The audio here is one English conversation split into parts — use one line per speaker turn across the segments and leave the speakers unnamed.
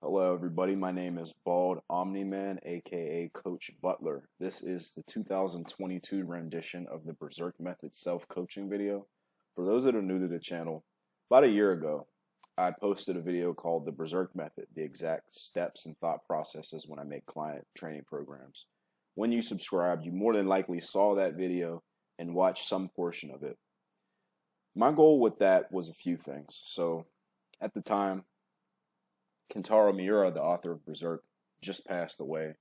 Hello everybody, my name is Bald Omni-Man, aka Coach Butler. This is the 2022 rendition of the Berserk Method self-coaching video. For those that are new to the channel, about a year ago, I posted a video called the Berserk Method, the exact steps and thought processes when I make client training programs. When you subscribed, you more than likely saw that video and watched some portion of it. My goal with that was a few things. So at the time, Kentaro Miura, the author of Berserk, just passed away.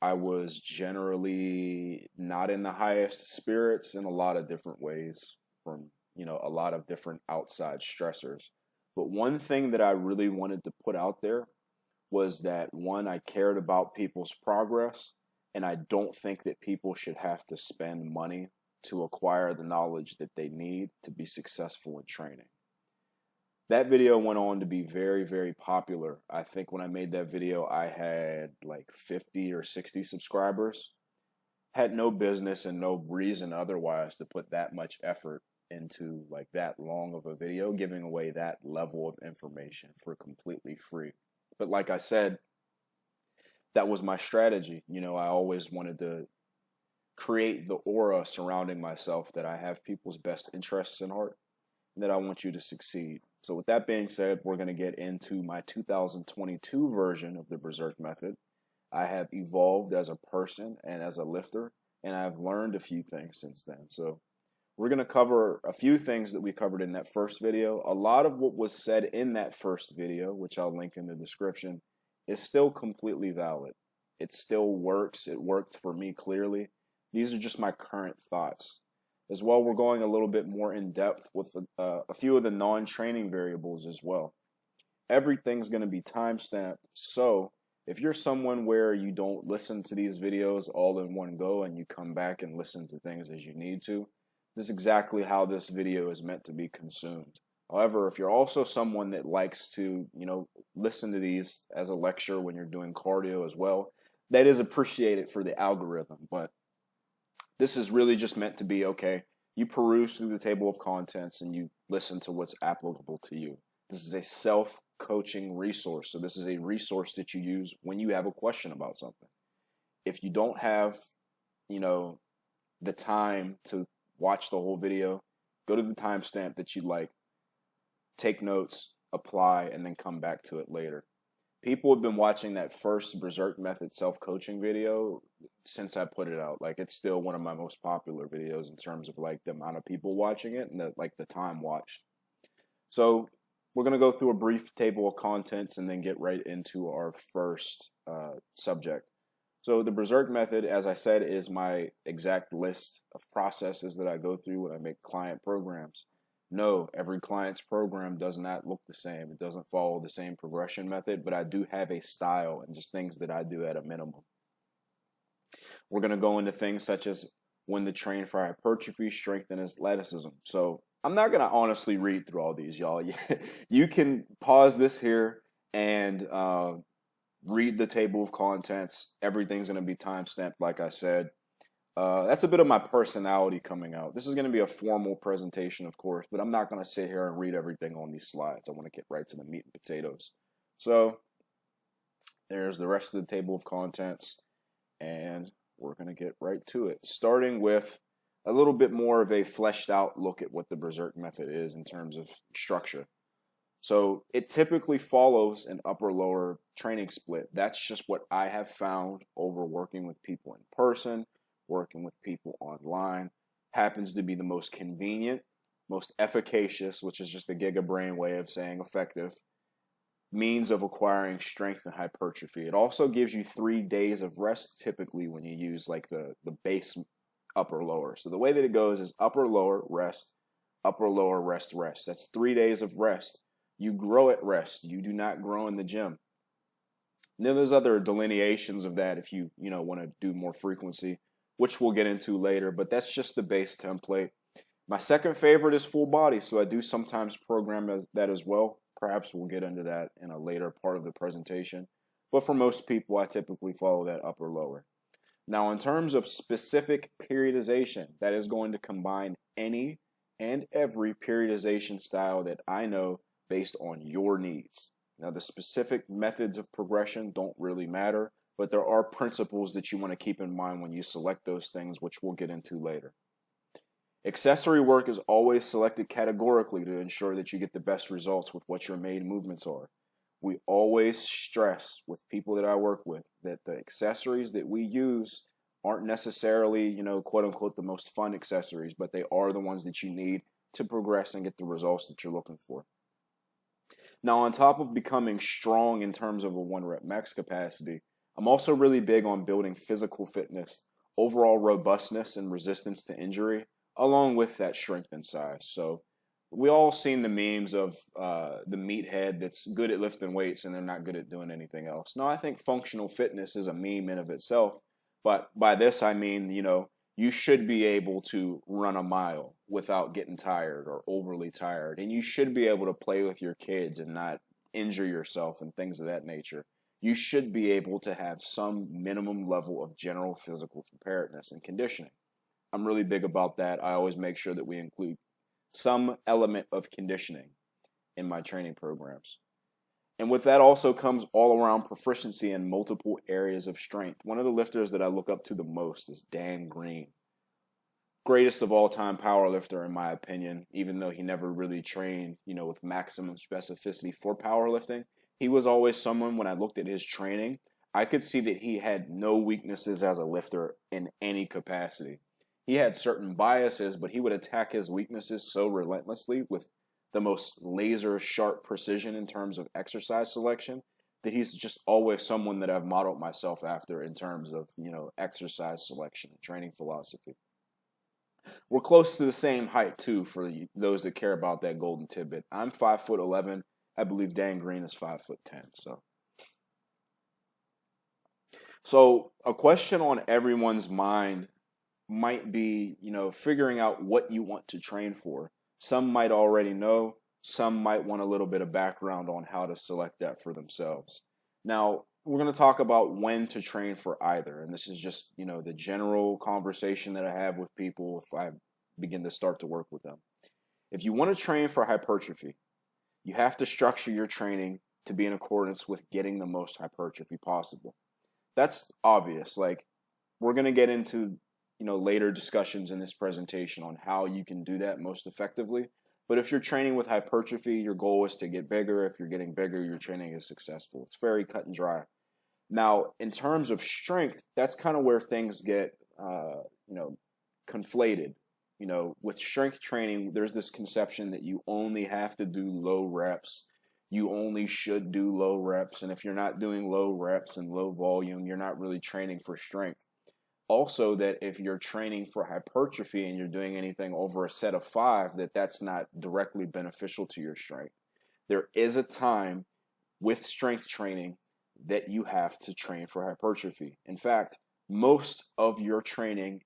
I was generally not in the highest spirits in a lot of different ways from, a lot of different outside stressors. But one thing that I really wanted to put out there was that, one, I cared about people's progress, and I don't think that people should have to spend money to acquire the knowledge that they need to be successful in training. That video went on to be very, very popular. I think when I made that video, I had like 50 or 60 subscribers. Had no business and no reason otherwise to put that much effort into like that long of a video, giving away that level of information for completely free. But like I said, that was my strategy. I always wanted to create the aura surrounding myself that I have people's best interests in heart and that I want you to succeed. So with that being said, we're going to get into my 2022 version of the Berserk Method. I have evolved as a person and as a lifter, and I've learned a few things since then. So we're going to cover a few things that we covered in that first video. A lot of what was said in that first video, which I'll link in the description, is still completely valid. It still works. It worked for me clearly. These are just my current thoughts. As well, we're going a little bit more in depth with a few of the non-training variables as well. Everything's going to be timestamped, so if you're someone where you don't listen to these videos all in one go and you come back and listen to things as you need to, this is exactly how this video is meant to be consumed. However, if you're also someone that likes to, listen to these as a lecture when you're doing cardio as well, that is appreciated for the algorithm, but this is really just meant to be, okay, you peruse through the table of contents and you listen to what's applicable to you. This is a self-coaching resource. So this is a resource that you use when you have a question about something. If you don't have, the time to watch the whole video, go to the timestamp that you like, take notes, apply, and then come back to it later. People have been watching that first Berserk Method self-coaching video since I put it out. Like, it's still one of my most popular videos in terms of like the amount of people watching it and the time watched. So we're going to go through a brief table of contents and then get right into our first subject. So the Berserk Method, as I said, is my exact list of processes that I go through when I make client programs. No, every client's program does not look the same. It doesn't follow the same progression method, but I do have a style and just things that I do at a minimum. We're going to go into things such as when to train for hypertrophy, strength, and athleticism. So I'm not going to honestly read through all these, y'all. You can pause this here and read the table of contents. Everything's going to be timestamped, like I said. That's a bit of my personality coming out. This is going to be a formal presentation, of course, but I'm not going to sit here and read everything on these slides. I want to get right to the meat and potatoes. So there's the rest of the table of contents, and we're going to get right to it, starting with a little bit more of a fleshed out look at what the Berserk Method is in terms of structure. So it typically follows an upper-lower training split. That's just what I have found over working with people in person, working with people online. Happens to be the most convenient, most efficacious, which is just a gigabrain way of saying effective, means of acquiring strength and hypertrophy. It also gives you 3 days of rest typically when you use like the base upper lower. So the way that it goes is upper lower rest, upper lower rest rest. That's 3 days of rest. You grow at rest. You do not grow in the gym. And then there's other delineations of that if you want to do more frequency, which we'll get into later, but that's just the base template. My second favorite is full body, so I do sometimes program that as well. Perhaps we'll get into that in a later part of the presentation. But for most people, I typically follow that upper lower. Now, in terms of specific periodization, that is going to combine any and every periodization style that I know based on your needs. Now, the specific methods of progression don't really matter, but there are principles that you want to keep in mind when you select those things, which we'll get into later. Accessory work is always selected categorically to ensure that you get the best results with what your main movements are. We always stress with people that I work with that the accessories that we use aren't necessarily, quote unquote, the most fun accessories, but they are the ones that you need to progress and get the results that you're looking for. Now, on top of becoming strong in terms of a 1-rep max capacity, I'm also really big on building physical fitness, overall robustness, and resistance to injury, along with that strength and size. So we all seen the memes of the meathead that's good at lifting weights and they're not good at doing anything else. No, I think functional fitness is a meme in of itself. But by this, I mean, you should be able to run a mile without getting tired or overly tired. And you should be able to play with your kids and not injure yourself and things of that nature. You should be able to have some minimum level of general physical preparedness and conditioning. I'm really big about that. I always make sure that we include some element of conditioning in my training programs. And with that also comes all-around proficiency in multiple areas of strength. One of the lifters that I look up to the most is Dan Green. Greatest of all-time powerlifter, in my opinion, even though he never really trained, with maximum specificity for powerlifting. He was always someone, when I looked at his training, I could see that he had no weaknesses as a lifter in any capacity. He had certain biases, but he would attack his weaknesses so relentlessly with the most laser sharp precision in terms of exercise selection that he's just always someone that I've modeled myself after in terms of, exercise selection and training philosophy. We're close to the same height too for those that care about that golden tidbit. I'm 5'11". I believe Dan Green is 5'10". So a question on everyone's mind might be, figuring out what you want to train for. Some might already know, some might want a little bit of background on how to select that for themselves. Now, we're going to talk about when to train for either, and this is just, the general conversation that I have with people if I begin to start to work with them. If you want to train for hypertrophy, you have to structure your training to be in accordance with getting the most hypertrophy possible. That's obvious. Like, we're going to get into later discussions in this presentation on how you can do that most effectively. But if you're training with hypertrophy, your goal is to get bigger. If you're getting bigger, your training is successful. It's very cut and dry. Now, in terms of strength, that's kind of where things get, conflated. With strength training, there's this conception that you only have to do low reps. You only should do low reps. And if you're not doing low reps and low volume, you're not really training for strength. Also, that if you're training for hypertrophy and you're doing anything over a set of 5, that's not directly beneficial to your strength. There is a time with strength training that you have to train for hypertrophy. In fact, most of your training,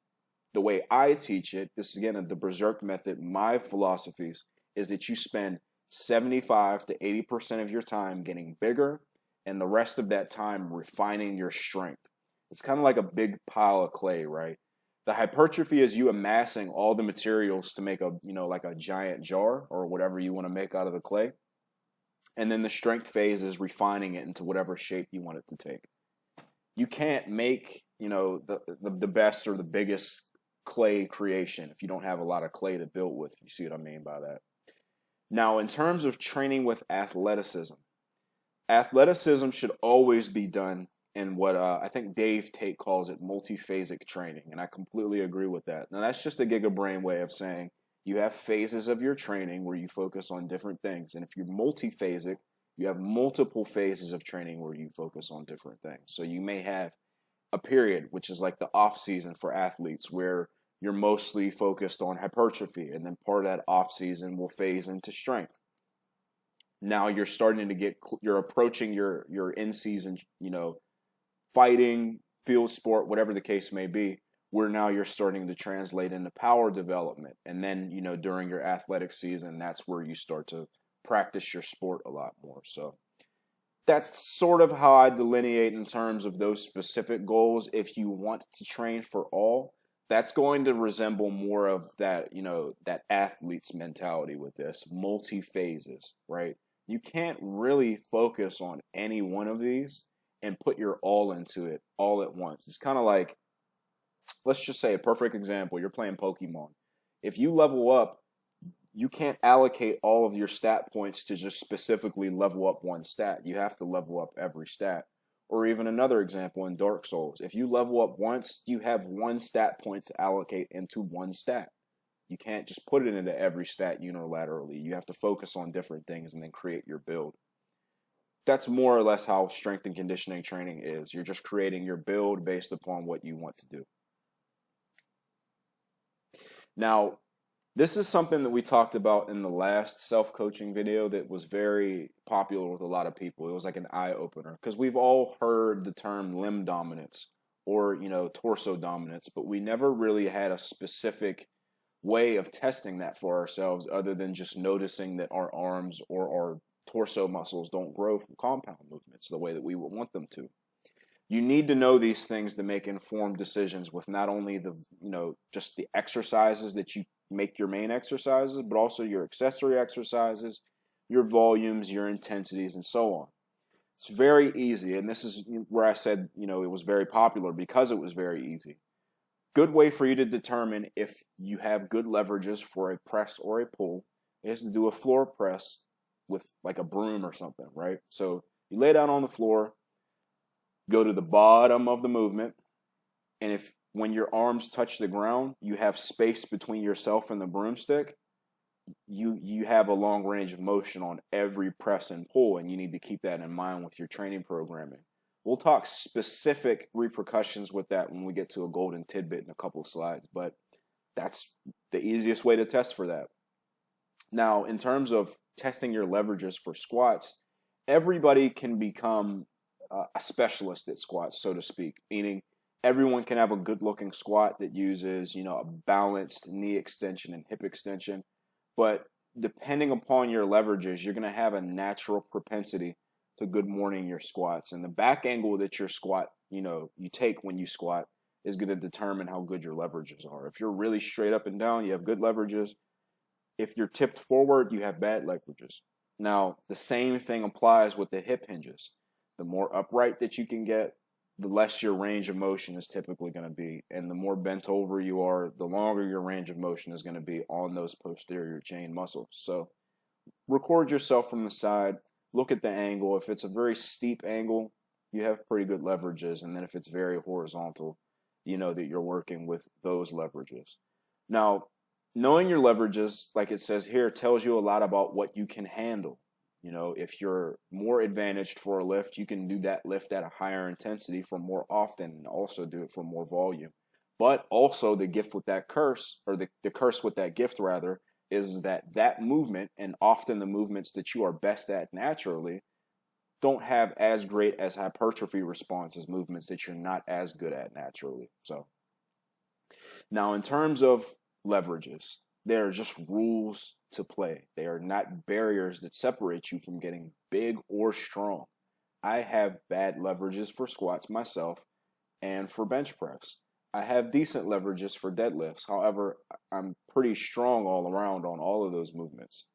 the way I teach it, this is again the Berserk method, my philosophies, is that you spend 75 to 80% of your time getting bigger and the rest of that time refining your strength. It's kind of like a big pile of clay, right? The hypertrophy is you amassing all the materials to make like a giant jar or whatever you want to make out of the clay. And then the strength phase is refining it into whatever shape you want it to take. You can't make, the best or the biggest clay creation if you don't have a lot of clay to build with. You see what I mean by that? Now, in terms of training with athleticism should always be done in what I think Dave Tate calls it multiphasic training, and I completely agree with that. Now, that's just a gigabrain way of saying you have phases of your training where you focus on different things, and if you're multiphasic, you have multiple phases of training where you focus on different things. So you may have a period, which is like the off season for athletes, where you're mostly focused on hypertrophy, and then part of that off season will phase into strength. Now you're starting to you're approaching your in season, fighting, field sport, whatever the case may be, where now you're starting to translate into power development. And then, during your athletic season, that's where you start to practice your sport a lot more. So that's sort of how I delineate in terms of those specific goals. If you want to train for all, that's going to resemble more of that, that athlete's mentality with this, multi-phases, right? You can't really focus on any one of these and put your all into it all at once. It's kind of like, let's just say a perfect example, you're playing Pokemon. If you level up, you can't allocate all of your stat points to just specifically level up one stat. You have to level up every stat. Or even another example in Dark Souls. If you level up once, you have one stat point to allocate into one stat. You can't just put it into every stat unilaterally. You have to focus on different things and then create your build. That's more or less how strength and conditioning training is. You're just creating your build based upon what you want to do. Now, this is something that we talked about in the last self-coaching video that was very popular with a lot of people. It was like an eye-opener because we've all heard the term limb dominance or, torso dominance, but we never really had a specific way of testing that for ourselves other than just noticing that our arms or our torso muscles don't grow from compound movements the way that we would want them to. You need to know these things to make informed decisions with not only the, just the exercises that you make your main exercises, but also your accessory exercises, your volumes, your intensities, and so on. It's very easy, and this is where I said, it was very popular because it was very easy. Good way for you to determine if you have good leverages for a press or a pull is to do a floor press with like a broom or something, right? So you lay down on the floor, go to the bottom of the movement, and if when your arms touch the ground, you have space between yourself and the broomstick, you have a long range of motion on every press and pull, and you need to keep that in mind with your training programming. We'll talk specific repercussions with that when we get to a golden tidbit in a couple of slides, but that's the easiest way to test for that. Now, in terms of testing your leverages for squats, everybody can become a specialist at squats, so to speak, meaning everyone can have a good-looking squat that uses, a balanced knee extension and hip extension. But depending upon your leverages, you're going to have a natural propensity to good morning your squats. And the back angle that your squat, you take when you squat is going to determine how good your leverages are. If you're really straight up and down, you have good leverages. If you're tipped forward, you have bad leverages. Now, the same thing applies with the hip hinges. The more upright that you can get, the less your range of motion is typically going to be. And the more bent over you are, the longer your range of motion is going to be on those posterior chain muscles. So record yourself from the side, look at the angle. If it's a very steep angle, you have pretty good leverages. And then if it's very horizontal, you know that you're working with those leverages. Now, knowing your leverages, like it says here, tells you a lot about what you can handle. If you're more advantaged for a lift, you can do that lift at a higher intensity for more often and also do it for more volume. But also the gift with that curse, or the curse with that gift rather, is that movement, and often the movements that you are best at naturally, don't have as great as hypertrophy response as movements that you're not as good at naturally. So now in terms of leverages, they are just rules to play. They are not barriers that separate you from getting big or strong. I have bad leverages for squats myself and for bench press. I have decent leverages for deadlifts. However, I'm pretty strong all around on all of those movements.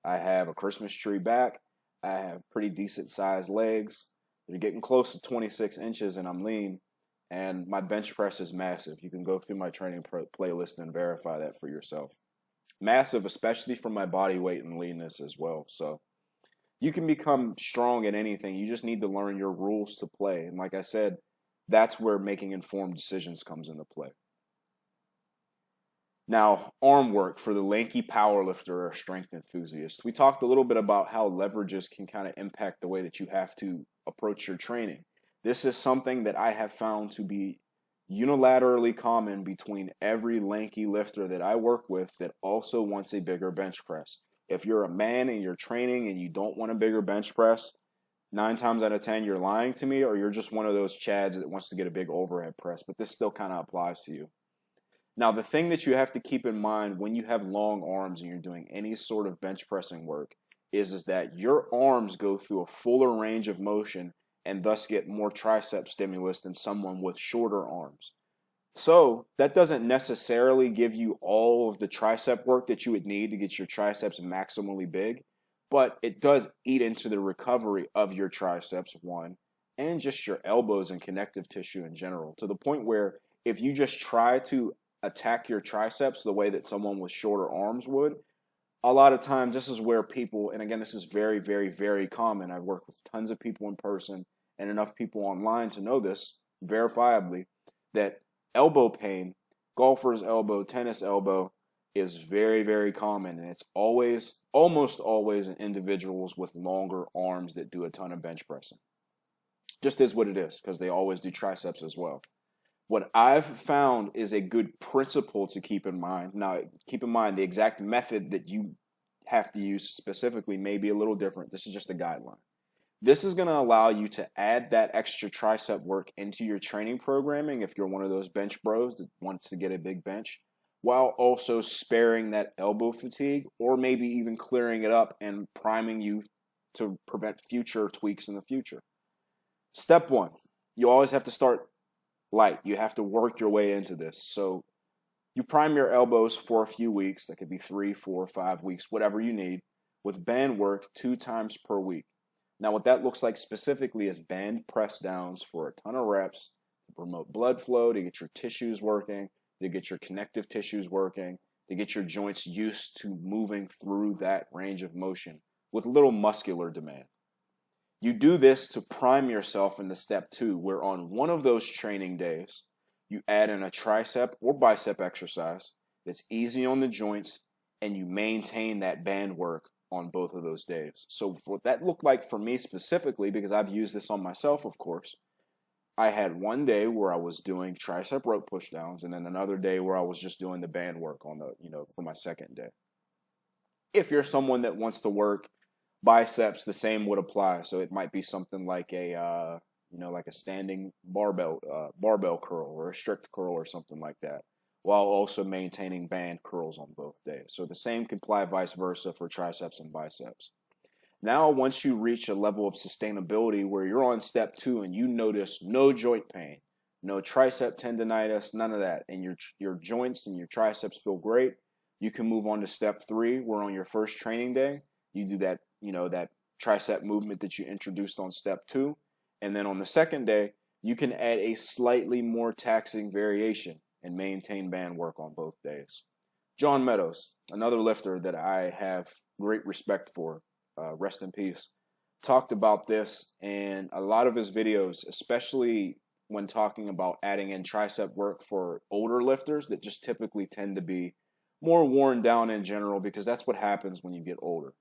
I have a Christmas tree back. I have pretty decent sized legs. They're getting close to 26 inches and I'm lean. And my bench press is massive. You can go through my training playlist and verify that for yourself. Massive, especially for my body weight and leanness as well. So you can become strong at anything. You just need to learn your rules to play. And like I said, that's where making informed decisions comes into play. Now, arm work for the lanky powerlifter or strength enthusiast. We talked a little bit about how leverages can kind of impact the way that you have to approach your training. This is something that I have found to be unilaterally common between every lanky lifter that I work with that also wants a bigger bench press. If you're a man and you're training and you don't want a bigger bench press, 9 times out of 10 you're lying to me, or you're just one of those chads that wants to get a big overhead press, but this still kind of applies to you. Now, the thing that you have to keep in mind when you have long arms and you're doing any sort of bench pressing work is that your arms go through a fuller range of motion and thus get more tricep stimulus than someone with shorter arms. So that doesn't necessarily give you all of the tricep work that you would need to get your triceps maximally big, but it does eat into the recovery of your triceps, one, and just your elbows and connective tissue in general, to the point where if you just try to attack your triceps the way that someone with shorter arms would, a lot of times this is where people, and again, this is very, very, very common. I've worked with tons of people in person and enough people online to know this verifiably, that elbow pain, golfer's elbow, tennis elbow, is very, very common. And it's always, almost always in individuals with longer arms that do a ton of bench pressing. Just is what it is, because they always do triceps as well. What I've found is a good principle to keep in mind. Now, keep in mind the exact method that you have to use specifically may be a little different. This is just a guideline. This is going to allow you to add that extra tricep work into your training programming if you're one of those bench bros that wants to get a big bench, while also sparing that elbow fatigue, or maybe even clearing it up and priming you to prevent future tweaks in the future. Step one, you always have to start light. You have to work your way into this. So you prime your elbows for a few weeks. That could be 3, 4, 5 weeks, whatever you need, with band work 2 times per week. Now, what that looks like specifically is band press downs for a ton of reps to promote blood flow, to get your tissues working, to get your connective tissues working, to get your joints used to moving through that range of motion with little muscular demand. You do this to prime yourself into step 2, where on one of those training days, you add in a tricep or bicep exercise that's easy on the joints, and you maintain that band work on both of those days. So what that looked like for me specifically, because I've used this on myself, of course, I had one day where I was doing tricep rope pushdowns, and then another day where I was just doing the band work on the, for my second day. If you're someone that wants to work biceps, the same would apply. So it might be something like a, like a standing barbell curl or a strict curl or something like that, while also maintaining band curls on both days. So the same can apply vice versa for triceps and biceps. Now, once you reach a level of sustainability where you're on step 2 and you notice no joint pain, no tricep tendonitis, none of that, and your joints and your triceps feel great, you can move on to step 3, where on your first training day, you do that, that tricep movement that you introduced on step 2. And then on the second day, you can add a slightly more taxing variation and maintain band work on both days. John Meadows, another lifter that I have great respect for, rest in peace, talked about this in a lot of his videos, especially when talking about adding in tricep work for older lifters that just typically tend to be more worn down in general, because that's what happens when you get older.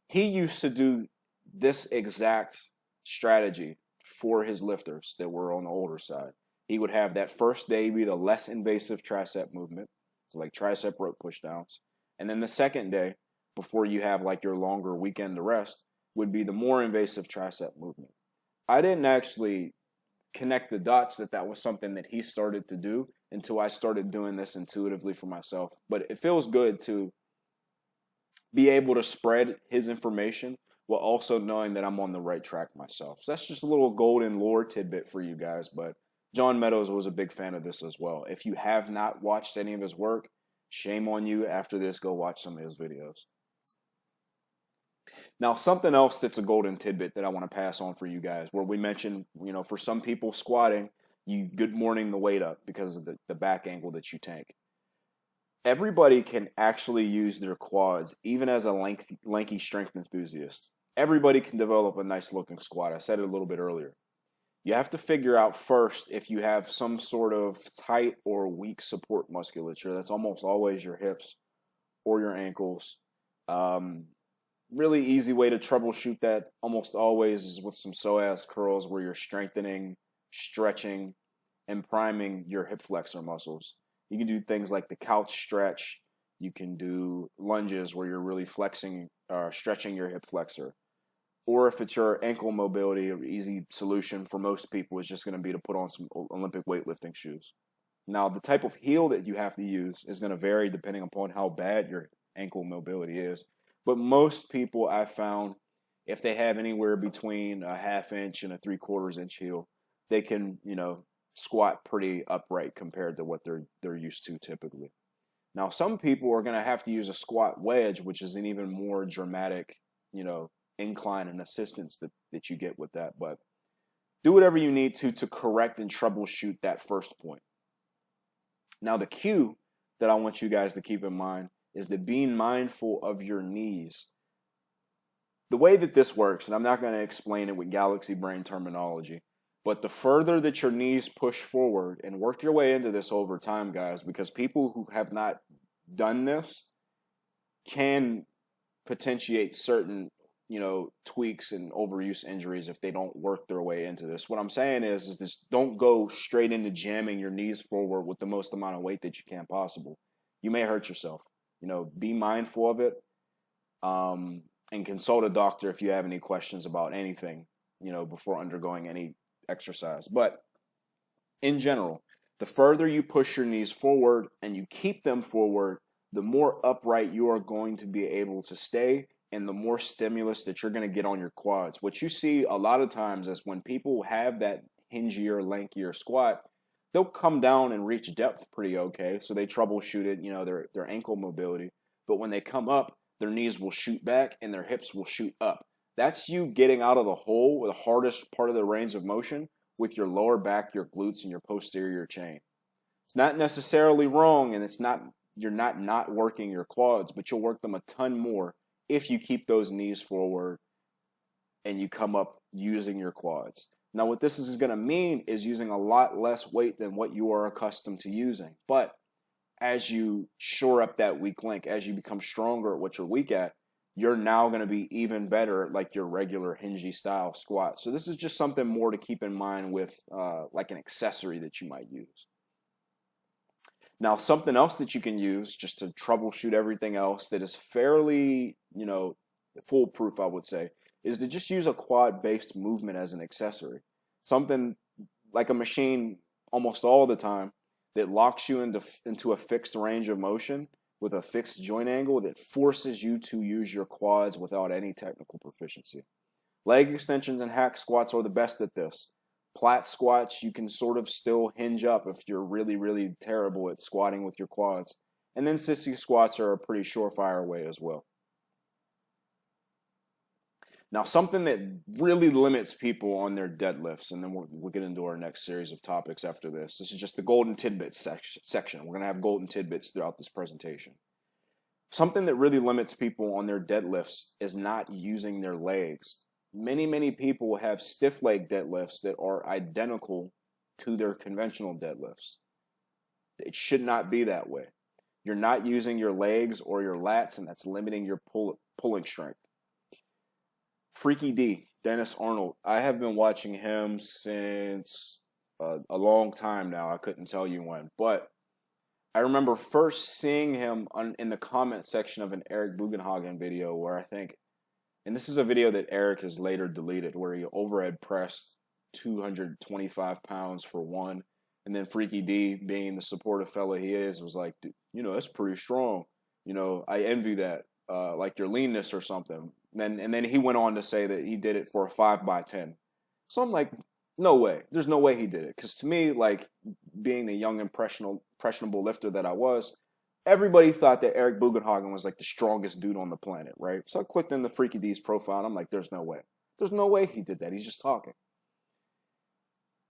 He used to do this exact strategy for his lifters that were on the older side. He would have that first day be the less invasive tricep movement, so like tricep rope pushdowns. And then the second day, before you have like your longer weekend to rest, would be the more invasive tricep movement. I didn't actually connect the dots that was something that he started to do until I started doing this intuitively for myself. But it feels good to be able to spread his information while also knowing that I'm on the right track myself. So that's just a little golden lore tidbit for you guys. But John Meadows was a big fan of this as well. If you have not watched any of his work, shame on you. After this, go watch some of his videos. Now, something else that's a golden tidbit that I want to pass on for you guys, where we mentioned, for some people squatting, you good morning the weight up because of the back angle that you take. Everybody can actually use their quads, even as a lanky strength enthusiast. Everybody can develop a nice looking squat. I said it a little bit earlier. You have to figure out first if you have some sort of tight or weak support musculature. That's almost always your hips or your ankles. Really easy way to troubleshoot that almost always is with some psoas curls, where you're strengthening, stretching, and priming your hip flexor muscles. You can do things like the couch stretch. You can do lunges where you're really stretching your hip flexor. Or if it's your ankle mobility, an easy solution for most people is just going to be to put on some Olympic weightlifting shoes. Now, the type of heel that you have to use is going to vary depending upon how bad your ankle mobility is. But most people I've found, if they have anywhere between a 1/2 inch and a 3/4 inch heel, they can, squat pretty upright compared to what they're used to typically. Now, some people are going to have to use a squat wedge, which is an even more dramatic incline and assistance that you get with that. But do whatever you need to correct and troubleshoot that first point. Now, the cue that I want you guys to keep in mind is that being mindful of your knees. The way that this works, and I'm not going to explain it with galaxy brain terminology, but the further that your knees push forward, and work your way into this over time, guys, because people who have not done this can potentiate certain, tweaks and overuse injuries if they don't work their way into this. What I'm saying is this: don't go straight into jamming your knees forward with the most amount of weight that you can possible. You may hurt yourself. Be mindful of it. And consult a doctor if you have any questions about anything, before undergoing any exercise. But in general, the further you push your knees forward and you keep them forward, the more upright you are going to be able to stay, and the more stimulus that you're going to get on your quads. What you see a lot of times is when people have that hingier, lankier squat, they'll come down and reach depth pretty okay. So they troubleshoot it, their ankle mobility. But when they come up, their knees will shoot back and their hips will shoot up. That's you getting out of the hole, the hardest part of the range of motion, with your lower back, your glutes, and your posterior chain. It's not necessarily wrong, and you're not working your quads, but you'll work them a ton more if you keep those knees forward and you come up using your quads. Now, what this is going to mean is using a lot less weight than what you are accustomed to using. But as you shore up that weak link, as you become stronger at what you're weak at, you're now going to be even better at like your regular hingy style squat. So this is just something more to keep in mind with like an accessory that you might use. Now, something else that you can use just to troubleshoot everything else that is fairly, foolproof, I would say, is to just use a quad-based movement as an accessory. Something like a machine almost all the time that locks you into a fixed range of motion with a fixed joint angle that forces you to use your quads without any technical proficiency. Leg extensions and hack squats are the best at this. Plat squats, you can sort of still hinge up if you're really, really terrible at squatting with your quads. And then sissy squats are a pretty surefire way as well. Now, something that really limits people on their deadlifts, and then we'll get into our next series of topics after this. This is just the golden tidbits section. We're going to have golden tidbits throughout this presentation. Something that really limits people on their deadlifts is not using their legs. Many, many people have stiff leg deadlifts that are identical to their conventional deadlifts. It should not be that way. You're not using your legs or your lats, and that's limiting your pulling strength. Freaky D, Dennis Arnold. I have been watching him since a long time now. I couldn't tell you when. But I remember first seeing him in the comment section of an Eric Bugenhagen video where I think, and this is a video that Eric has later deleted, where he overhead pressed 225 pounds for one. And then Freaky D, being the supportive fella he is, was like, that's pretty strong. I envy that. Like your leanness or something. And then he went on to say that he did it for a 5x10. So I'm like, no way. There's no way he did it. Because to me, like, being the young, impressionable lifter that I was, everybody thought that Eric Bugenhagen was like the strongest dude on the planet, right? So I clicked in the Freaky D's profile, and I'm like, there's no way. There's no way he did that. He's just talking.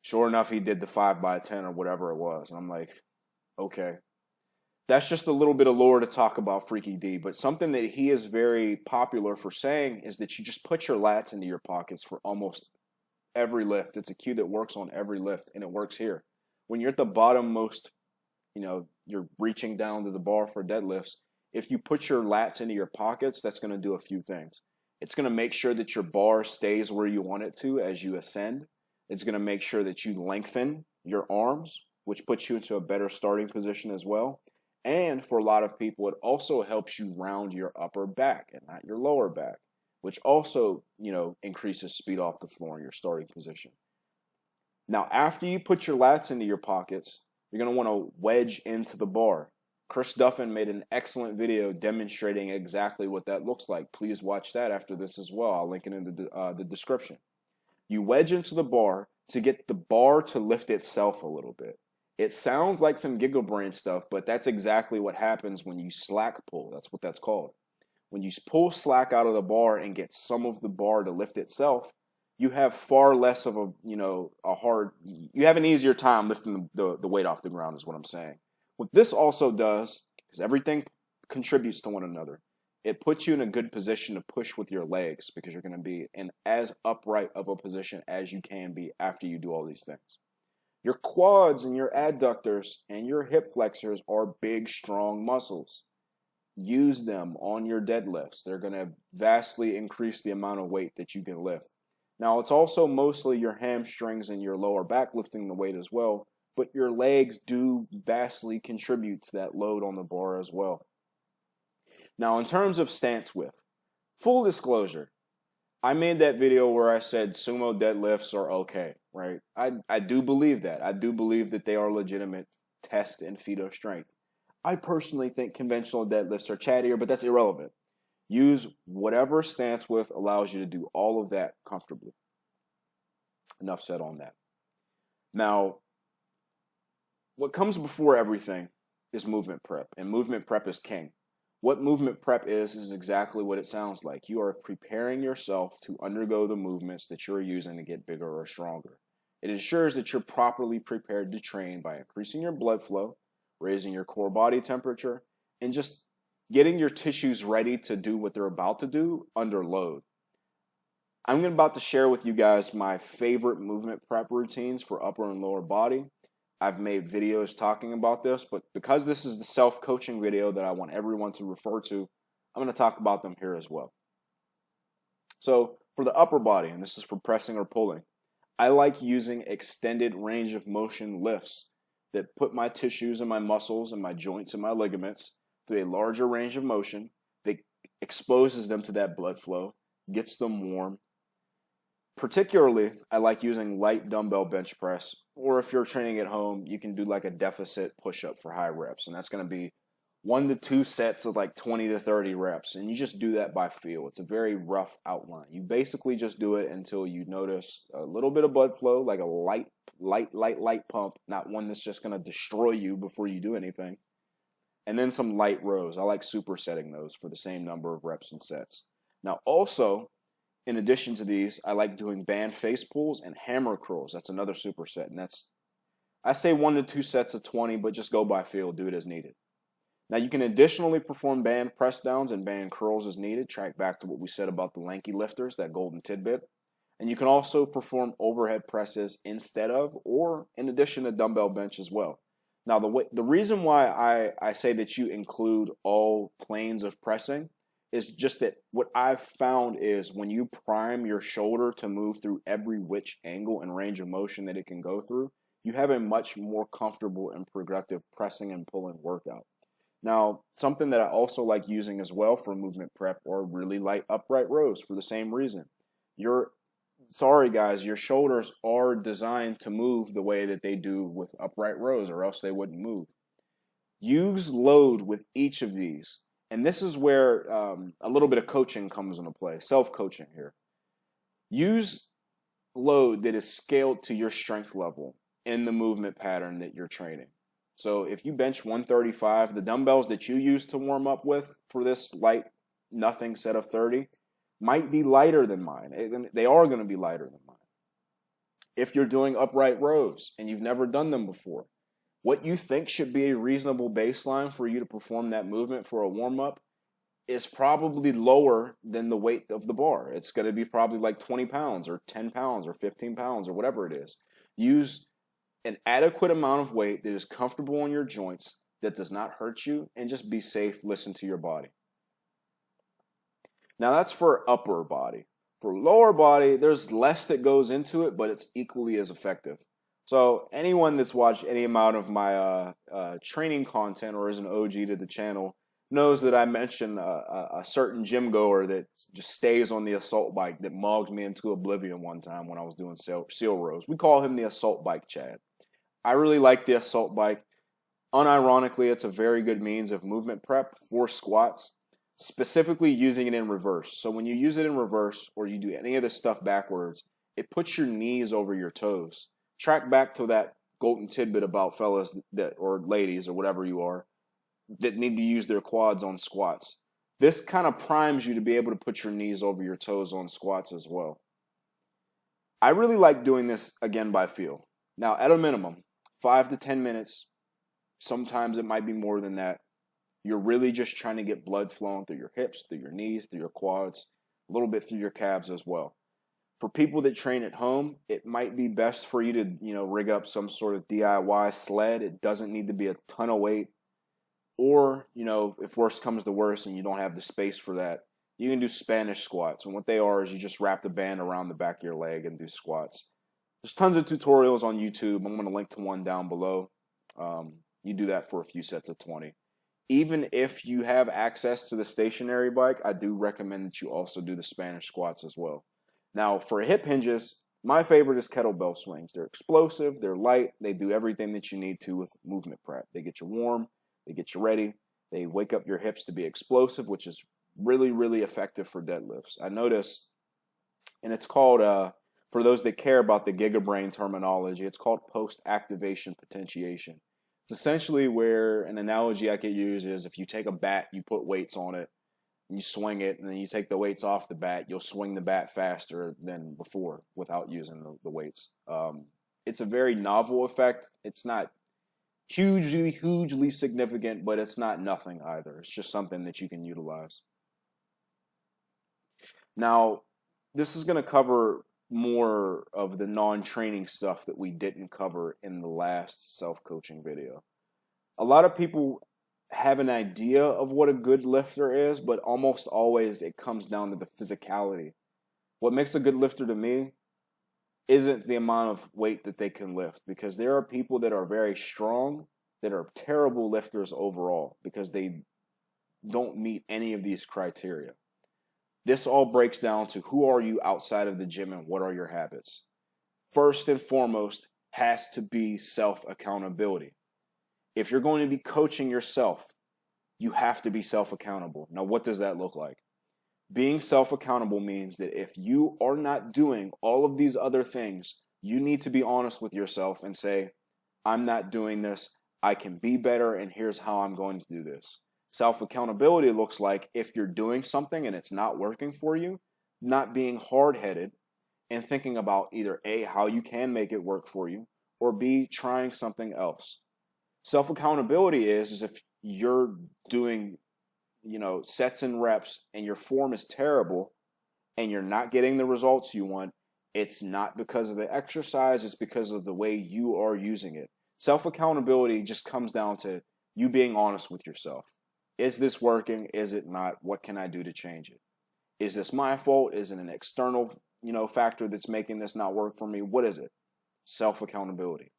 Sure enough, he did the 5x10 or whatever it was. And I'm like, okay. That's just a little bit of lore to talk about Freaky D, but something that he is very popular for saying is that you just put your lats into your pockets for almost every lift. It's a cue that works on every lift, and it works here. When you're at the bottommost, you're reaching down to the bar for deadlifts. If you put your lats into your pockets, that's going to do a few things. It's going to make sure that your bar stays where you want it to as you ascend. It's going to make sure that you lengthen your arms, which puts you into a better starting position as well. And for a lot of people, it also helps you round your upper back and not your lower back, which also, increases speed off the floor in your starting position. Now, after you put your lats into your pockets, you're going to want to wedge into the bar. Chris Duffin made an excellent video demonstrating exactly what that looks like. Please watch that after this as well. I'll link it in the description. You wedge into the bar to get the bar to lift itself a little bit. It sounds like some giggle brain stuff, but that's exactly what happens when you slack pull. That's what that's called. When you pull slack out of the bar and get some of the bar to lift itself, you have far less of you have an easier time lifting the weight off the ground is what I'm saying. What this also does is everything contributes to one another. It puts you in a good position to push with your legs because you're going to be in as upright of a position as you can be after you do all these things. Your quads and your adductors and your hip flexors are big, strong muscles. Use them on your deadlifts. They're going to vastly increase the amount of weight that you can lift. Now, it's also mostly your hamstrings and your lower back lifting the weight as well, but your legs do vastly contribute to that load on the bar as well. Now, in terms of stance width, full disclosure, I made that video where I said sumo deadlifts are okay, right? I do believe that. I do believe that they are legitimate test and feat of strength. I personally think conventional deadlifts are chattier, but that's irrelevant. Use whatever stance width allows you to do all of that comfortably. Enough said on that. Now, what comes before everything is movement prep, and movement prep is king. What movement prep is exactly what it sounds like. You are preparing yourself to undergo the movements that you're using to get bigger or stronger. It ensures that you're properly prepared to train by increasing your blood flow, raising your core body temperature, and just getting your tissues ready to do what they're about to do under load. I'm about to share with you guys my favorite movement prep routines for upper and lower body. I've made videos talking about this, but because this is the self-coaching video that I want everyone to refer to, I'm going to talk about them here as well. So for the upper body, and this is for pressing or pulling, I like using extended range of motion lifts that put my tissues and my muscles and my joints and my ligaments through a larger range of motion that exposes them to that blood flow, gets them warm. Particularly, I like using light dumbbell bench press, or if you're training at home, you can do like a deficit push-up for high reps, and that's going to be 1 to 2 sets of like 20 to 30 reps, and you just do that by feel. It's a very rough outline. You basically just do it until you notice a little bit of blood flow, like a light pump, not one that's just going to destroy you before you do anything. And then some light rows. I like supersetting those for the same number of reps and sets. Now also, in addition to these, I like doing band face pulls and hammer curls. That's another superset. And I say 1 to 2 sets of 20, but just go by feel, do it as needed. Now you can additionally perform band press downs and band curls as needed. Track back to what we said about the lanky lifters, that golden tidbit. And you can also perform overhead presses instead of or in addition to dumbbell bench as well. Now, the reason why I say that you include all planes of pressing is just that what I've found is when you prime your shoulder to move through every which angle and range of motion that it can go through, you have a much more comfortable and productive pressing and pulling workout. Now, something that I also like using as well for movement prep are really light upright rows for the same reason. Sorry guys, your shoulders are designed to move the way that they do with upright rows or else they wouldn't move. Use load with each of these. And this is where a little bit of coaching comes into play, self-coaching here. Use load that is scaled to your strength level in the movement pattern that you're training. So if you bench 135, the dumbbells that you use to warm up with for this light nothing set of 30 might be lighter than mine. They are going to be lighter than mine. If you're doing upright rows and you've never done them before, what you think should be a reasonable baseline for you to perform that movement for a warm-up is probably lower than the weight of the bar. It's going to be probably like 20 pounds or 10 pounds or 15 pounds or whatever it is. Use an adequate amount of weight that is comfortable on your joints, that does not hurt you, and just be safe. Listen to your body. Now that's for upper body. For lower body, there's less that goes into it, but it's equally as effective. So anyone that's watched any amount of my training content or is an OG to the channel knows that I mentioned a certain gym goer that just stays on the assault bike that mogged me into oblivion one time when I was doing seal rows. We call him the assault bike Chad. I really like the assault bike. Unironically, it's a very good means of movement prep for squats, specifically using it in reverse. So when you use it in reverse or you do any of this stuff backwards, it puts your knees over your toes. Track back to that golden tidbit about fellas that or ladies or whatever you are that need to use their quads on squats. This kind of primes you to be able to put your knees over your toes on squats as well. I really like doing this again by feel. Now, at a minimum, 5 to 10 minutes. Sometimes it might be more than that. You're really just trying to get blood flowing through your hips, through your knees, through your quads, a little bit through your calves as well. For people that train at home, it might be best for you to, rig up some sort of DIY sled. It doesn't need to be a ton of weight. Or, if worse comes to worse and you don't have the space for that, you can do Spanish squats. And what they are is you just wrap the band around the back of your leg and do squats. There's tons of tutorials on YouTube. I'm going to link to one down below. You do that for a few sets of 20. Even if you have access to the stationary bike, I do recommend that you also do the Spanish squats as well. Now, for hip hinges, my favorite is kettlebell swings. They're explosive, they're light, they do everything that you need to with movement prep. They get you warm, they get you ready, they wake up your hips to be explosive, which is really, really effective for deadlifts. I noticed, and it's called, for those that care about the GigaBrain terminology, it's called post-activation potentiation. It's essentially where an analogy I could use is if you take a bat, you put weights on it, you swing it, and then you take the weights off the bat, you'll swing the bat faster than before without using the weights. It's a very novel effect. It's not hugely significant, but it's not nothing either. It's just something that you can utilize. Now, this is going to cover more of the non-training stuff that we didn't cover in the last self-coaching video. A lot of people have an idea of what a good lifter is, but almost always it comes down to the physicality. What makes a good lifter to me isn't the amount of weight that they can lift, because there are people that are very strong that are terrible lifters overall because they don't meet any of these criteria. This all breaks down to who are you outside of the gym and what are your habits. First and foremost has to be self-accountability. If you're going to be coaching yourself, you have to be self-accountable. Now, what does that look like? Being self-accountable means that if you are not doing all of these other things, you need to be honest with yourself and say, I'm not doing this. I can be better, and here's how I'm going to do this. Self-accountability looks like if you're doing something and it's not working for you, not being hard-headed and thinking about either A, how you can make it work for you, or B, trying something else. Self-accountability is if you're doing, sets and reps and your form is terrible and you're not getting the results you want, it's not because of the exercise, it's because of the way you are using it. Self-accountability just comes down to you being honest with yourself. Is this working? Is it not? What can I do to change it? Is this my fault? Is it an external, factor that's making this not work for me? What is it? Self-accountability.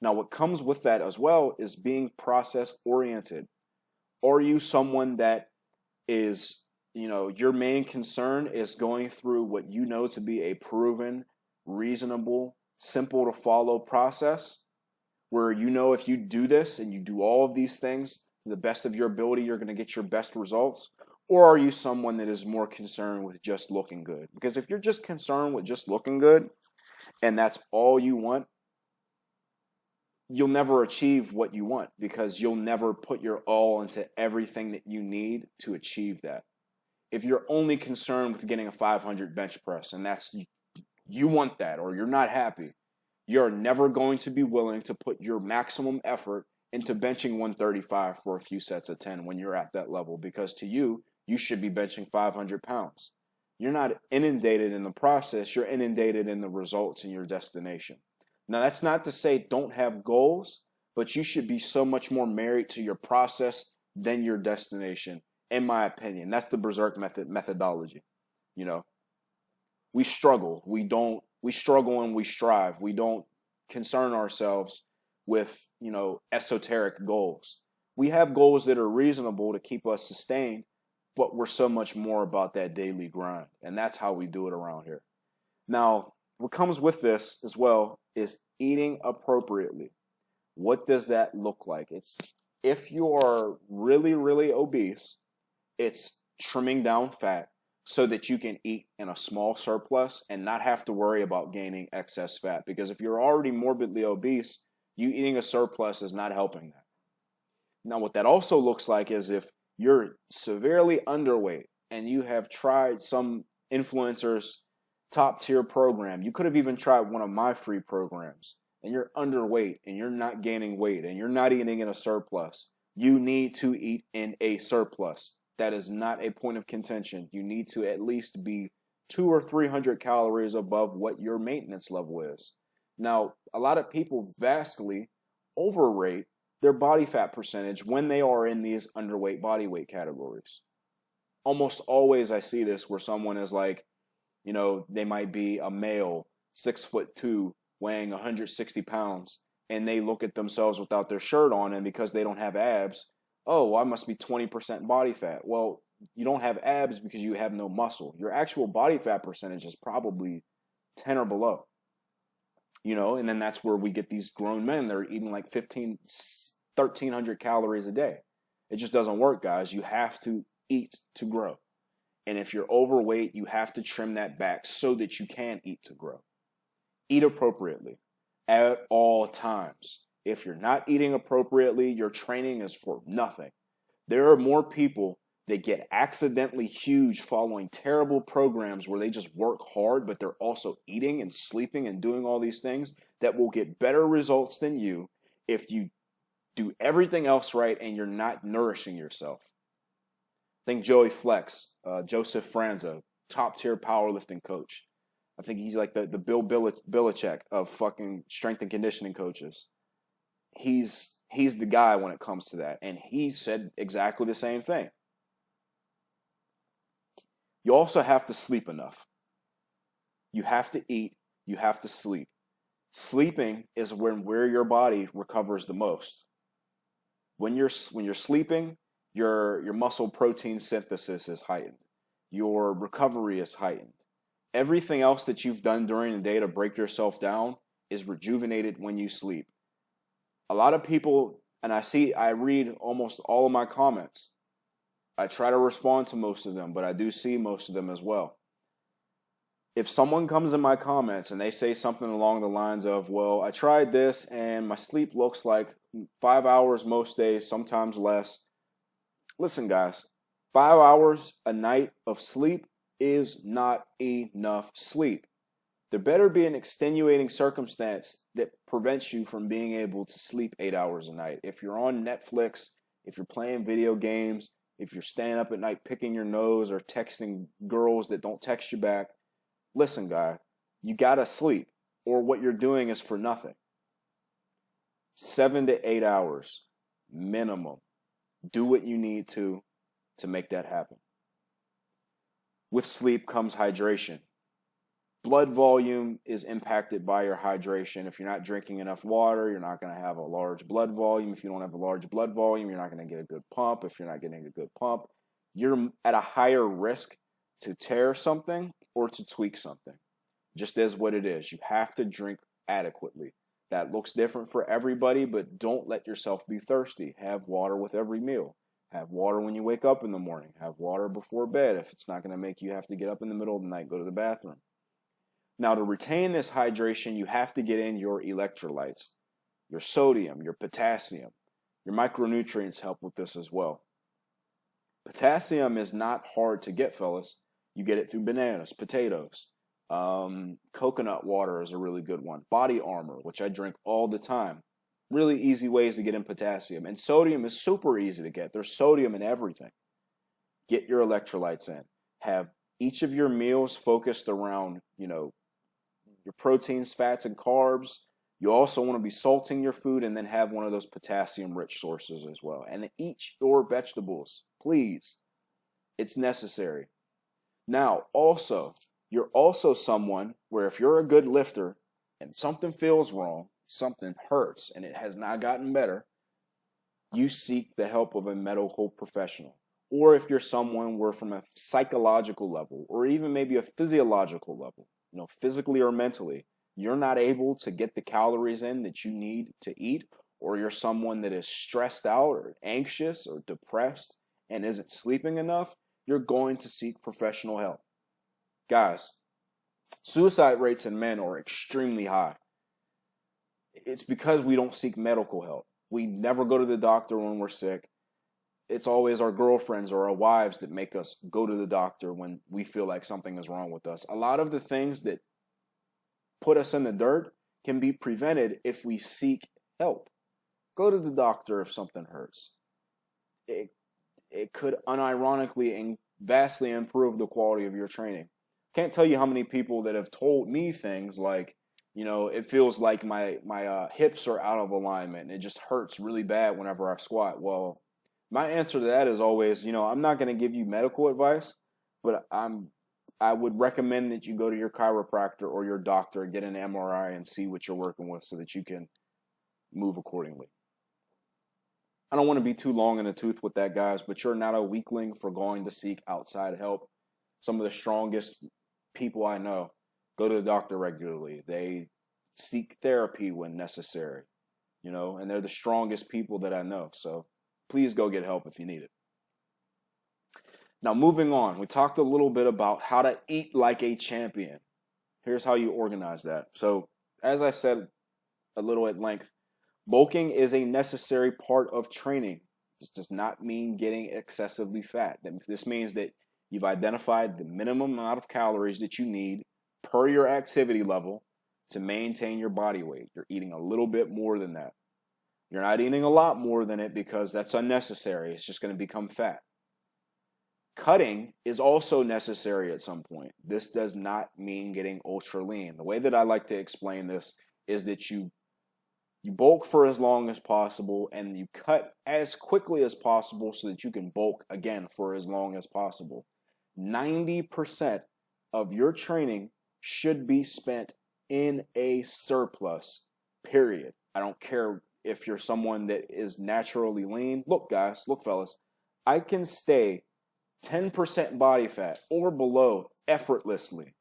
Now, what comes with that as well is being process-oriented. Are you someone that is, your main concern is going through what you know to be a proven, reasonable, simple-to-follow process where if you do this and you do all of these things to the best of your ability, you're going to get your best results? Or are you someone that is more concerned with just looking good? Because if you're just concerned with just looking good and that's all you want, you'll never achieve what you want because you'll never put your all into everything that you need to achieve that. If you're only concerned with getting a 500 bench press and you want that, or you're not happy, you're never going to be willing to put your maximum effort into benching 135 for a few sets of 10 when you're at that level, because to you should be benching 500 pounds. You're not inundated in the process, you're inundated in the results and your destination. Now, that's not to say don't have goals, but you should be so much more married to your process than your destination, in my opinion. That's the Berserk methodology. We struggle. We struggle and we strive. We don't concern ourselves with, esoteric goals. We have goals that are reasonable to keep us sustained, but we're so much more about that daily grind. And that's how we do it around here. Now, what comes with this as well is eating appropriately. What does that look like? It's if you are really, really obese, it's trimming down fat so that you can eat in a small surplus and not have to worry about gaining excess fat. Because if you're already morbidly obese, you eating a surplus is not helping that. Now, what that also looks like is if you're severely underweight and you have tried some influencers' top tier program. You could have even tried one of my free programs, and you're underweight and you're not gaining weight and you're not eating in a surplus. You need to eat in a surplus. That is not a point of contention. You need to at least be 200 or 300 calories above what your maintenance level is. Now, a lot of people vastly overrate their body fat percentage when they are in these underweight body weight categories. Almost always I see this where someone is like, you know, they might be a male, 6'2", weighing 160 pounds, and they look at themselves without their shirt on, and because they don't have abs, oh, I must be 20% body fat. Well, you don't have abs because you have no muscle. Your actual body fat percentage is probably 10 or below. You know, and then that's where we get these grown men that are eating like 1,300 calories a day. It just doesn't work, guys. You have to eat to grow. And if you're overweight, you have to trim that back so that you can eat to grow. Eat appropriately at all times. If you're not eating appropriately, your training is for nothing. There are more people that get accidentally huge following terrible programs where they just work hard, but they're also eating and sleeping and doing all these things that will get better results than you if you do everything else right and you're not nourishing yourself. I think Joey Flex, Joseph Franza, top tier powerlifting coach. I think he's like the Bill Belichick of fucking strength and conditioning coaches. He's the guy when it comes to that. And he said exactly the same thing. You also have to sleep enough. You have to eat. You have to sleep. Sleeping is where your body recovers the most. When you're sleeping, your muscle protein synthesis is heightened. Your recovery is heightened. Everything else that you've done during the day to break yourself down is rejuvenated when you sleep. A lot of people, and I read almost all of my comments. I try to respond to most of them, but I do see most of them as well. If someone comes in my comments and they say something along the lines of, well, I tried this and my sleep looks like 5 hours most days, sometimes less. Listen, guys, 5 hours a night of sleep is not enough sleep. There better be an extenuating circumstance that prevents you from being able to sleep 8 hours a night. If you're on Netflix, if you're playing video games, if you're staying up at night picking your nose or texting girls that don't text you back, listen, guy, you gotta sleep, or what you're doing is for nothing. 7 to 8 hours minimum. Do what you need to make that happen. With sleep comes hydration. Blood volume is impacted by your hydration. If you're not drinking enough water, you're not going to have a large blood volume. If you don't have a large blood volume, you're not going to get a good pump. If you're not getting a good pump, you're at a higher risk to tear something or to tweak something. Just as what it is. You have to drink adequately. That looks different for everybody, but don't let yourself be thirsty. Have water with every meal. Have water when you wake up in the morning. Have water before bed if it's not going to make you have to get up in the middle of the night, go to the bathroom. Now, to retain this hydration, you have to get in your electrolytes, your sodium, your potassium. Your micronutrients help with this as well. Potassium is not hard to get, fellas. You get it through bananas, potatoes. Coconut water is a really good one. Body Armor, which I drink all the time. Really easy ways to get in potassium. And sodium is super easy to get. There's sodium in everything. Get your electrolytes in. Have each of your meals focused around, your proteins, fats, and carbs. You also want to be salting your food and then have one of those potassium-rich sources as well. And eat your vegetables, please. It's necessary. Now, also, you're also someone where if you're a good lifter and something feels wrong, something hurts, and it has not gotten better, you seek the help of a medical professional. Or if you're someone where from a psychological level, or even maybe a physiological level, physically or mentally, you're not able to get the calories in that you need to eat, or you're someone that is stressed out or anxious or depressed and isn't sleeping enough, you're going to seek professional help. Guys, suicide rates in men are extremely high. It's because we don't seek medical help. We never go to the doctor when we're sick. it's always our girlfriends or our wives that make us go to the doctor when we feel like something is wrong with us. A lot of the things that put us in the dirt can be prevented if we seek help. Go to the doctor if something hurts. It could unironically and vastly improve the quality of your training. Can't tell you how many people that have told me things like, it feels like my hips are out of alignment and it just hurts really bad whenever I squat. Well, my answer to that is always, I'm not going to give you medical advice, but I would recommend that you go to your chiropractor or your doctor and get an MRI and see what you're working with so that you can move accordingly. I don't want to be too long in the tooth with that, guys, but you're not a weakling for going to seek outside help. Some of the strongest people I know go to the doctor regularly. They seek therapy when necessary, and they're the strongest people that I know. So please go get help if you need it. Now, moving on, we talked a little bit about how to eat like a champion. Here's how you organize that. So, as I said a little at length, bulking is a necessary part of training. This does not mean getting excessively fat. This means that you've identified the minimum amount of calories that you need per your activity level to maintain your body weight. You're eating a little bit more than that. You're not eating a lot more than it because that's unnecessary. It's just going to become fat. Cutting is also necessary at some point. This does not mean getting ultra lean. The way that I like to explain this is that you bulk for as long as possible and you cut as quickly as possible so that you can bulk again for as long as possible. 90% of your training should be spent in a surplus, period. I don't care if you're someone that is naturally lean. Look, guys, look, fellas, I can stay 10% body fat or below effortlessly.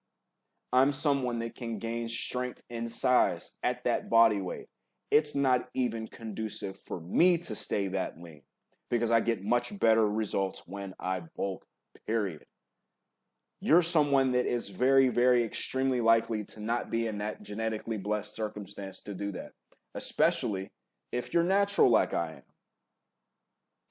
I'm someone that can gain strength and size at that body weight. It's not even conducive for me to stay that lean because I get much better results when I bulk, period. You're someone that is very, very extremely likely to not be in that genetically blessed circumstance to do that, especially if you're natural like I am.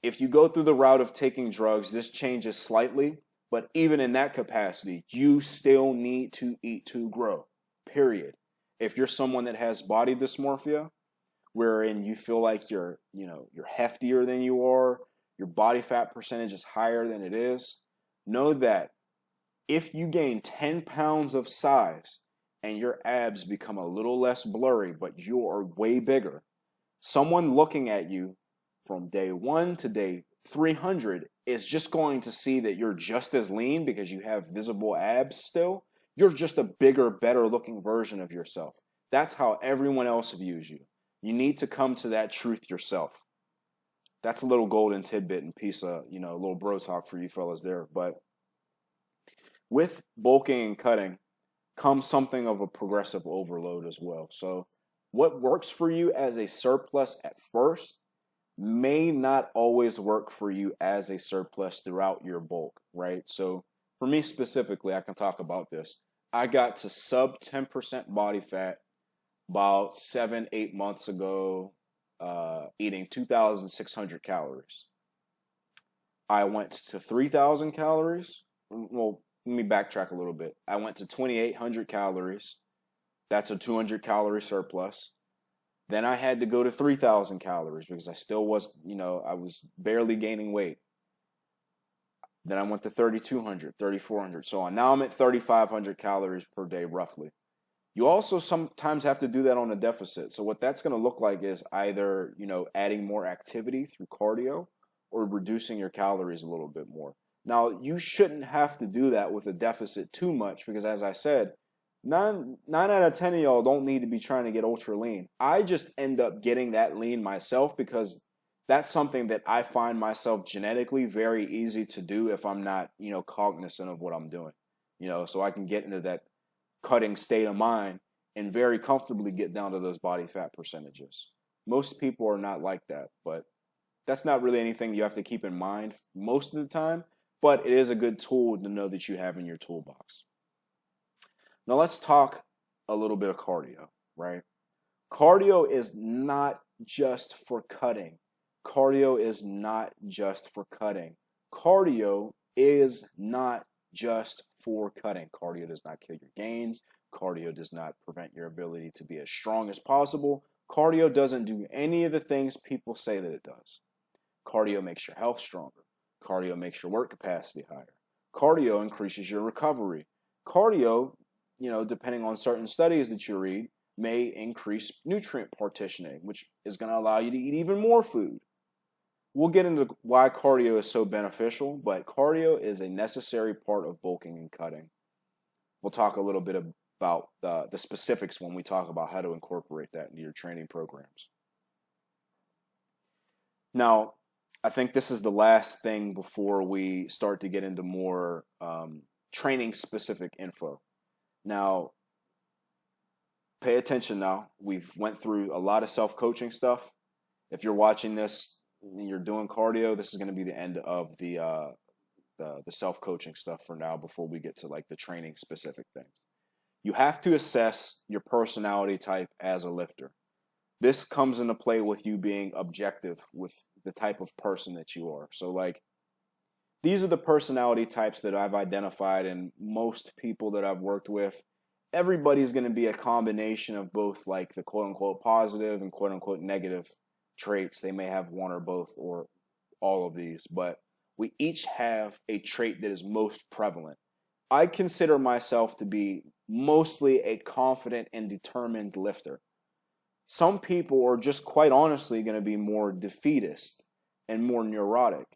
If you go through the route of taking drugs, this changes slightly, but even in that capacity, you still need to eat to grow, period. If you're someone that has body dysmorphia, wherein you feel like you're heftier than you are, your body fat percentage is higher than it is, know that if you gain 10 pounds of size and your abs become a little less blurry, but you are way bigger, someone looking at you from day 1 to day 300 is just going to see that you're just as lean because you have visible abs still. You're just a bigger, better looking version of yourself. That's how everyone else views you. You need to come to that truth yourself. That's a little golden tidbit and piece of, a little bro talk for you fellas there. But with bulking and cutting comes something of a progressive overload as well. So what works for you as a surplus at first may not always work for you as a surplus throughout your bulk, right? So for me specifically, I can talk about this. I got to sub 10% body fat about 7-8 months ago, eating 2,600 calories. I went to 3,000 calories. Well, let me backtrack a little bit. I went to 2,800 calories. That's a 200 calorie surplus. Then I had to go to 3,000 calories because I still was, I was barely gaining weight. Then I went to 3,200, 3,400, so on. Now I'm at 3,500 calories per day, roughly. You also sometimes have to do that on a deficit. So what that's going to look like is either, adding more activity through cardio or reducing your calories a little bit more. Now, you shouldn't have to do that with a deficit too much because, as I said, 9 out of 10 of y'all don't need to be trying to get ultra lean. I just end up getting that lean myself because that's something that I find myself genetically very easy to do if I'm not, cognizant of what I'm doing. So I can get into that cutting state of mind and very comfortably get down to those body fat percentages. Most people are not like that, but that's not really anything you have to keep in mind most of the time, but it is a good tool to know that you have in your toolbox. Now let's talk a little bit of cardio, right? Cardio is not just for cutting. Cardio is not just for cutting. Cardio is not just for cutting. Cardio does not kill your gains. Cardio does not prevent your ability to be as strong as possible. Cardio doesn't do any of the things people say that it does. Cardio makes your health stronger. Cardio makes your work capacity higher. Cardio increases your recovery. Cardio, depending on certain studies that you read, may increase nutrient partitioning, which is going to allow you to eat even more food. We'll get into why cardio is so beneficial, but cardio is a necessary part of bulking and cutting. We'll talk a little bit about the specifics when we talk about how to incorporate that into your training programs. Now, I think this is the last thing before we start to get into more training-specific info. Now, pay attention now. We've went through a lot of self-coaching stuff. If you're watching this and you're doing cardio, this is going to be the end of the self-coaching stuff for now before we get to like the training-specific things. You have to assess your personality type as a lifter. This comes into play with you being objective with the type of person that you are. So like, these are the personality types that I've identified, and most people that I've worked with, everybody's going to be a combination of both like the quote unquote positive and quote unquote negative traits. They may have one or both or all of these, but we each have a trait that is most prevalent. I consider myself to be mostly a confident and determined lifter. Some people are just quite honestly going to be more defeatist and more neurotic.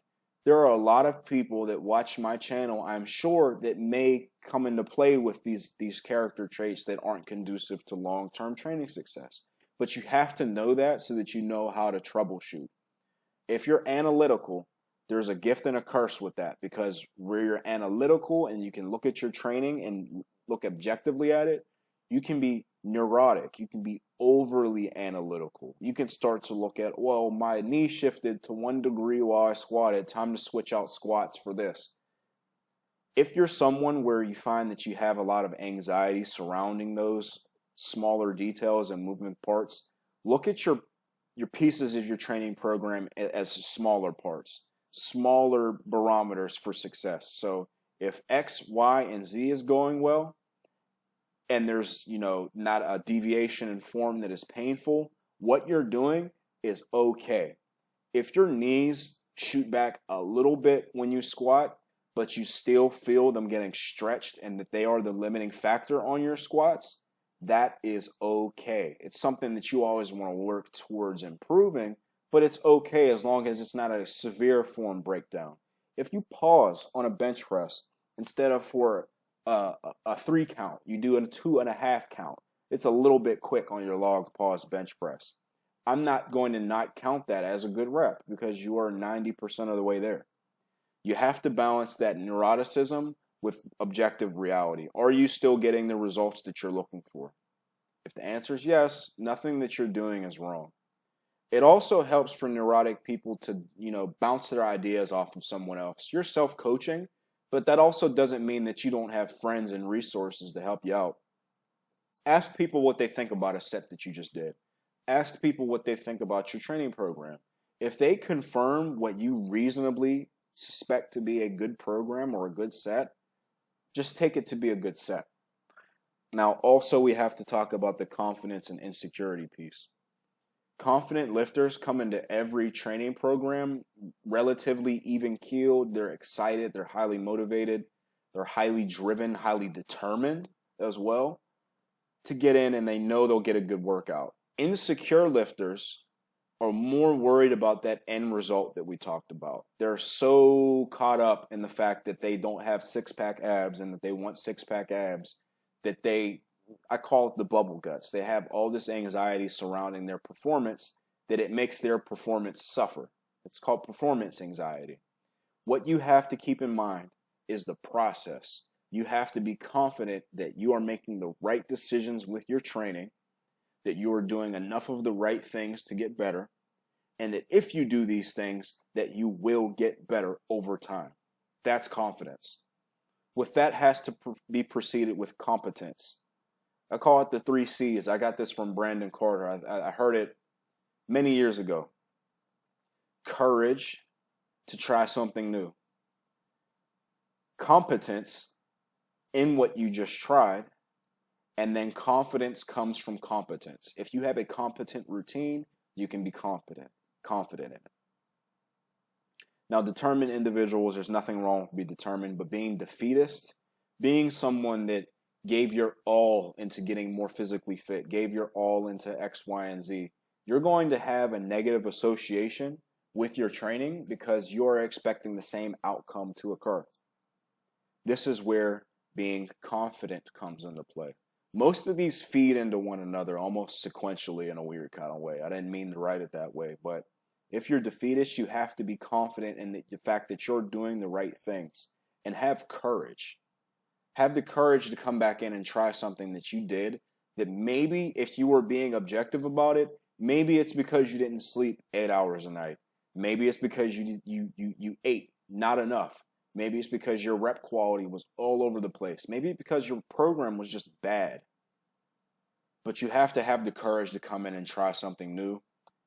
There are a lot of people that watch my channel, I'm sure, that may come into play with these character traits that aren't conducive to long-term training success. But you have to know that so that you know how to troubleshoot. If you're analytical, there's a gift and a curse with that, because where you're analytical and you can look at your training and look objectively at it, you can be neurotic. You can be overly analytical. You can start to look at, well, my knee shifted to 1 degree while I squatted. Time to switch out squats for this. If you're someone where you find that you have a lot of anxiety surrounding those smaller details and movement parts, look at your pieces of your training program as smaller parts, smaller barometers for success. So if X, Y, and Z is going well, and there's, not a deviation in form that is painful, what you're doing is okay. If your knees shoot back a little bit when you squat, but you still feel them getting stretched and that they are the limiting factor on your squats, that is okay. It's something that you always want to work towards improving, but it's okay as long as it's not a severe form breakdown. If you pause on a bench press instead of for a 3 count, you do a 2.5 count. It's a little bit quick on your log pause bench press. I'm not going to not count that as a good rep because you are 90% of the way there. You have to balance that neuroticism with objective reality. Are you still getting the results that you're looking for? If the answer is yes, nothing that you're doing is wrong. It also helps for neurotic people to, bounce their ideas off of someone else. You're self-coaching, but that also doesn't mean that you don't have friends and resources to help you out. Ask people what they think about a set that you just did. Ask people what they think about your training program. If they confirm what you reasonably suspect to be a good program or a good set, just take it to be a good set. Now, also we have to talk about the confidence and insecurity piece. Confident lifters come into every training program relatively even-keeled. They're excited. They're highly motivated. They're highly driven, highly determined as well to get in, and they know they'll get a good workout. Insecure lifters are more worried about that end result that we talked about. They're so caught up in the fact that they don't have six-pack abs and that they want six-pack abs that I call it the bubble guts. They have all this anxiety surrounding their performance that it makes their performance suffer. It's called performance anxiety. What you have to keep in mind is the process. You have to be confident that you are making the right decisions with your training, that you are doing enough of the right things to get better, and that if you do these things, that you will get better over time. That's confidence. With that has to be preceded with competence. I call it the 3 C's. I got this from Brandon Carter. I heard it many years ago. courage to try something new, competence in what you just tried, and then confidence comes from competence. If you have a competent routine, you can be confident in it. Now, determined individuals, there's nothing wrong with being determined, but being defeatist, being someone that gave your all into getting more physically fit, gave your all into X, Y, and Z, you're going to have a negative association with your training because you're expecting the same outcome to occur. This is where being confident comes into play. Most of these feed into one another almost sequentially in a weird kind of way. I didn't mean to write it that way, but if you're defeatist, you have to be confident in the fact that you're doing the right things and have courage. Have the courage to come back in and try something that you did that maybe if you were being objective about it, maybe it's because you didn't sleep 8 hours a night. Maybe it's because you ate not enough. Maybe it's because your rep quality was all over the place. Maybe it's because your program was just bad. But you have to have the courage to come in and try something new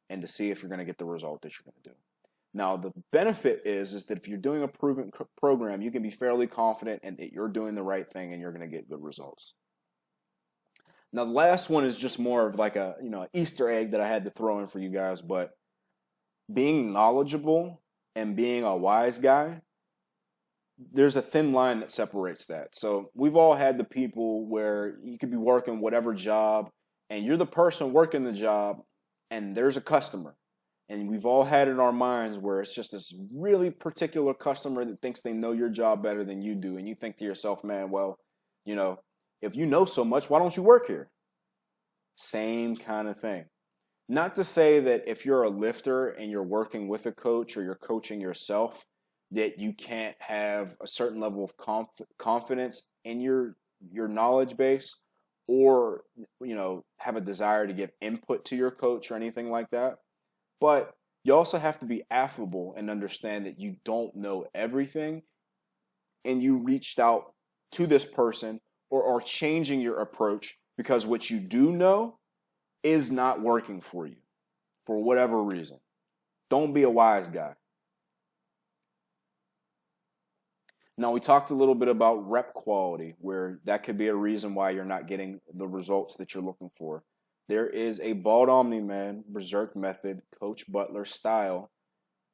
and to see if you're going to get the result that you're going to do. Now, the benefit is that if you're doing a proven program, you can be fairly confident in that you're doing the right thing and you're going to get good results. Now, the last one is just more of like a, an Easter egg that I had to throw in for you guys, but being knowledgeable and being a wise guy, there's a thin line that separates that. So we've all had the people where you could be working whatever job and you're the person working the job and there's a customer. And we've all had in our minds where it's just this really particular customer that thinks they know your job better than you do. And you think to yourself, man, well, if you know so much, why don't you work here? Same kind of thing. Not to say that if you're a lifter and you're working with a coach or you're coaching yourself, that you can't have a certain level of confidence in your knowledge base or, have a desire to give input to your coach or anything like that. But you also have to be affable and understand that you don't know everything and you reached out to this person or are changing your approach because what you do know is not working for you for whatever reason. Don't be a wise guy. Now, we talked a little bit about rep quality, where that could be a reason why you're not getting the results that you're looking for. There is a bald Omni-Man Berserk method, Coach Butler style,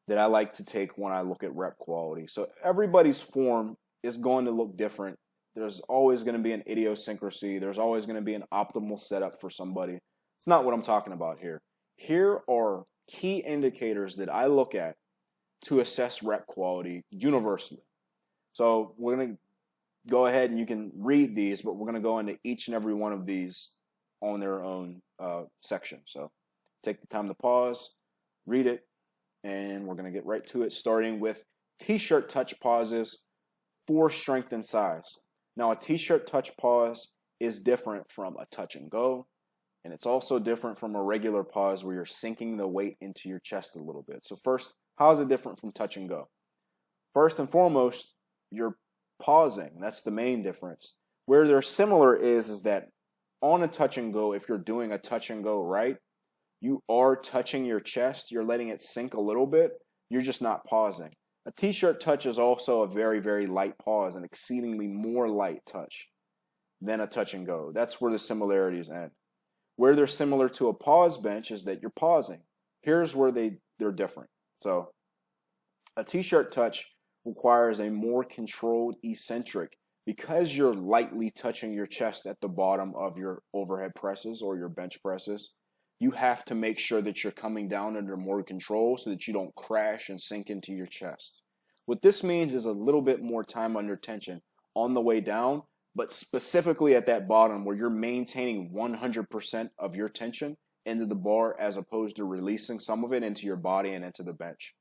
that I like to take when I look at rep quality. So everybody's form is going to look different. There's always going to be an idiosyncrasy. There's always going to be an optimal setup for somebody. It's not what I'm talking about here. Here are key indicators that I look at to assess rep quality universally. So we're going to go ahead and you can read these, but we're going to go into each and every one of these on their own section. So take the time to pause, read it, and we're going to get right to it, starting with t-shirt touch pauses for strength and size. Now, a t-shirt touch pause is different from a touch and go, and it's also different from a regular pause where you're sinking the weight into your chest a little bit. So first, how is it different from touch and go? First and foremost, you're pausing. That's the main difference. Where they're similar is that on a touch and go, if you're doing a touch and go right, you are touching your chest. You're letting it sink a little bit. You're just not pausing. A t-shirt touch is also a very, very light pause, an exceedingly more light touch than a touch and go. That's where the similarities end. Where they're similar to a pause bench is that you're pausing. Here's where they're different. So a t-shirt touch requires a more controlled eccentric because you're lightly touching your chest at the bottom of your overhead presses or your bench presses. You have to make sure that you're coming down under more control so that you don't crash and sink into your chest. What this means is a little bit more time under tension on the way down, but specifically at that bottom where you're maintaining 100% of your tension into the bar as opposed to releasing some of it into your body and into the bench.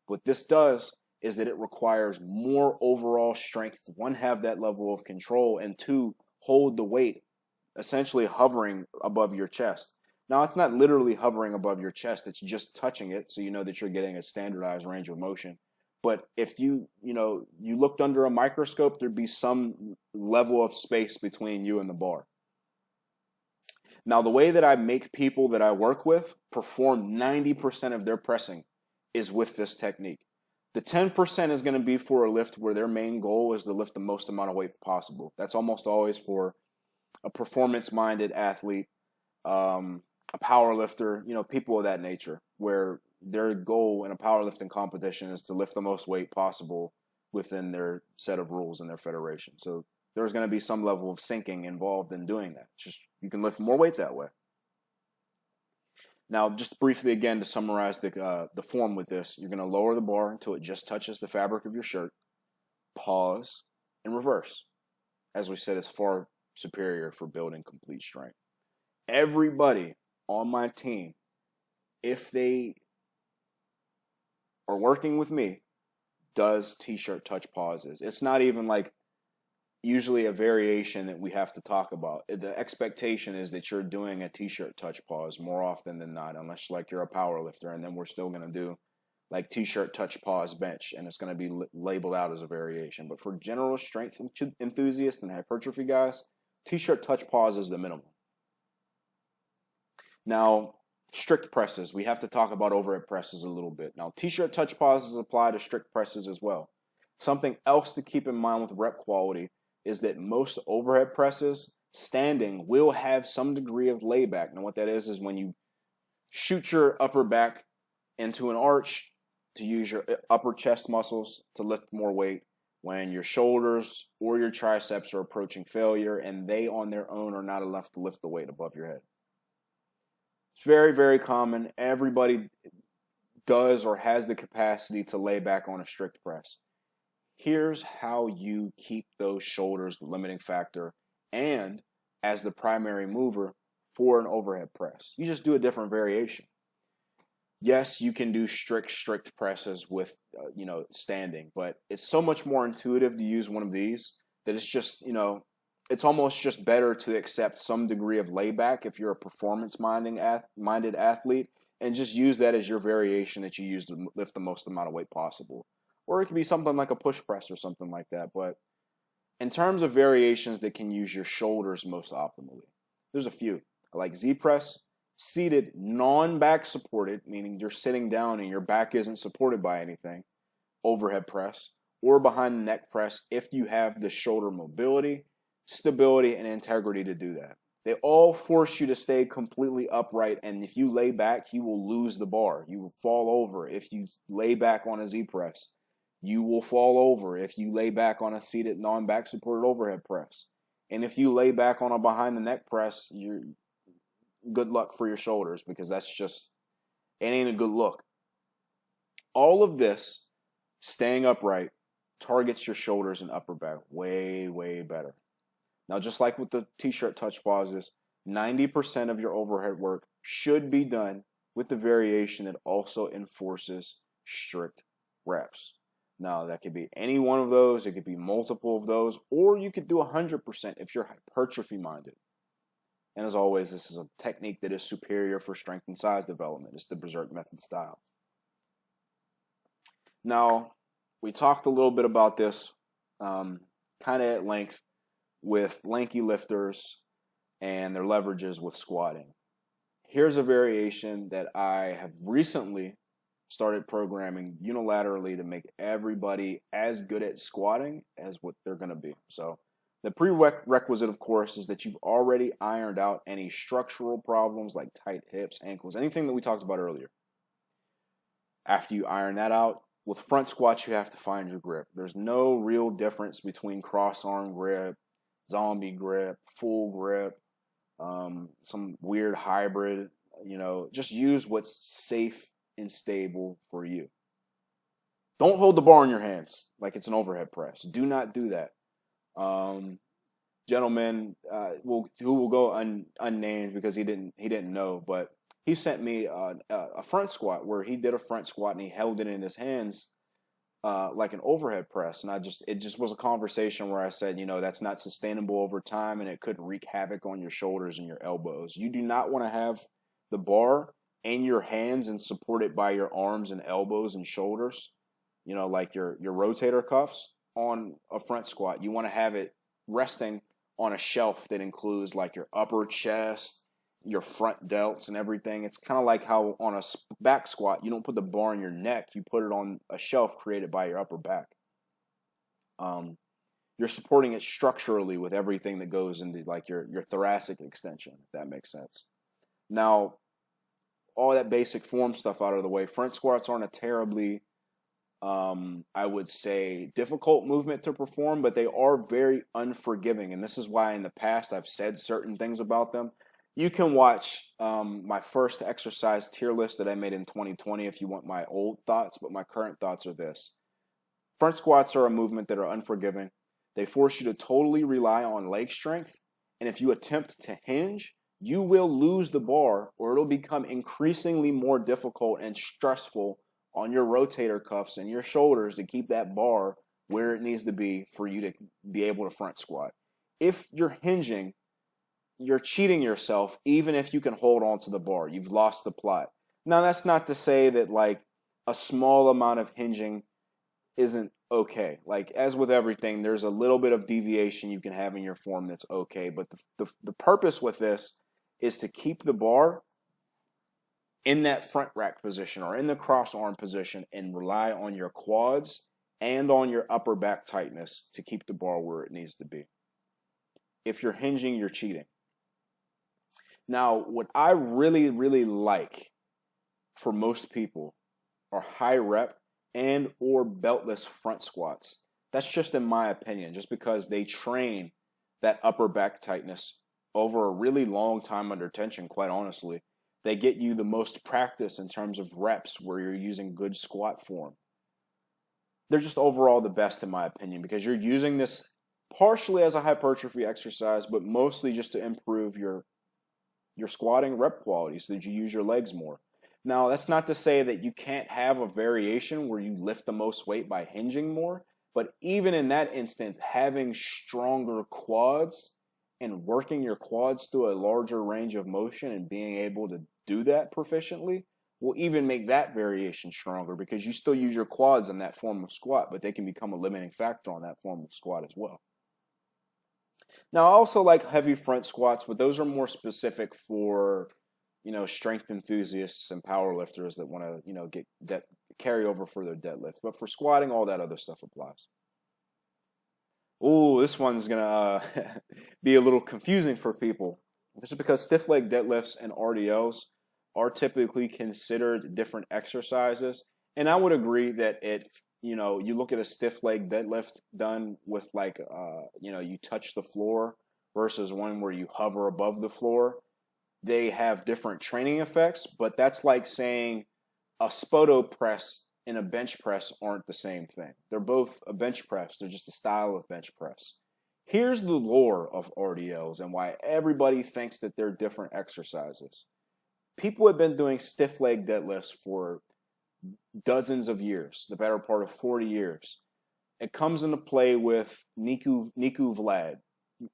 What this does is that it requires more overall strength to, one, have that level of control, and two, hold the weight essentially hovering above your chest. Now, it's not literally hovering above your chest. It's just touching it, so you know that you're getting a standardized range of motion. But if you looked under a microscope, there'd be some level of space between you and the bar. Now, the way that I make people that I work with perform 90% of their pressing is with this technique. The 10% is going to be for a lift where their main goal is to lift the most amount of weight possible. That's almost always for a performance-minded athlete, a power lifter, people of that nature, where their goal in a powerlifting competition is to lift the most weight possible within their set of rules in their federation. So there's going to be some level of sinking involved in doing that. Just you can lift more weight that way. Now, just briefly again to summarize the form with this, you're going to lower the bar until it just touches the fabric of your shirt, pause, and reverse. As we said, it's far superior for building complete strength. Everybody on my team, if they are working with me, does t-shirt touch pauses. It's not even like usually a variation that we have to talk about. The expectation is that you're doing a t-shirt touch pause more often than not, unless like you're a power lifter, and then we're still going to do like t-shirt touch pause bench, and it's going to be labeled out as a variation. But for general strength enthusiasts and hypertrophy guys, t-shirt touch pause is the minimum. Now, strict presses. We have to talk about overhead presses a little bit. Now, t-shirt touch pauses apply to strict presses as well. Something else to keep in mind with rep quality is that most overhead presses, standing, will have some degree of layback. Now, what that is when you shoot your upper back into an arch to use your upper chest muscles to lift more weight, when your shoulders or your triceps are approaching failure and they on their own are not enough to lift the weight above your head. It's very, very common. Everybody does or has the capacity to lay back on a strict press. Here's how you keep those shoulders the limiting factor and as the primary mover for an overhead press. You just do a different variation. Yes, you can do strict presses with, standing, but it's so much more intuitive to use one of these that it's just, it's almost just better to accept some degree of layback if you're a performance-minded athlete and just use that as your variation that you use to lift the most amount of weight possible. Or it could be something like a push press or something like that. But in terms of variations that can use your shoulders most optimally, there's a few. I like Z press, seated, non-back supported, meaning you're sitting down and your back isn't supported by anything, overhead press, or behind the neck press if you have the shoulder mobility, stability, and integrity to do that. They all force you to stay completely upright, and if you lay back, you will lose the bar. You will fall over if you lay back on a Z press. You will fall over if you lay back on a seated non-back supported overhead press. And if you lay back on a behind the neck press, you're good luck for your shoulders because it ain't a good look. All of this, staying upright, targets your shoulders and upper back way, way better. Now, just like with the t-shirt touch pauses, 90% of your overhead work should be done with the variation that also enforces strict reps. Now, that could be any one of those, it could be multiple of those, or you could do 100% if you're hypertrophy minded. And as always, this is a technique that is superior for strength and size development. It's the Berserk method style. Now, we talked a little bit about this kind of at length with lanky lifters and their leverages with squatting. Here's a variation that I have recently started programming unilaterally to make everybody as good at squatting as what they're going to be. So the prerequisite, of course, is that you've already ironed out any structural problems like tight hips, ankles, anything that we talked about earlier. After you iron that out, with front squats, you have to find your grip. There's no real difference between cross-arm grip, zombie grip, full grip, some weird hybrid. Just use what's safe and stable for you. Don't hold the bar in your hands like it's an overhead press. Do not do that. Gentleman who will go unnamed because he didn't know, but he sent me a front squat where he did a front squat and he held it in his hands like an overhead press, and it just was a conversation where I said, that's not sustainable over time, and it could wreak havoc on your shoulders and your elbows. You do not want to have the bar in your hands and support it by your arms and elbows and shoulders, like your rotator cuffs on a front squat. You want to have it resting on a shelf that includes like your upper chest your front delts and everything. It's kind of like how on a back squat, you don't put the bar on your neck, you put it on a shelf created by your upper back. You're supporting it structurally with everything that goes into like your thoracic extension, if that makes sense. Now, all that basic form stuff out of the way, front squats aren't a terribly, I would say, difficult movement to perform, but they are very unforgiving. And this is why in the past I've said certain things about them. You can watch my first exercise tier list that I made in 2020 if you want my old thoughts, but my current thoughts are this. Front squats are a movement that are unforgiving. They force you to totally rely on leg strength, and if you attempt to hinge, you will lose the bar, or it'll become increasingly more difficult and stressful on your rotator cuffs and your shoulders to keep that bar where it needs to be for you to be able to front squat. If you're hinging, you're cheating yourself, even if you can hold on to the bar. You've lost the plot. Now, that's not to say that like a small amount of hinging isn't okay. Like, as with everything, there's a little bit of deviation you can have in your form that's okay. But the purpose with this is to keep the bar in that front rack position or in the cross arm position and rely on your quads and on your upper back tightness to keep the bar where it needs to be. If you're hinging, you're cheating. Now, what I really, really like for most people are high rep and or beltless front squats. That's just in my opinion, just because they train that upper back tightness over a really long time under tension, quite honestly. They get you the most practice in terms of reps where you're using good squat form. They're just overall the best in my opinion because you're using this partially as a hypertrophy exercise, but mostly just to improve your squatting rep quality so that you use your legs more. Now, that's not to say that you can't have a variation where you lift the most weight by hinging more, but even in that instance, having stronger quads and working your quads through a larger range of motion and being able to do that proficiently will even make that variation stronger because you still use your quads in that form of squat, but they can become a limiting factor on that form of squat as well. Now, I also like heavy front squats, but those are more specific for strength enthusiasts and powerlifters that want to, get that carry over for their deadlift. But for squatting, all that other stuff applies. Oh, this one's gonna be a little confusing for people. This is because stiff leg deadlifts and RDLs are typically considered different exercises, and I would agree that you look at a stiff leg deadlift done with you touch the floor versus one where you hover above the floor. They have different training effects, but that's like saying a spoto press and a bench press aren't the same thing. They're both a bench press. They're just a style of bench press. Here's the lore of RDLs and why everybody thinks that they're different exercises. People have been doing stiff leg deadlifts for dozens of years, the better part of 40 years. It comes into play with Niku Vlad,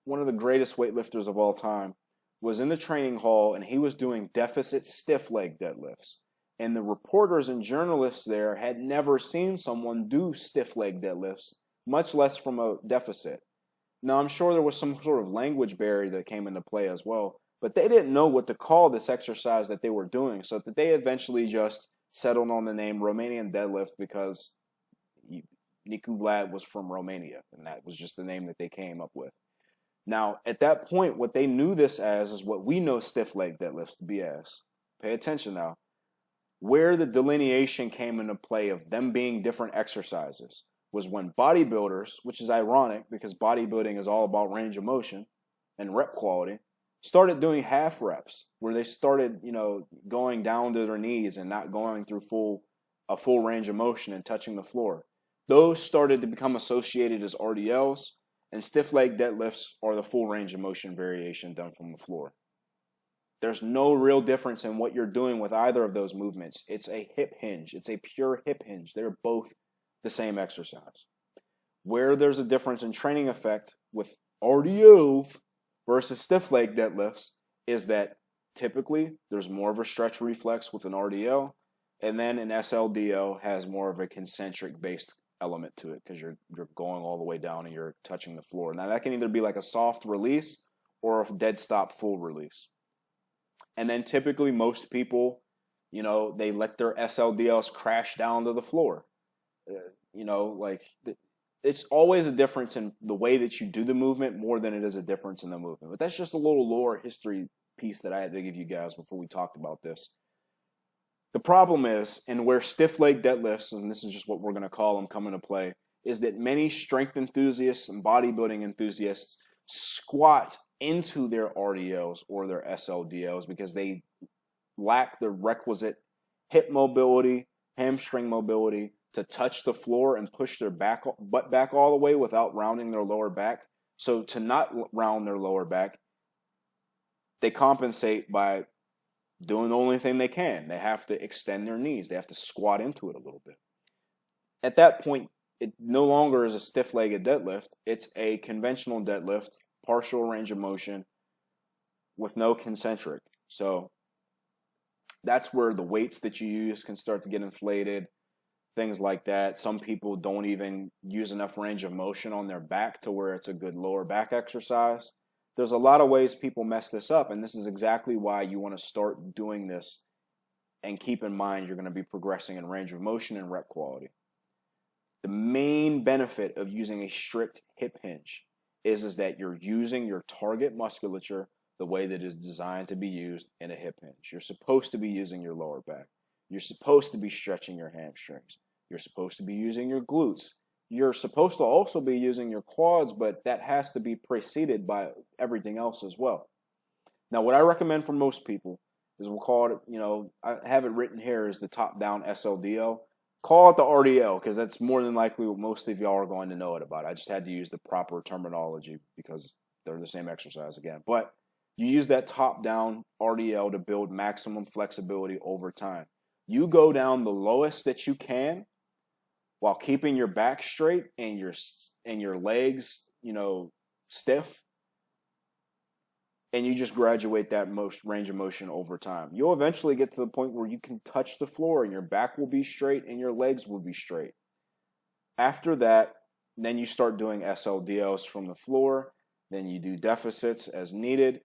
one of the greatest weightlifters of all time, was in the training hall and he was doing deficit stiff leg deadlifts. And the reporters and journalists there had never seen someone do stiff leg deadlifts, much less from a deficit. Now, I'm sure there was some sort of language barrier that came into play as well, but they didn't know what to call this exercise that they were doing, so that they eventually just settled on the name Romanian deadlift because Niku Vlad was from Romania, and that was just the name that they came up with. Now, at that point, what they knew this as is what we know stiff leg deadlifts to be as. Pay attention now. Where the delineation came into play of them being different exercises was when bodybuilders, which is ironic because bodybuilding is all about range of motion and rep quality, started doing half reps where they started, going down to their knees and not going through a full range of motion and touching the floor. Those started to become associated as RDLs, and stiff leg deadlifts are the full range of motion variation done from the floor. There's no real difference in what you're doing with either of those movements. It's a hip hinge. It's a pure hip hinge. They're both the same exercise. Where there's a difference in training effect with RDLs versus stiff leg deadlifts is that typically there's more of a stretch reflex with an RDL, and then an SLDO has more of a concentric based element to it because you're going all the way down and you're touching the floor. Now that can either be like a soft release or a dead stop full release. And then typically most people, you know, they let their SLDLs crash down to the floor. You know, like it's always a difference in the way that you do the movement more than it is a difference in the movement. But that's just a little lore history piece that I had to give you guys before we talked about this. The problem is, and where stiff leg deadlifts, and this is just what we're going to call them, come into play, is that many strength enthusiasts and bodybuilding enthusiasts squat into their RDLs or their SLDLs because they lack the requisite hip mobility, hamstring mobility to touch the floor and push their butt back all the way without rounding their lower back. So to not round their lower back, they compensate by doing the only thing they can. They have to extend their knees. They have to squat into it a little bit. At that point, it no longer is a stiff-legged deadlift. It's a conventional deadlift, partial range of motion with no concentric. So that's where the weights that you use can start to get inflated, things like that. Some people don't even use enough range of motion on their back to where it's a good lower back exercise. There's a lot of ways people mess this up, and this is exactly why you want to start doing this and keep in mind you're going to be progressing in range of motion and rep quality. The main benefit of using a strict hip hinge is that you're using your target musculature the way that is designed to be used in a hip hinge. You're supposed to be using your lower back. You're supposed to be stretching your hamstrings. You're supposed to be using your glutes. You're supposed to also be using your quads, but that has to be preceded by everything else as well. Now, what I recommend for most people is we'll call it, you know, I have it written here as the top-down SLDL. Call it the RDL because that's more than likely what most of y'all are going to know it about. I just had to use the proper terminology because they're the same exercise again. But you use that top-down RDL to build maximum flexibility over time. You go down the lowest that you can while keeping your back straight and your legs, you know, stiff, and you just graduate that most range of motion over time. You'll eventually get to the point where you can touch the floor and your back will be straight and your legs will be straight. After that, then you start doing SLDLs from the floor. Then you do deficits as needed.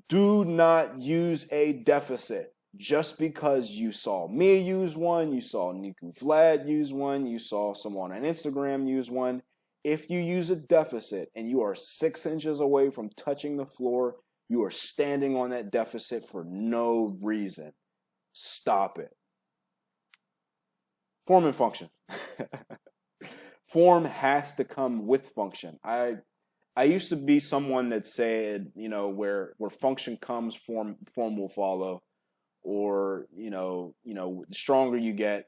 Do not use a deficit. Just because you saw me use one, you saw Niku Vlad use one, you saw someone on Instagram use one. If you use a deficit and you are 6 inches away from touching the floor, you are standing on that deficit for no reason. Stop it. Form and function. Form has to come with function. I used to be someone that said, you know, where function comes, form will follow. Or, you know, the stronger you get,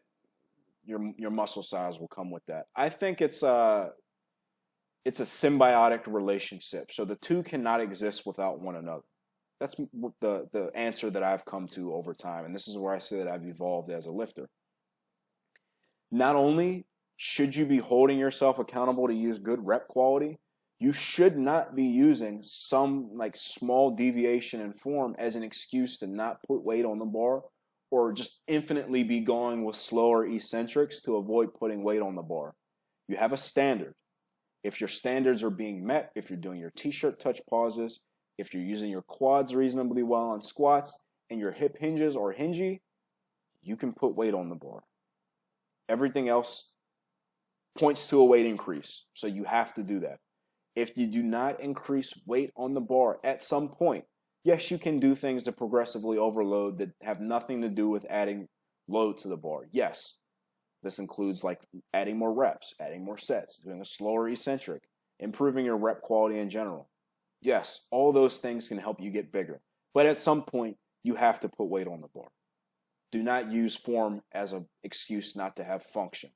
your muscle size will come with that. I think it's a symbiotic relationship. So the two cannot exist without one another. That's the answer that I've come to over time. And this is where I say that I've evolved as a lifter. Not only should you be holding yourself accountable to use good rep quality, you should not be using some like small deviation in form as an excuse to not put weight on the bar or just infinitely be going with slower eccentrics to avoid putting weight on the bar. You have a standard. If your standards are being met, if you're doing your t-shirt touch pauses, if you're using your quads reasonably well on squats and your hip hinges are hingy, you can put weight on the bar. Everything else points to a weight increase, so you have to do that. If you do not increase weight on the bar at some point, yes, you can do things to progressively overload that have nothing to do with adding load to the bar. Yes, this includes like adding more reps, adding more sets, doing a slower eccentric, improving your rep quality in general. Yes, all those things can help you get bigger. But at some point, you have to put weight on the bar. Do not use form as an excuse not to have function.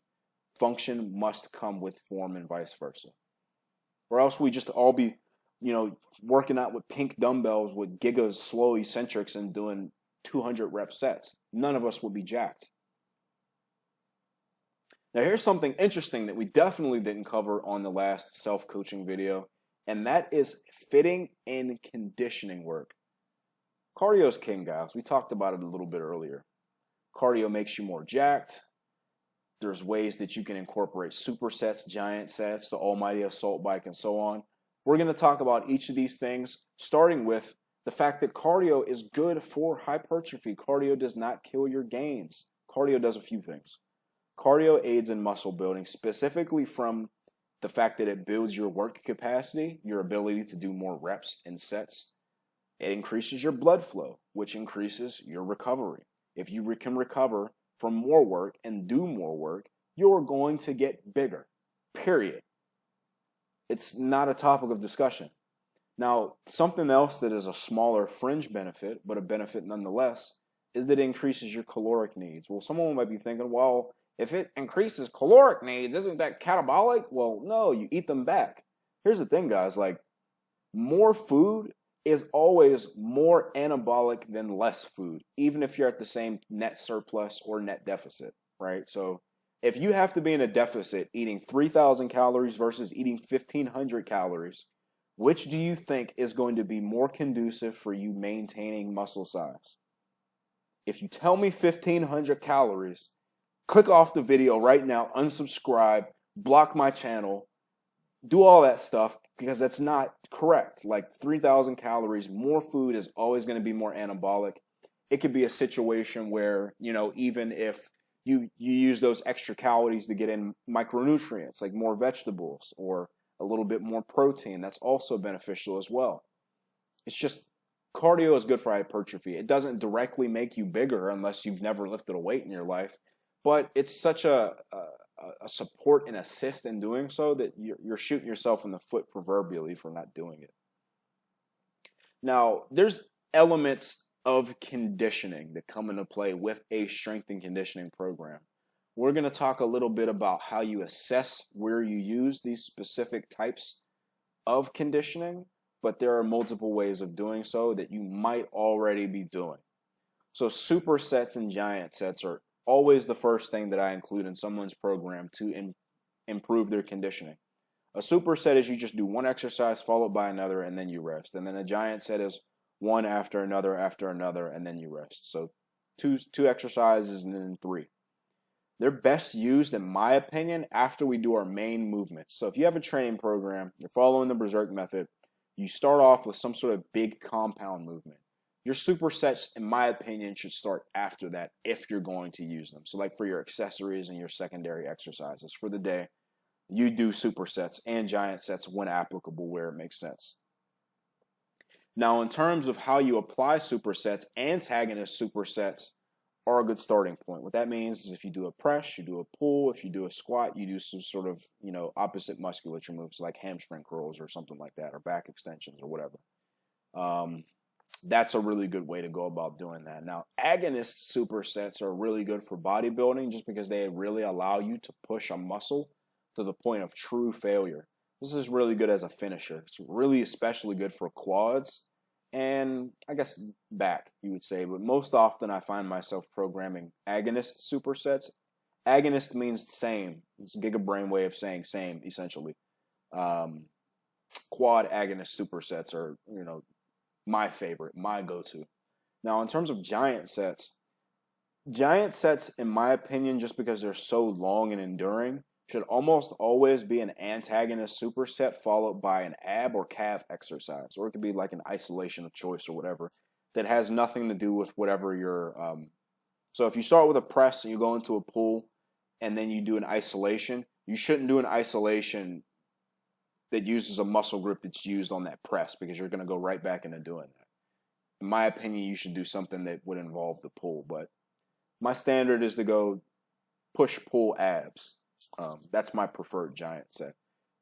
Function must come with form and vice versa. Or else we just all be, you know, working out with pink dumbbells with gigas slow eccentrics and doing 200 rep sets. None of us would be jacked. Now here's something interesting that we definitely didn't cover on the last self-coaching video, and that is fitting and conditioning work. Cardio's king, guys. We talked about it a little bit earlier. Cardio makes you more jacked. There's ways that you can incorporate supersets, giant sets, the almighty assault bike, and so on. We're going to talk about each of these things, starting with The fact that cardio is good for hypertrophy. Cardio does not kill your gains. Cardio does a few things. Cardio aids in muscle building, specifically from the fact that it builds your work capacity, your ability to do more reps and sets. It increases your blood flow, which increases your recovery. If you can recover from more work and do more work, you're going to get bigger, period. It's not a topic of discussion. Now, something else that is a smaller fringe benefit, but a benefit nonetheless, is that it increases your caloric needs. Well, someone might be thinking, well, if it increases caloric needs, isn't that catabolic? Well, no, you eat them back. Here's the thing, guys, like more food is always more anabolic than less food, even if you're at the same net surplus or net deficit, right? So if you have to be in a deficit eating 3,000 calories versus eating 1,500 calories, which do you think is going to be more conducive for you maintaining muscle size? If you tell me 1,500 calories, click off the video right now, unsubscribe, block my channel, do all that stuff, because that's not correct. Like 3,000 calories, more food is always going to be more anabolic. It could be a situation where, even if you use those extra calories to get in micronutrients, like more vegetables or a little bit more protein, that's also beneficial as well. It's just cardio is good for hypertrophy. It doesn't directly make you bigger unless you've never lifted a weight in your life, but it's such a support and assist in doing so that you're shooting yourself in the foot proverbially for not doing it. Now, there's elements of conditioning that come into play with a strength and conditioning program. We're going to talk a little bit about how you assess where you use these specific types of conditioning, but there are multiple ways of doing so that you might already be doing. So supersets and giant sets are always the first thing that I include in someone's program to improve their conditioning. A superset is you just do one exercise followed by another and then you rest. And then a giant set is one after another, and then you rest. So two exercises and then three. They're best used, in my opinion, after we do our main movements. So if you have a training program, you're following the Berserk method, you start off with some sort of big compound movement. Your supersets, in my opinion, should start after that if you're going to use them. So like for your accessories and your secondary exercises for the day, you do supersets and giant sets when applicable where it makes sense. Now, in terms of how you apply supersets, antagonist supersets are a good starting point. What that means is if you do a press, you do a pull. If you do a squat, you do some sort of, opposite musculature moves like hamstring curls or something like that, or back extensions or whatever. That's a really good way to go about doing that. Now, agonist supersets are really good for bodybuilding just because they really allow you to push a muscle to the point of true failure. This is really good as a finisher. It's really especially good for quads and I guess back, you would say. But most often I find myself programming agonist supersets. Agonist means same. It's a gigabrain way of saying same, essentially. Quad agonist supersets are, my favorite, my go-to. Now, in terms of giant sets, in my opinion, just because they're so long and enduring, should almost always be an antagonist superset followed by an ab or calf exercise, or it could be like an isolation of choice or whatever that has nothing to do with whatever you're. So if you start with a press and you go into a pull and then you do an isolation, you shouldn't do an isolation that uses a muscle group that's used on that press because you're going to go right back into doing that. In my opinion, you should do something that would involve the pull, but my standard is to go push-pull abs. That's my preferred giant set.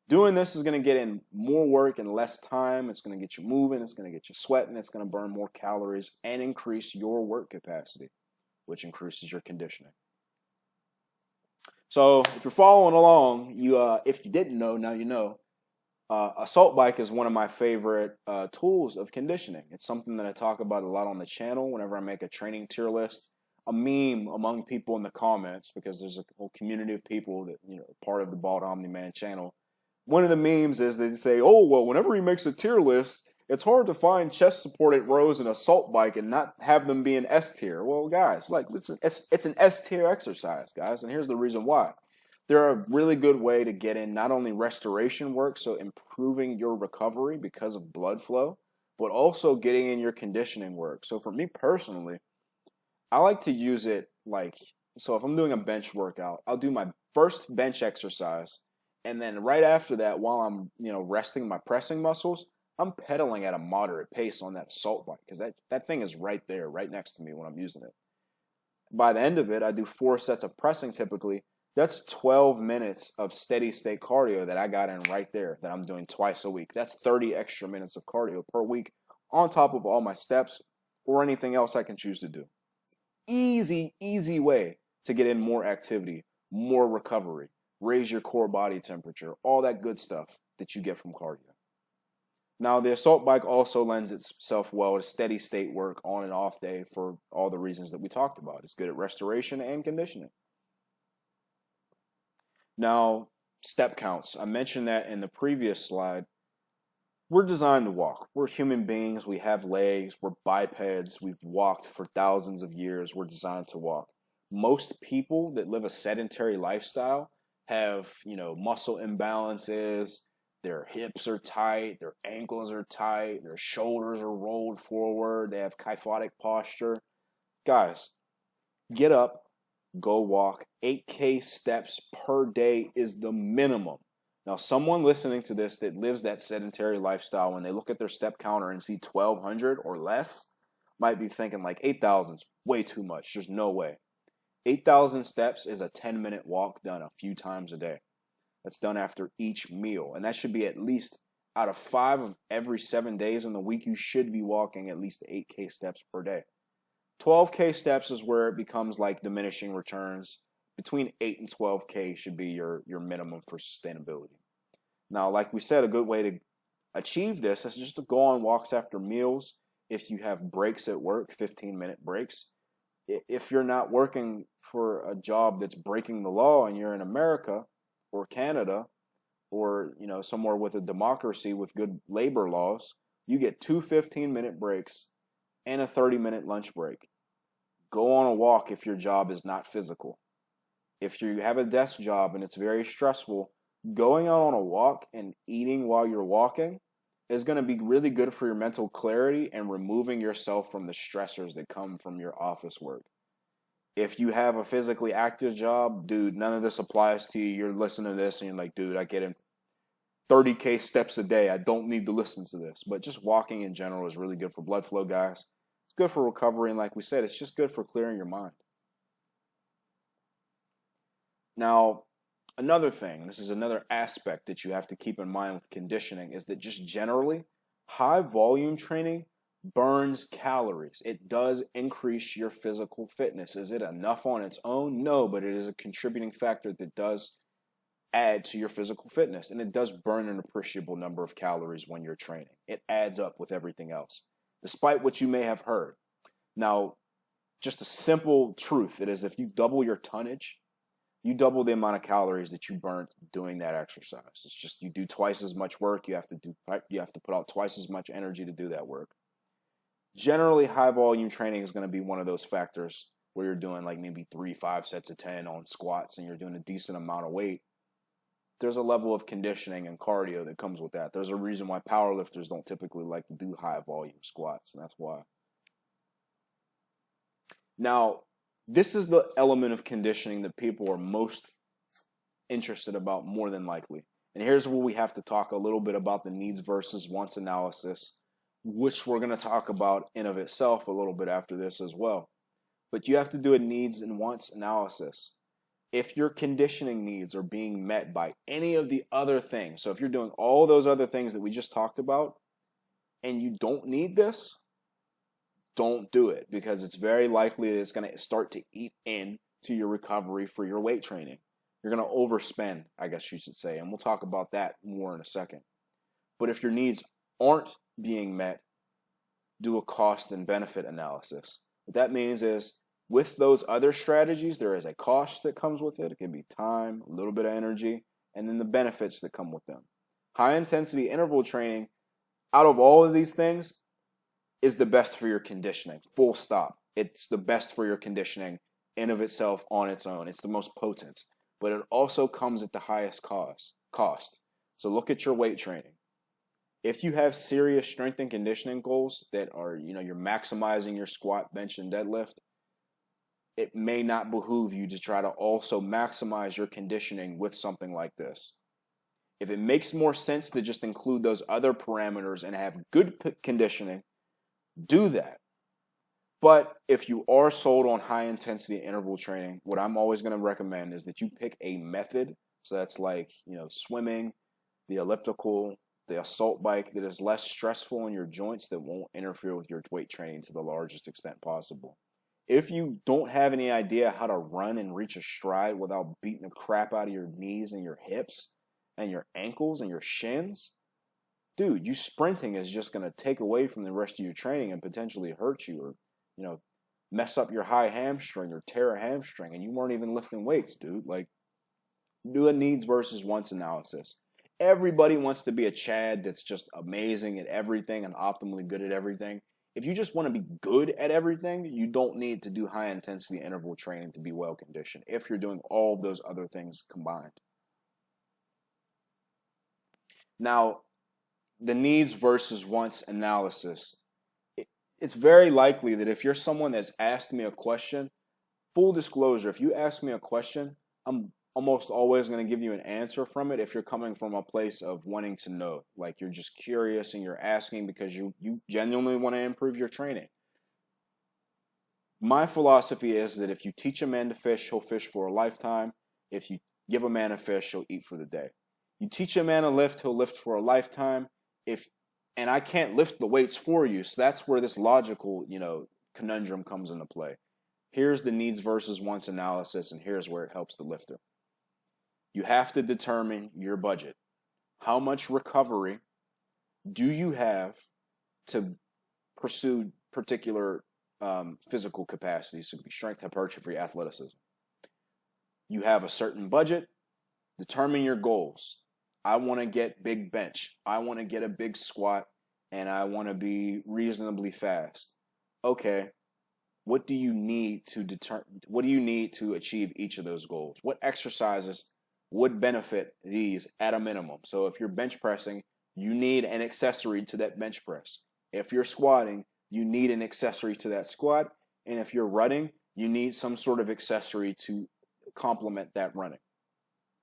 Doing this is going to get in more work in less time. It's going to get you moving. It's going to get you sweating. It's going to burn more calories and increase your work capacity, which increases your conditioning. So if you're following along, if you didn't know, now you know. Assault bike is one of my favorite tools of conditioning. It's something that I talk about a lot on the channel whenever I make a training tier list. A meme among people in the comments, because there's a whole community of people that, part of the Bald Omni-Man channel. One of the memes is they say, oh, well, whenever he makes a tier list, it's hard to find chest supported rows in assault bike and not have them be an S tier. Well, guys, it's an S tier exercise, guys. And here's the reason why. They're a really good way to get in not only restoration work, so improving your recovery because of blood flow, but also getting in your conditioning work. So for me personally, I like to use it like, so if I'm doing a bench workout, I'll do my first bench exercise, and then right after that, while I'm, resting my pressing muscles, I'm pedaling at a moderate pace on that assault bike because that thing is right there, right next to me when I'm using it. By the end of it, I do 4 sets of pressing typically. That's 12 minutes of steady state cardio that I got in right there that I'm doing twice a week. That's 30 extra minutes of cardio per week on top of all my steps or anything else I can choose to do. Easy, easy way to get in more activity, more recovery, raise your core body temperature, all that good stuff that you get from cardio. Now, the assault bike also lends itself well to steady state work on and off day for all the reasons that we talked about. It's good at restoration and conditioning. Now, step counts. I mentioned that in the previous slide. We're designed to walk. We're human beings. We have legs. We're bipeds. We've walked for thousands of years. We're designed to walk. Most people that live a sedentary lifestyle have, muscle imbalances. Their hips are tight. Their ankles are tight. Their shoulders are rolled forward. They have kyphotic posture. Guys, get up, go walk. 8K steps per day is the minimum. Now, someone listening to this that lives that sedentary lifestyle, when they look at their step counter and see 1,200 or less, might be thinking like 8,000 is way too much. There's no way. 8,000 steps is a 10-minute walk done a few times a day. That's done after each meal. And that should be at least out of 5 of every 7 days in the week, you should be walking at least 8K steps per day. 12K steps is where it becomes like diminishing returns. Between 8 and 12K should be your minimum for sustainability. Now, like we said, a good way to achieve this is just to go on walks after meals. If you have breaks at work, 15-minute breaks. If you're not working for a job that's breaking the law and you're in America or Canada or somewhere with a democracy with good labor laws, you get 2 15-minute breaks and a 30-minute lunch break. Go on a walk if your job is not physical. If you have a desk job and it's very stressful, going out on a walk and eating while you're walking is going to be really good for your mental clarity and removing yourself from the stressors that come from your office work. If you have a physically active job, dude, none of this applies to you. You're listening to this and you're like, dude, I get in 30K steps a day. I don't need to listen to this. But just walking in general is really good for blood flow, guys. It's good for recovery. And like we said, it's just good for clearing your mind. Now, another thing, this is another aspect that you have to keep in mind with conditioning, is that just generally, high volume training burns calories. It does increase your physical fitness. Is it enough on its own? No, but it is a contributing factor that does add to your physical fitness, and it does burn an appreciable number of calories when you're training. It adds up with everything else, despite what you may have heard. Now, just a simple truth, it is if you double your tonnage, you double the amount of calories that you burnt doing that exercise. It's just you do twice as much work. You have to put out twice as much energy to do that work. Generally, high volume training is going to be one of those factors where you're doing like maybe 3-5 sets of 10 on squats and you're doing a decent amount of weight. There's a level of conditioning and cardio that comes with that. There's a reason why powerlifters don't typically like to do high volume squats, and that's why. Now, this is the element of conditioning that people are most interested about more than likely. And here's where we have to talk a little bit about the needs versus wants analysis, which we're going to talk about in of itself a little bit after this as well. But you have to do a needs and wants analysis. If your conditioning needs are being met by any of the other things, so if you're doing all those other things that we just talked about and you don't need this, don't do it, because it's very likely that it's going to start to eat into your recovery for your weight training. You're going to overspend, I guess you should say, and we'll talk about that more in a second. But if your needs aren't being met, do a cost and benefit analysis. What that means is with those other strategies, there is a cost that comes with it. It can be time, a little bit of energy, and then the benefits that come with them. High intensity interval training, out of all of these things, is the best for your conditioning. Full stop. It's the best for your conditioning in of itself on its own. It's the most potent. But it also comes at the highest cost. So look at your weight training. If you have serious strength and conditioning goals that are, you're maximizing your squat, bench, and deadlift, it may not behoove you to try to also maximize your conditioning with something like this. If it makes more sense to just include those other parameters and have good conditioning, do that. But if you are sold on high intensity interval training, what I'm always going to recommend is that you pick a method. So that's like, swimming, the elliptical, the assault bike, that is less stressful on your joints, that won't interfere with your weight training to the largest extent possible. If you don't have any idea how to run and reach a stride without beating the crap out of your knees and your hips and your ankles and your shins, dude, you sprinting is just going to take away from the rest of your training and potentially hurt you, or mess up your high hamstring or tear a hamstring, and you weren't even lifting weights, dude. Like, do a needs versus wants analysis. Everybody wants to be a Chad that's just amazing at everything and optimally good at everything. If you just want to be good at everything, you don't need to do high intensity interval training to be well conditioned if you're doing all of those other things combined. Now, the needs versus wants analysis. It's very likely that if you're someone that's asked me a question, full disclosure, if you ask me a question, I'm almost always going to give you an answer from it if you're coming from a place of wanting to know. Like, you're just curious and you're asking because you genuinely want to improve your training. My philosophy is that if you teach a man to fish, he'll fish for a lifetime. If you give a man a fish, he'll eat for the day. You teach a man to lift, he'll lift for a lifetime. And I can't lift the weights for you, so that's where this logical, conundrum comes into play. Here's the needs versus wants analysis, and here's where it helps the lifter. You have to determine your budget. How much recovery do you have to pursue particular physical capacities? So it could be strength, hypertrophy, athleticism. You have a certain budget. Determine your goals. I want to get big bench. I want to get a big squat, and I want to be reasonably fast. Okay, what do you need to achieve each of those goals? What exercises would benefit these at a minimum? So if you're bench pressing, you need an accessory to that bench press. If you're squatting, you need an accessory to that squat. And if you're running, you need some sort of accessory to complement that running.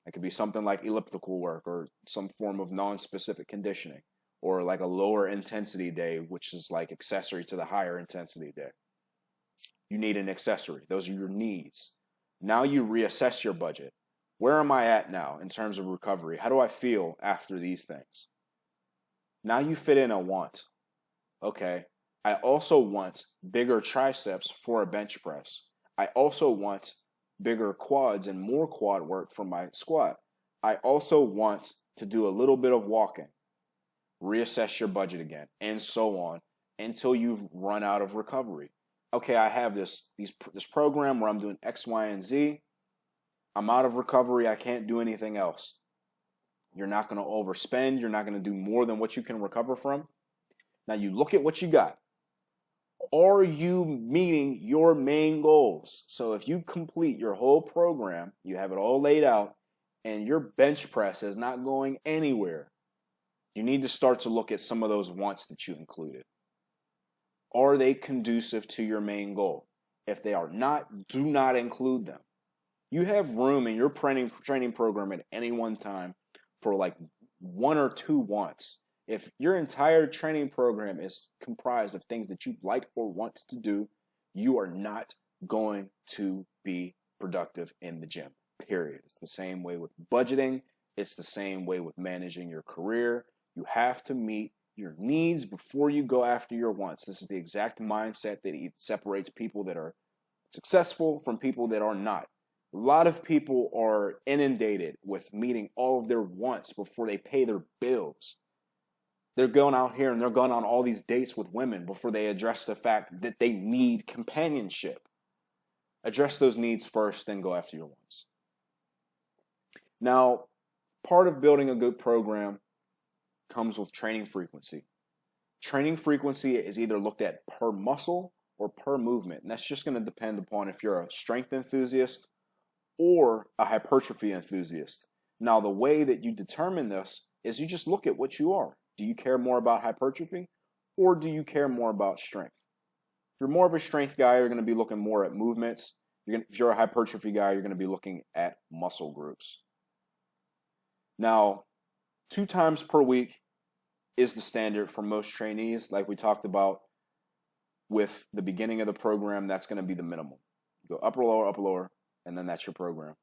It could be something like elliptical work or some form of non-specific conditioning, or like a lower intensity day, which is like accessory to the higher intensity day. You need an accessory. Those are your needs. Now you reassess your budget. Where am I at now in terms of recovery? How do I feel after these things? Now you fit in a want. Okay, I also want bigger triceps for a bench press. I also want bigger quads and more quad work for my squat. I also want to do a little bit of walking. Reassess your budget again, and so on, until you've run out of recovery. Okay, I have this program where I'm doing X, Y, and Z. I'm out of recovery. I can't do anything else. You're not going to overspend. You're not going to do more than what you can recover from. Now you look at what you got. Are you meeting your main goals? So if you complete your whole program, you have it all laid out, and your bench press is not going anywhere, you need to start to look at some of those wants that you included. Are they conducive to your main goal? If they are not, do not include them. You have room in your training program at any one time for like one or two wants. If your entire training program is comprised of things that you like or want to do, you are not going to be productive in the gym, period. It's the same way with budgeting. It's the same way with managing your career. You have to meet your needs before you go after your wants. This is the exact mindset that separates people that are successful from people that are not. A lot of people are inundated with meeting all of their wants before they pay their bills. They're going out here and they're going on all these dates with women before they address the fact that they need companionship. Address those needs first, then go after your wants. Now, part of building a good program comes with training frequency. Training frequency is either looked at per muscle or per movement, and that's just going to depend upon if you're a strength enthusiast or a hypertrophy enthusiast. Now, the way that you determine this is you just look at what you are. Do you care more about hypertrophy, or do you care more about strength? If you're more of a strength guy, you're going to be looking more at movements. If you're a hypertrophy guy, you're going to be looking at muscle groups. Now, 2 times per week is the standard for most trainees. Like we talked about with the beginning of the program, that's going to be the minimum. You go upper, lower, and then that's your program.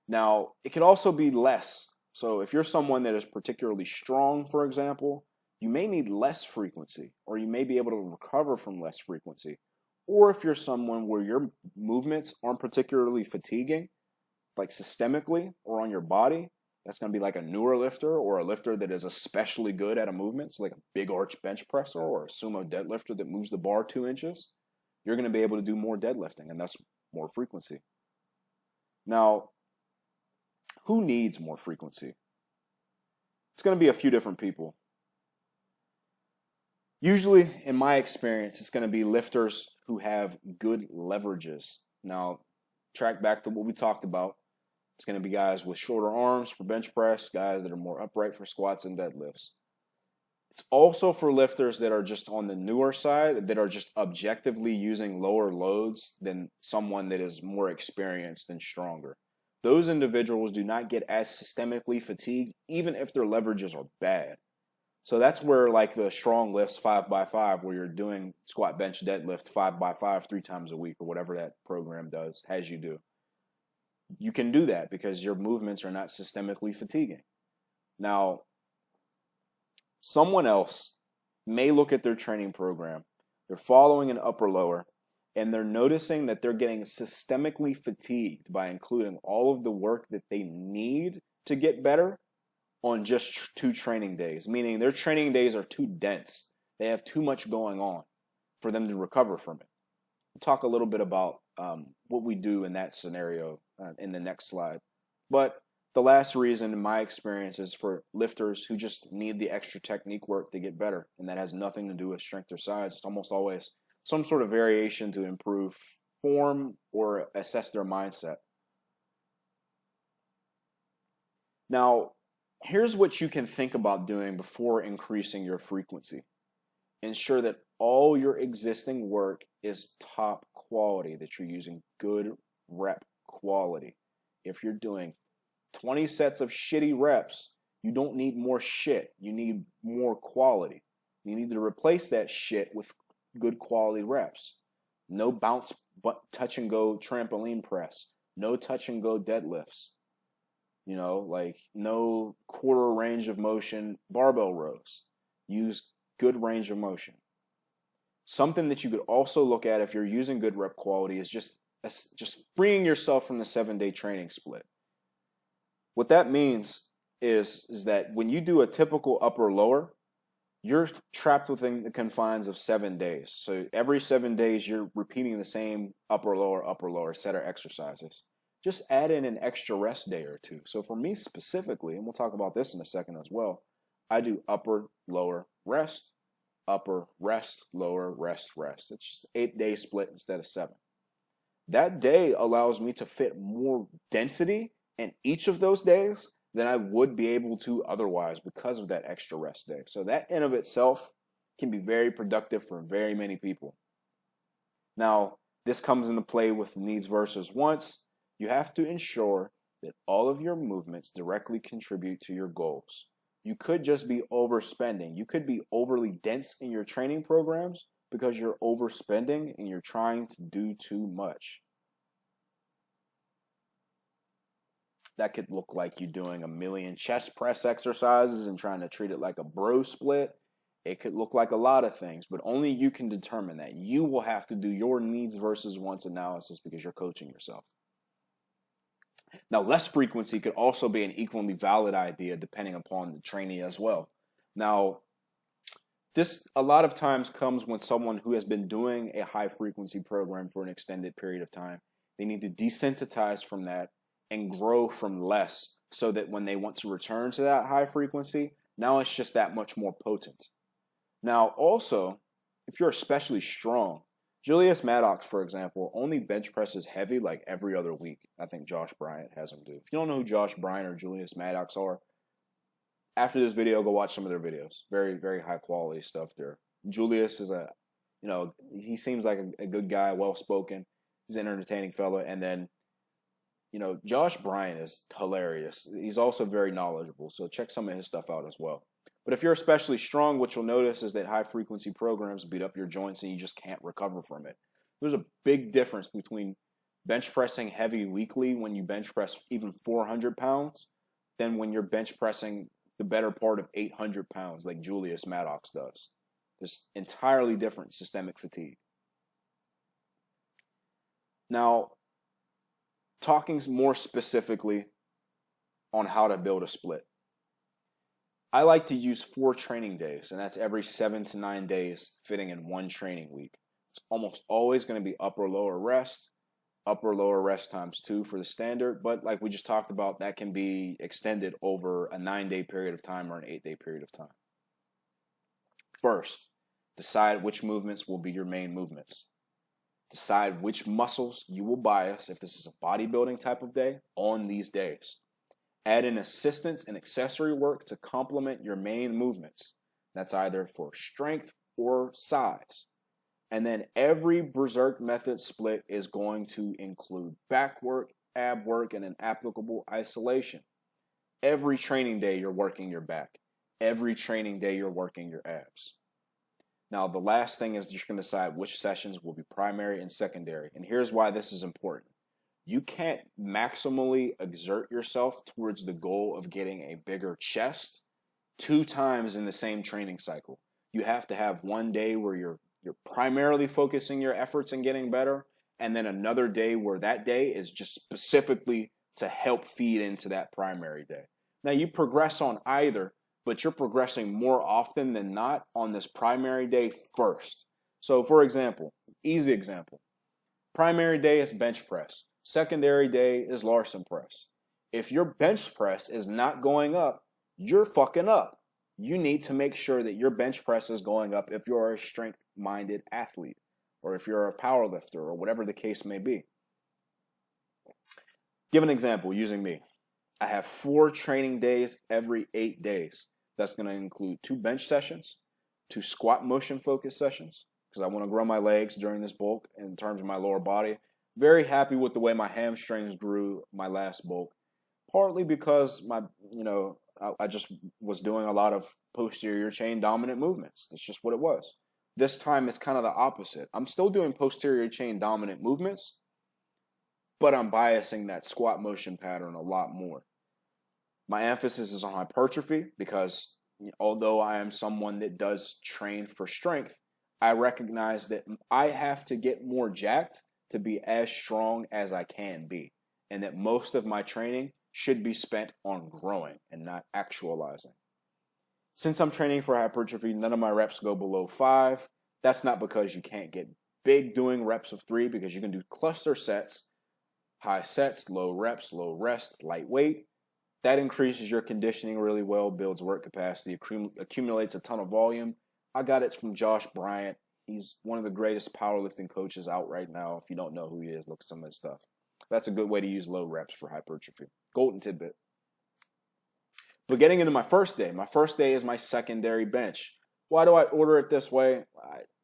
Now, it could also be less. So if you're someone that is particularly strong, for example, you may need less frequency, or you may be able to recover from less frequency. Or if you're someone where your movements aren't particularly fatiguing, like systemically or on your body, that's going to be like a newer lifter or a lifter that is especially good at a movement, so like a big arch bench presser or a sumo deadlifter that moves the bar 2 inches, you're going to be able to do more deadlifting, and that's more frequency. Now, who needs more frequency? It's going to be a few different people. Usually, in my experience, it's going to be lifters who have good leverages. Now, track back to what we talked about. It's going to be guys with shorter arms for bench press, guys that are more upright for squats and deadlifts. It's also for lifters that are just on the newer side, that are just objectively using lower loads than someone that is more experienced and stronger. Those individuals do not get as systemically fatigued, even if their leverages are bad. So that's where like the strong lifts 5x5, where you're doing squat, bench, deadlift 5x5 3 times a week, or whatever that program has you do. You can do that because your movements are not systemically fatiguing. Now, someone else may look at their training program, they're following an upper lower, and they're noticing that they're getting systemically fatigued by including all of the work that they need to get better on just 2 training days, meaning their training days are too dense. They have too much going on for them to recover from it. We'll talk a little bit about what we do in that scenario in the next slide. But the last reason, in my experience, is for lifters who just need the extra technique work to get better, and that has nothing to do with strength or size. It's almost always some sort of variation to improve form or assess their mindset. Now, here's what you can think about doing before increasing your frequency. Ensure that all your existing work is top quality, that you're using good rep quality. If you're doing 20 sets of shitty reps, you don't need more shit. You need more quality. You need to replace that shit with good quality reps. No bounce, but touch and go trampoline press. No touch and go deadlifts. You know, like no quarter range of motion barbell rows. Use good range of motion. Something that you could also look at if you're using good rep quality is just freeing yourself from the 7-day training split. What that means is that when you do a typical upper lower, you're trapped within the confines of 7 days. So every 7 days, you're repeating the same upper lower set of exercises. Just add in an extra rest day or 2. So for me specifically, and we'll talk about this in a second as well, I do upper, lower, rest, upper, rest, lower, rest, rest. It's just 8-day split instead of 7. That day allows me to fit more density in each of those days than I would be able to otherwise because of that extra rest day. So that in of itself can be very productive for very many people. Now, this comes into play with needs versus wants. You have to ensure that all of your movements directly contribute to your goals. You could just be overspending. You could be overly dense in your training programs because you're overspending and you're trying to do too much. That could look like you doing a million chest press exercises and trying to treat it like a bro split. It could look like a lot of things, but only you can determine that. You will have to do your needs versus wants analysis because you're coaching yourself. Now, less frequency could also be an equally valid idea depending upon the trainee as well. Now, this a lot of times comes when someone who has been doing a high frequency program for an extended period of time, they need to desensitize from that and grow from less so that when they want to return to that high frequency, now it's just that much more potent. Now, also, if you're especially strong, Julius Maddox, for example, only bench presses heavy like every other week. I think Josh Bryant has him do. If you don't know who Josh Bryant or Julius Maddox are, after this video, go watch some of their videos. Very, very high quality stuff there. Julius is he seems like a good guy, well spoken. He's an entertaining fellow. And then, Josh Bryant is hilarious. He's also very knowledgeable. So check some of his stuff out as well. But if you're especially strong, what you'll notice is that high frequency programs beat up your joints and you just can't recover from it. There's a big difference between bench pressing heavy weekly when you bench press even 400 pounds than when you're bench pressing the better part of 800 pounds like Julius Maddox does. There's entirely different systemic fatigue. Now, talking more specifically on how to build a split. I like to use 4 training days, and that's every 7 to 9 days fitting in one training week. It's almost always going to be upper lower rest times 2 for the standard, but like we just talked about, that can be extended over a 9-day period of time or an 8-day period of time. First, decide which movements will be your main movements. Decide which muscles you will bias if this is a bodybuilding type of day on these days. Add in assistance and accessory work to complement your main movements. That's either for strength or size. And then every Berserk method split is going to include back work, ab work, and an applicable isolation. Every training day you're working your back. Every training day you're working your abs. Now, the last thing is you're going to decide which sessions will be primary and secondary. And here's why this is important. You can't maximally exert yourself towards the goal of getting a bigger chest 2 times in the same training cycle. You have to have one day where you're primarily focusing your efforts and getting better, and then another day where that day is just specifically to help feed into that primary day. Now, you progress on either, but you're progressing more often than not on this primary day first. So, for example, easy example, primary day is bench press. Secondary day is Larson press. If your bench press is not going up, you're fucking up. You need to make sure that your bench press is going up if you're a strength-minded athlete or if you're a power lifter or whatever the case may be. Give an example using me. I have 4 training days every 8 days. That's going to include 2 bench sessions, 2 squat motion focus sessions, because I want to grow my legs during this bulk in terms of my lower body. Very happy with the way my hamstrings grew my last bulk, partly because I just was doing a lot of posterior chain dominant movements. That's just what it was. This time it's kind of the opposite. I'm still doing posterior chain dominant movements, but I'm biasing that squat motion pattern a lot more. My emphasis is on hypertrophy because although I am someone that does train for strength, I recognize that I have to get more jacked to be as strong as I can be, and that most of my training should be spent on growing and not actualizing. Since I'm training for hypertrophy, none of my reps go below 5. That's not because you can't get big doing reps of 3, because you can do cluster sets, high sets, low reps, low rest, lightweight. That increases your conditioning really well, builds work capacity, accumulates a ton of volume. I got it from Josh Bryant. He's one of the greatest powerlifting coaches out right now. If you don't know who he is, look at some of his stuff. That's a good way to use low reps for hypertrophy. Golden tidbit. But getting into my first day is my secondary bench. Why do I order it this way?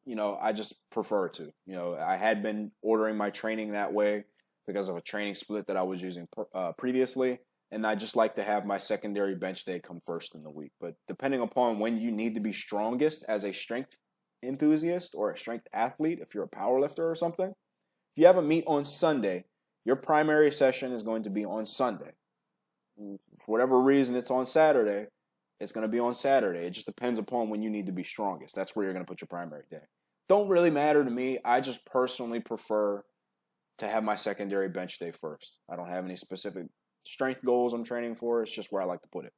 I just prefer to. I had been ordering my training that way because of a training split that I was using previously. And I just like to have my secondary bench day come first in the week. But depending upon when you need to be strongest as a strength enthusiast or a strength athlete, if you're a power lifter or something, if you have a meet on Sunday, your primary session is going to be on Sunday. For whatever reason it's on Saturday, it's going to be on Saturday. It just depends upon when you need to be strongest. That's where you're going to put your primary day. Don't really matter to me. I just personally prefer to have my secondary bench day first. I don't have any specific strength goals I'm training for. It's just where I like to put it.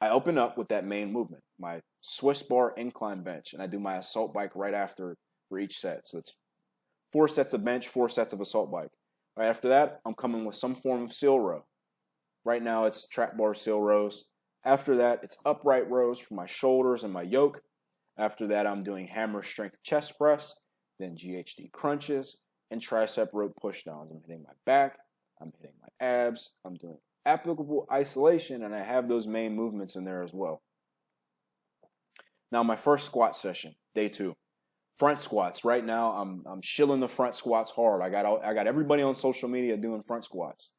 I open up with that main movement, my Swiss bar incline bench, and I do my assault bike right after for each set. So it's 4 sets of bench, 4 sets of assault bike. Right after that, I'm coming with some form of seal row. Right now, it's trap bar seal rows. After that, it's upright rows for my shoulders and my yoke. After that, I'm doing hammer strength chest press, then GHD crunches, and tricep rope pushdowns. I'm hitting my back, I'm hitting my abs, I'm doing applicable isolation, and I have those main movements in there as well. Now, my first squat session, day 2. Front squats. Right now, I'm shilling the front squats hard. I got everybody on social media doing front squats.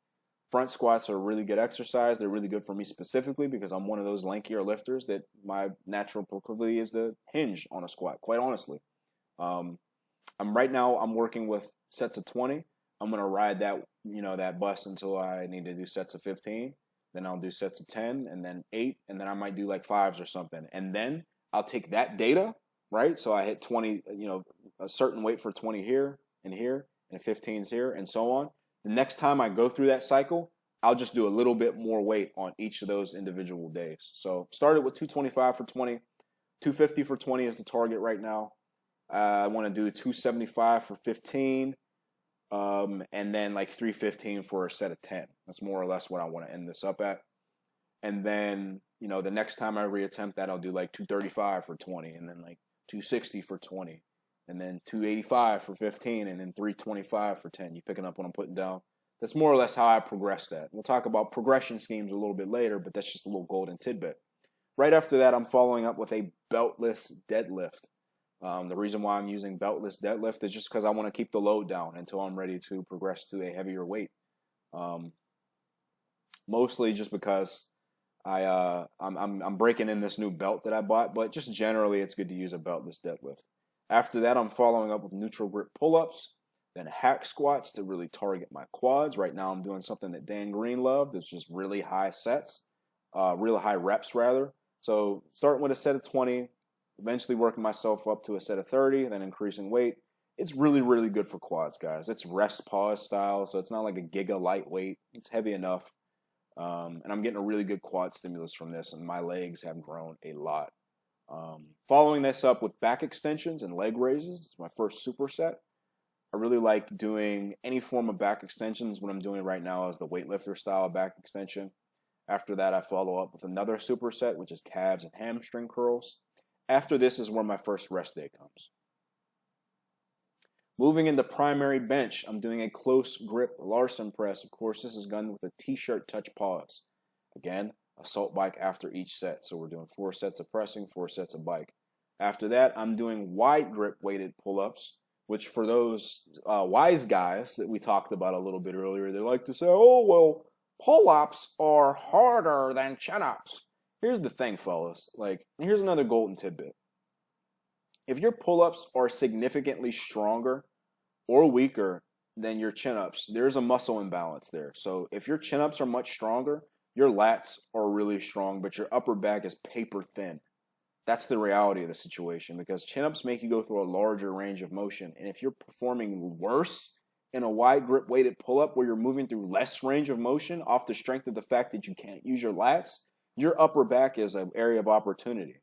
Front squats are a really good exercise. They're really good for me specifically because I'm one of those lankier lifters that my natural proclivity is to hinge on a squat, quite honestly. I'm working with sets of 20. I'm going to ride that bus until I need to do sets of 15. Then I'll do sets of 10 and then 8. And then I might do like 5s or something. And then I'll take that data, right? So I hit 20, a certain weight for 20 here, and 15s here, and so on. The next time I go through that cycle, I'll just do a little bit more weight on each of those individual days. So started with 225 for 20, 250 for 20 is the target right now. I want to do 275 for 15, and then like 315 for a set of 10. That's more or less what I want to end this up at. And then, the next time I reattempt that, I'll do like 235 for 20, and then like 260 for 20, and then 285 for 15, and then 325 for 10. You picking up what I'm putting down? That's more or less how I progress that. We'll talk about progression schemes a little bit later, but that's just a little golden tidbit. Right after that, I'm following up with a beltless deadlift. The reason why I'm using beltless deadlift is just because I want to keep the load down until I'm ready to progress to a heavier weight. Mostly just because I'm breaking in this new belt that I bought, but just generally it's good to use a beltless deadlift. After that, I'm following up with neutral grip pull-ups, then hack squats to really target my quads. Right now I'm doing something that Dan Green loved. It's just really high sets, really high reps rather. So starting with a set of 20, eventually working myself up to a set of 30, then increasing weight. It's really, really good for quads, guys. It's rest pause style, so it's not like a giga lightweight. It's heavy enough. And I'm getting a really good quad stimulus from this, and my legs have grown a lot. Following this up with back extensions and leg raises. It's my first superset. I really like doing any form of back extensions. What I'm doing right now is the weightlifter style back extension. After that, I follow up with another superset, which is calves and hamstring curls. After this is where my first rest day comes. Moving into primary bench, I'm doing a close grip Larson press. Of course, this is done with a t-shirt touch pause. Again, assault bike after each set. So we're doing 4 sets of pressing, 4 sets of bike. After that, I'm doing wide grip weighted pull-ups, which for those wise guys that we talked about a little bit earlier, they like to say, oh, well, pull-ups are harder than chin-ups. Here's the thing, fellas. Here's another golden tidbit. If your pull-ups are significantly stronger or weaker than your chin-ups, there's a muscle imbalance there. So if your chin-ups are much stronger, your lats are really strong, but your upper back is paper thin. That's the reality of the situation, because chin-ups make you go through a larger range of motion. And if you're performing worse in a wide grip weighted pull-up where you're moving through less range of motion off the strength of the fact that you can't use your lats, your upper back is an area of opportunity.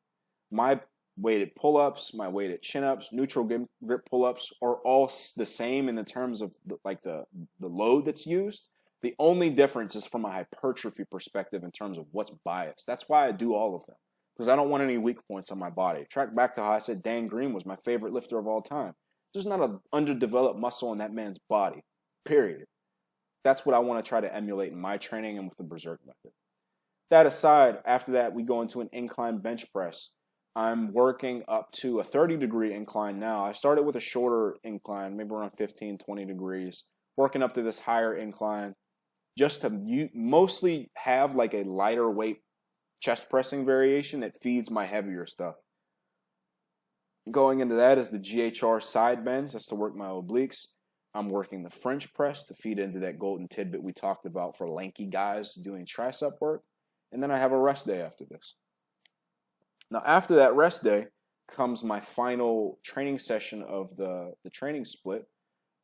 My weighted pull-ups, my weighted chin-ups, neutral grip pull-ups are all the same in the terms of the load that's used. The only difference is from a hypertrophy perspective in terms of what's biased. That's why I do all of them, because I don't want any weak points on my body. Track back to how I said Dan Green was my favorite lifter of all time. There's not an underdeveloped muscle in that man's body, period. That's what I want to try to emulate in my training and with the Berserk method. That aside, after that, we go into an incline bench press. I'm working up to a 30-degree incline now. I started with a shorter incline, maybe around 15, 20 degrees, working up to this higher incline just to mostly have like a lighter weight chest pressing variation that feeds my heavier stuff. Going into that is the GHR side bends. That's to work my obliques. I'm working the French press to feed into that golden tidbit we talked about for lanky guys doing tricep work. And then I have a rest day after this. Now, after that rest day comes my final training session of the training split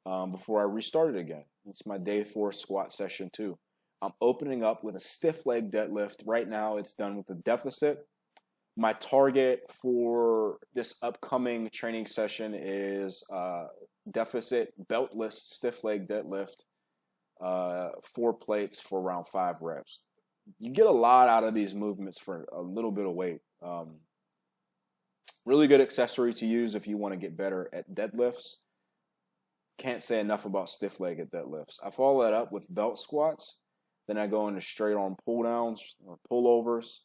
before I restart it again. It's my day 4 squat session 2. I'm opening up with a stiff leg deadlift. Right now, it's done with a deficit. My target for this upcoming training session is deficit beltless stiff leg deadlift, 4 plates for around 5 reps. You get a lot out of these movements for a little bit of weight. Really good accessory to use if you want to get better at deadlifts. Can't say enough about stiff legged deadlifts. I follow that up with belt squats. Then I go into straight arm pull downs or pullovers.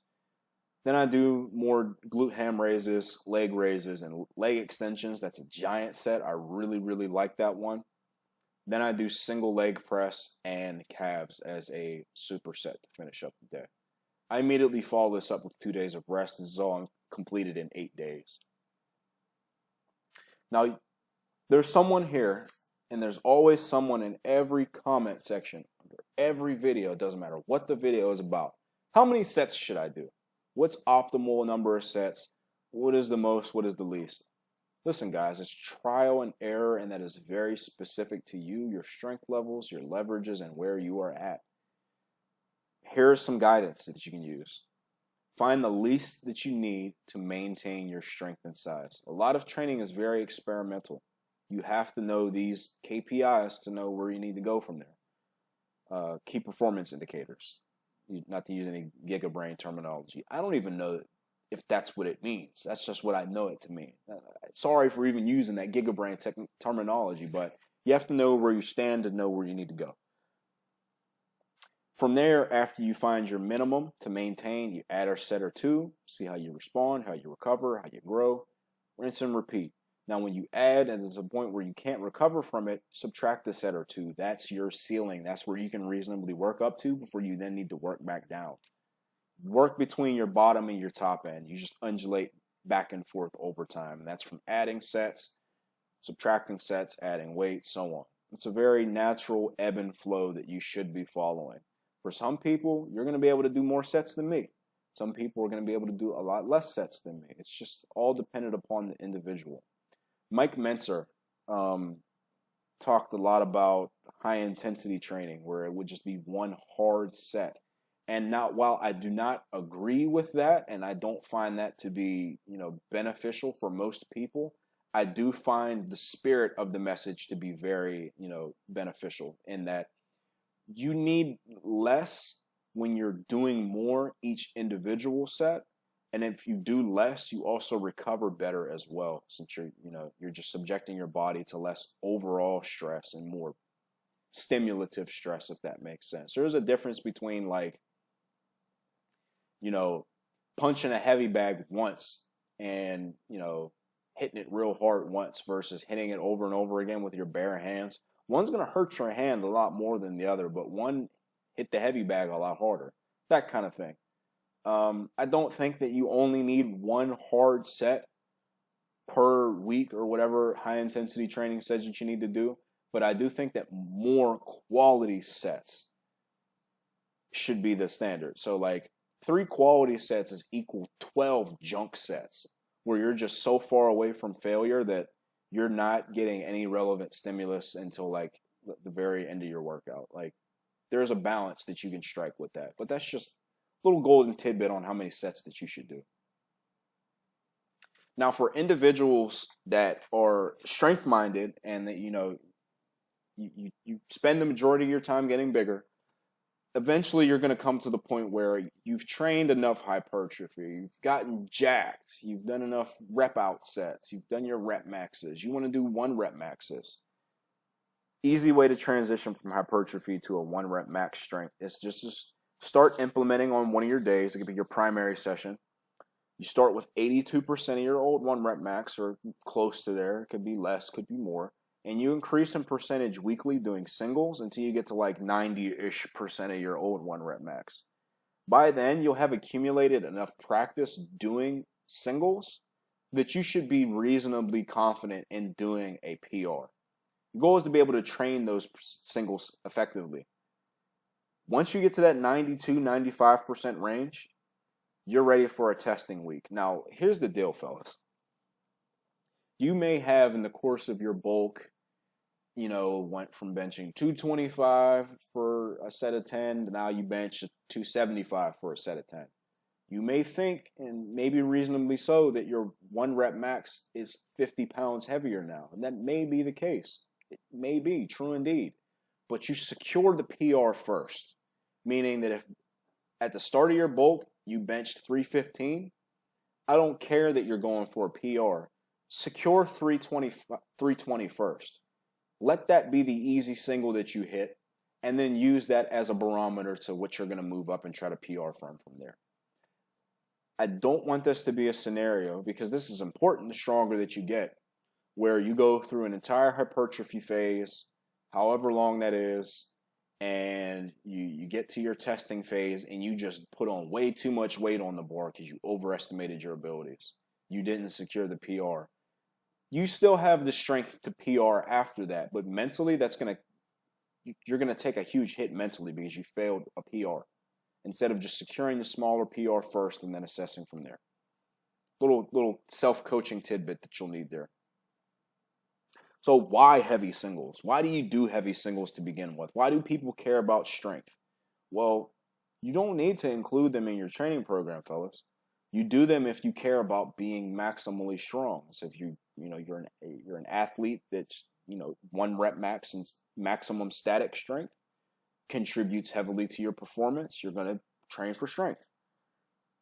Then I do more glute ham raises, leg raises, and leg extensions. That's a giant set. I really, really like that one. Then I do single leg press and calves as a superset to finish up the day. I immediately follow this up with 2 days of rest. This is all completed in 8 days. Now, there's someone here, and there's always someone in every comment section, under every video, it doesn't matter what the video is about. How many sets should I do? What's optimal number of sets? What is the most? What is the least? Listen, guys, it's trial and error, and that is very specific to you, your strength levels, your leverages, and where you are at. Here's some guidance that you can use. Find the least that you need to maintain your strength and size. A lot of training is very experimental. You have to know these KPIs to know where you need to go from there. Key performance indicators. Not to use any gigabrain terminology. I don't even know if that's what it means. That's just what I know it to mean. Sorry for even using that gigabrain terminology, but you have to know where you stand to know where you need to go. From there, after you find your minimum to maintain, you add a set or two, see how you respond, how you recover, how you grow, rinse and repeat. Now, when you add and there's a point where you can't recover from it, subtract a set or two. That's your ceiling. That's where you can reasonably work up to before you then need to work back down. Work between your bottom and your top end. You just undulate back and forth over time. And that's from adding sets, subtracting sets, adding weight, so on. It's a very natural ebb and flow that you should be following. For some people, you're going to be able to do more sets than me. Some people are going to be able to do a lot less sets than me. It's just all dependent upon the individual. Mike Mentzer talked a lot about high-intensity training, where it would just be one hard set. And while I do not agree with that, and I don't find that to be, beneficial for most people, I do find the spirit of the message to be very, beneficial in that you need less when you're doing more each individual set. And if you do less, you also recover better as well, since you're just subjecting your body to less overall stress and more stimulative stress, if that makes sense. There's a difference between punching a heavy bag once and, hitting it real hard once versus hitting it over and over again with your bare hands. One's going to hurt your hand a lot more than the other, but one hit the heavy bag a lot harder. That kind of thing. I don't think that you only need one hard set per week or whatever high intensity training says that you need to do, but I do think that more quality sets should be the standard. So 3 quality sets is equal 12 junk sets, where you're just so far away from failure that you're not getting any relevant stimulus until the very end of your workout. There's a balance that you can strike with that, but that's just little golden tidbit on how many sets that you should do. Now, for individuals that are strength-minded and that you spend the majority of your time getting bigger, eventually you're going to come to the point where you've trained enough hypertrophy, you've gotten jacked, you've done enough rep out sets, you've done your rep maxes, you want to do 1 rep maxes. Easy way to transition from hypertrophy to a 1 rep max strength is just start implementing on one of your days. It could be your primary session. You start with 82% of your old 1 rep max, or close to there. It could be less, could be more. And you increase in percentage weekly doing singles until you get to 90-ish% of your old 1 rep max. By then, you'll have accumulated enough practice doing singles that you should be reasonably confident in doing a PR. The goal is to be able to train those singles effectively. Once you get to that 92-95% range, you're ready for a testing week. Now, here's the deal, fellas. You may have, in the course of your bulk, went from benching 225 for a set of 10 to now you bench 275 for a set of 10. You may think, and maybe reasonably so, that your 1 rep max is 50 pounds heavier now. And that may be the case. It may be, true indeed. But you secure the PR first. Meaning that if at the start of your bulk you benched 315, I don't care that you're going for a PR. Secure 320 first. Let that be the easy single that you hit, and then use that as a barometer to what you're going to move up and try to PR from there. I don't want this to be a scenario, because this is important the stronger that you get, where you go through an entire hypertrophy phase, however long that is, and you get to your testing phase and you just put on way too much weight on the bar because you overestimated your abilities. You didn't secure the PR. You still have the strength to PR after that, but mentally you're gonna take a huge hit mentally because you failed a PR instead of just securing the smaller PR first and then assessing from there. Little self-coaching tidbit that you'll need there. So why heavy singles? Why do you do heavy singles to begin with? Why do people care about strength? Well, you don't need to include them in your training program, fellas. You do them if you care about being maximally strong. So if you're an athlete that's 1 rep max and maximum static strength contributes heavily to your performance, you're going to train for strength.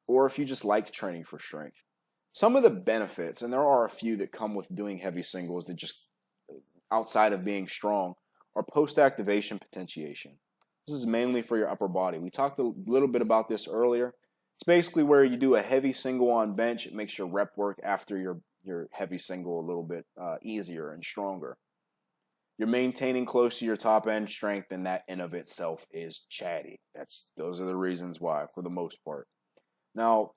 Or if you just like training for strength. Some of the benefits, and there are a few that come with doing heavy singles that just outside of being strong, are post-activation potentiation. This is mainly for your upper body. We talked a little bit about this earlier. It's basically where you do a heavy single on bench. It makes your rep work after your heavy single a little bit easier and stronger. You're maintaining close to your top end strength, and that in of itself is chatty. Those are the reasons why, for the most part. Now,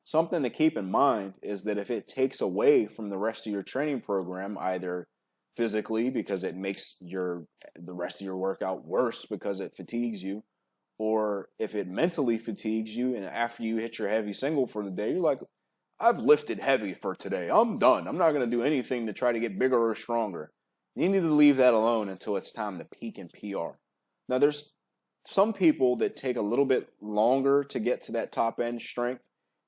something to keep in mind is that if it takes away from the rest of your training program, either physically because it makes the rest of your workout worse because it fatigues you, or if it mentally fatigues you and after you hit your heavy single for the day, you're like, I've lifted heavy for today. I'm done. I'm not going to do anything to try to get bigger or stronger. You need to leave that alone until it's time to peak and PR. Now, there's some people that take a little bit longer to get to that top end strength.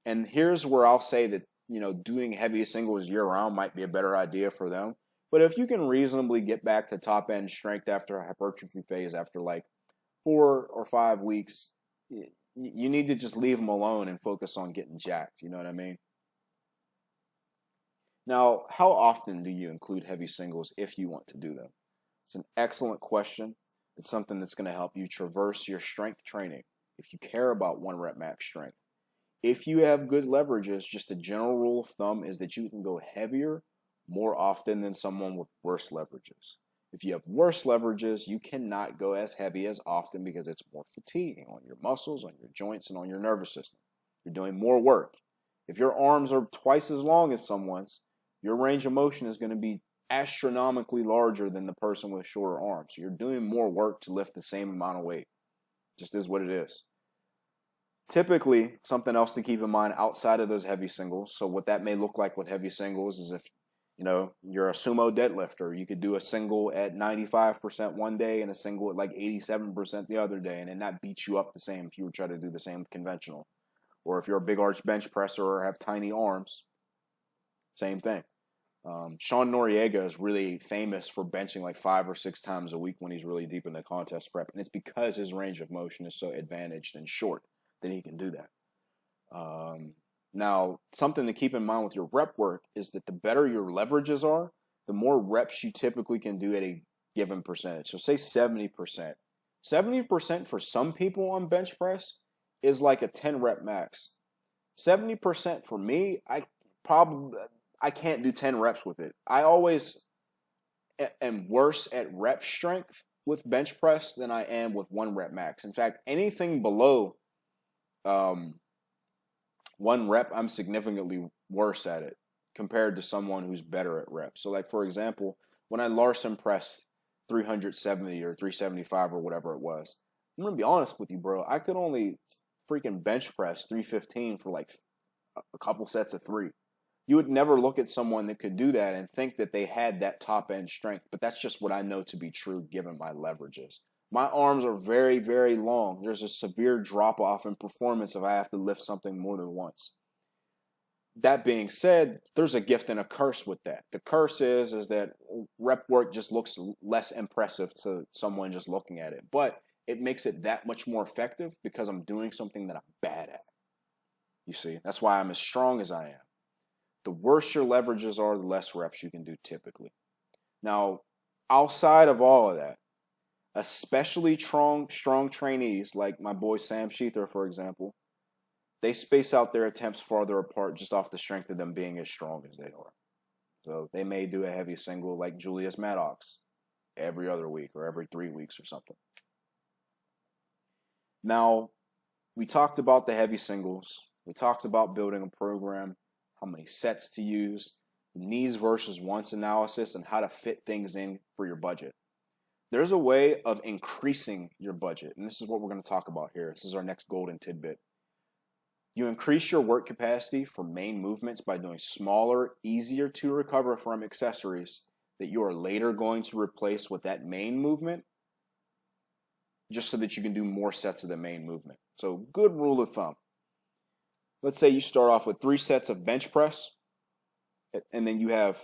And here's where I'll say that, doing heavy singles year round might be a better idea for them. But if you can reasonably get back to top end strength after a hypertrophy phase, after like 4 or 5 weeks, you need to just leave them alone and focus on getting jacked. You know what I mean? Now, how often do you include heavy singles if you want to do them? It's an excellent question. It's something that's going to help you traverse your strength training if you care about 1 rep max strength. If you have good leverages, just a general rule of thumb is that you can go heavier more often than someone with worse leverages. If you have worse leverages, you cannot go as heavy as often because it's more fatiguing on your muscles, on your joints, and on your nervous system. You're doing more work. If your arms are twice as long as someone's, your range of motion is going to be astronomically larger than the person with shorter arms. So you're doing more work to lift the same amount of weight. Just is what it is. Typically, something else to keep in mind outside of those heavy singles. So what that may look like with heavy singles is if you're a sumo deadlifter, you could do a single at 95% one day and a single at like 87% the other day, and then that beats you up the same if you would try to do the same conventional. Or if you're a big arch bench presser or have tiny arms, same thing. Sean Noriega is really famous for benching like 5 or 6 times a week when he's really deep in the contest prep, and it's because his range of motion is so advantaged and short that he can do that. Now, something to keep in mind with your rep work is that the better your leverages are, the more reps you typically can do at a given percentage. So say 70%. 70% for some people on bench press is like a 10 rep max. 70% for me, I can't do 10 reps with it. I always am worse at rep strength with bench press than I am with 1 rep max. In fact, anything below 1 rep, I'm significantly worse at it compared to someone who's better at reps. So like, for example, when I Larson pressed 370 or 375 or whatever it was, I'm going to be honest with you, bro. I could only freaking bench press 315 for like a couple sets of 3. You would never look at someone that could do that and think that they had that top end strength, but that's just what I know to be true given my leverages. My arms are very, very long. There's a severe drop off in performance if I have to lift something more than once. That being said, there's a gift and a curse with that. The curse is that rep work just looks less impressive to someone just looking at it, but it makes it that much more effective because I'm doing something that I'm bad at. You see, that's why I'm as strong as I am. The worse your leverages are, the less reps you can do typically. Now, outside of all of that, especially strong trainees like my boy Sam Sheether, for example, they space out their attempts farther apart just off the strength of them being as strong as they are. So they may do a heavy single like Julius Maddox every other week or every 3 weeks or something. Now, we talked about the heavy singles. We talked about building a program, how many sets to use, needs versus wants analysis, and how to fit things in for your budget. There's a way of increasing your budget, and this is what we're going to talk about here. This is our next golden tidbit. You increase your work capacity for main movements by doing smaller, easier to recover from accessories that you are later going to replace with that main movement, just so that you can do more sets of the main movement. So, good rule of thumb. Let's say you start off with 3 sets of bench press, and then you have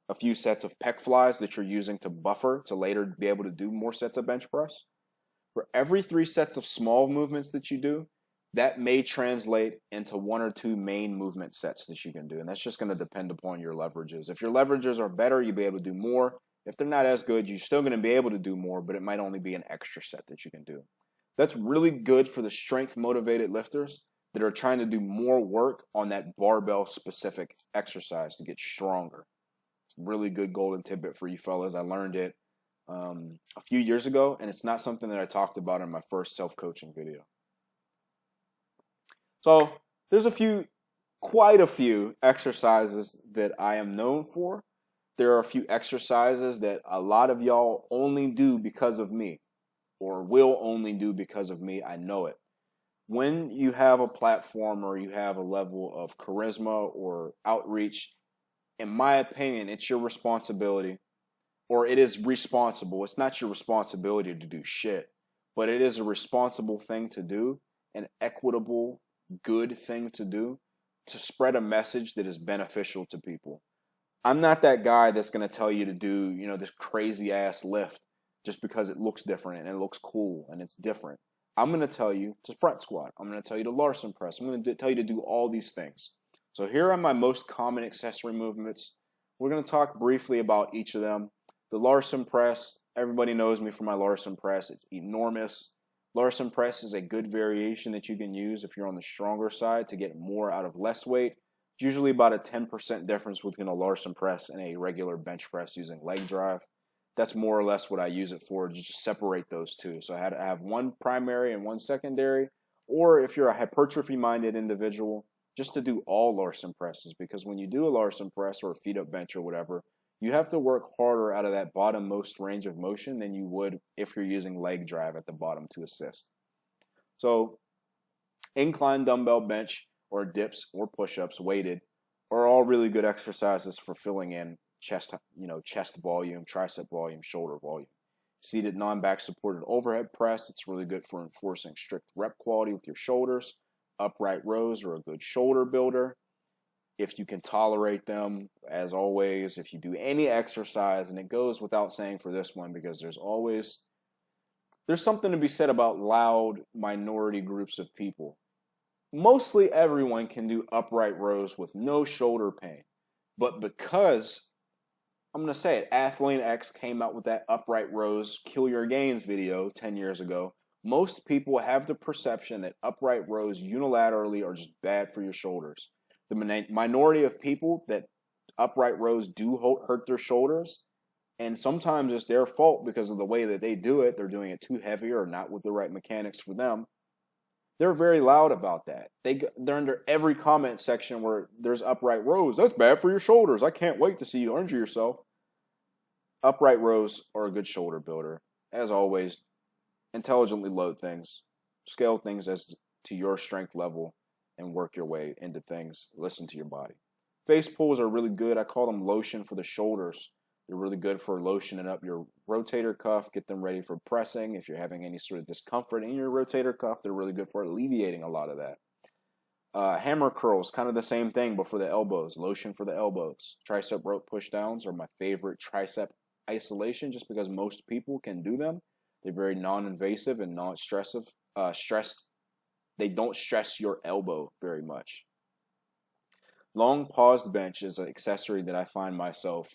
a few sets of pec flies that you're using to buffer to later be able to do more sets of bench press. For every 3 sets of small movements that you do, that may translate into 1 or 2 main movement sets that you can do. And that's just going to depend upon your leverages. If your leverages are better, you'll be able to do more. If they're not as good, you're still going to be able to do more, but it might only be an extra set that you can do. That's really good for the strength-motivated lifters that are trying to do more work on that barbell-specific exercise to get stronger. It's a really good golden tidbit for you fellas. I learned it a few years ago, and it's not something that I talked about in my first self-coaching video. So there's quite a few exercises that I am known for. There are a few exercises that a lot of y'all only do because of me, or will only do because of me. I know it. When you have a platform or you have a level of charisma or outreach, in my opinion, it's your responsibility, or it is responsible. It's not your responsibility to do shit, but it is a responsible thing to do, an equitable, good thing to do, to spread a message that is beneficial to people. I'm not that guy that's going to tell you to do, this crazy ass lift just because it looks different and it looks cool and it's different. I'm going to tell you to front squat. I'm going to tell you to Larson press. I'm going to tell you to do all these things. So here are my most common accessory movements. We're going to talk briefly about each of them. The Larson press, everybody knows me for my Larson press. It's enormous. Larson press is a good variation that you can use if you're on the stronger side to get more out of less weight. It's usually about a 10% difference between a Larson press and a regular bench press using leg drive. That's more or less what I use it for, to just separate those two. So I had to have one primary and one secondary, or if you're a hypertrophy-minded individual, just to do all Larson presses, because when you do a Larson press or a feet-up bench or whatever, you have to work harder out of that bottom-most range of motion than you would if you're using leg drive at the bottom to assist. So incline dumbbell bench or dips or push-ups weighted are all really good exercises for filling in chest volume, tricep volume, shoulder volume. Seated non-back supported overhead press, it's really good for enforcing strict rep quality with your shoulders. Upright rows are a good shoulder builder. If you can tolerate them, as always, if you do any exercise, and it goes without saying for this one, because there's something to be said about loud minority groups of people. Mostly everyone can do upright rows with no shoulder pain. But because, I'm going to say it, Athlete X came out with that upright rows kill your gains video 10 years ago, most people have the perception that upright rows unilaterally are just bad for your shoulders. The minority of people that upright rows do hurt their shoulders, and sometimes it's their fault because of the way that they do it. They're doing it too heavy or not with the right mechanics for them. They're very loud about that. They're under every comment section where there's upright rows. That's bad for your shoulders. I can't wait to see you injure yourself. Upright rows are a good shoulder builder. As always, intelligently load things. Scale things as to your strength level and work your way into things. Listen to your body. Face pulls are really good. I call them lotion for the shoulders. They're really good for lotioning up your rotator cuff, get them ready for pressing. If you're having any sort of discomfort in your rotator cuff, they're really good for alleviating a lot of that. Hammer curls, kind of the same thing, but for the elbows. Lotion for the elbows. Tricep rope push downs are my favorite tricep isolation, just because most people can do them. They're very non-invasive and non-stressive. They don't stress your elbow very much. Long paused bench is an accessory that I find myself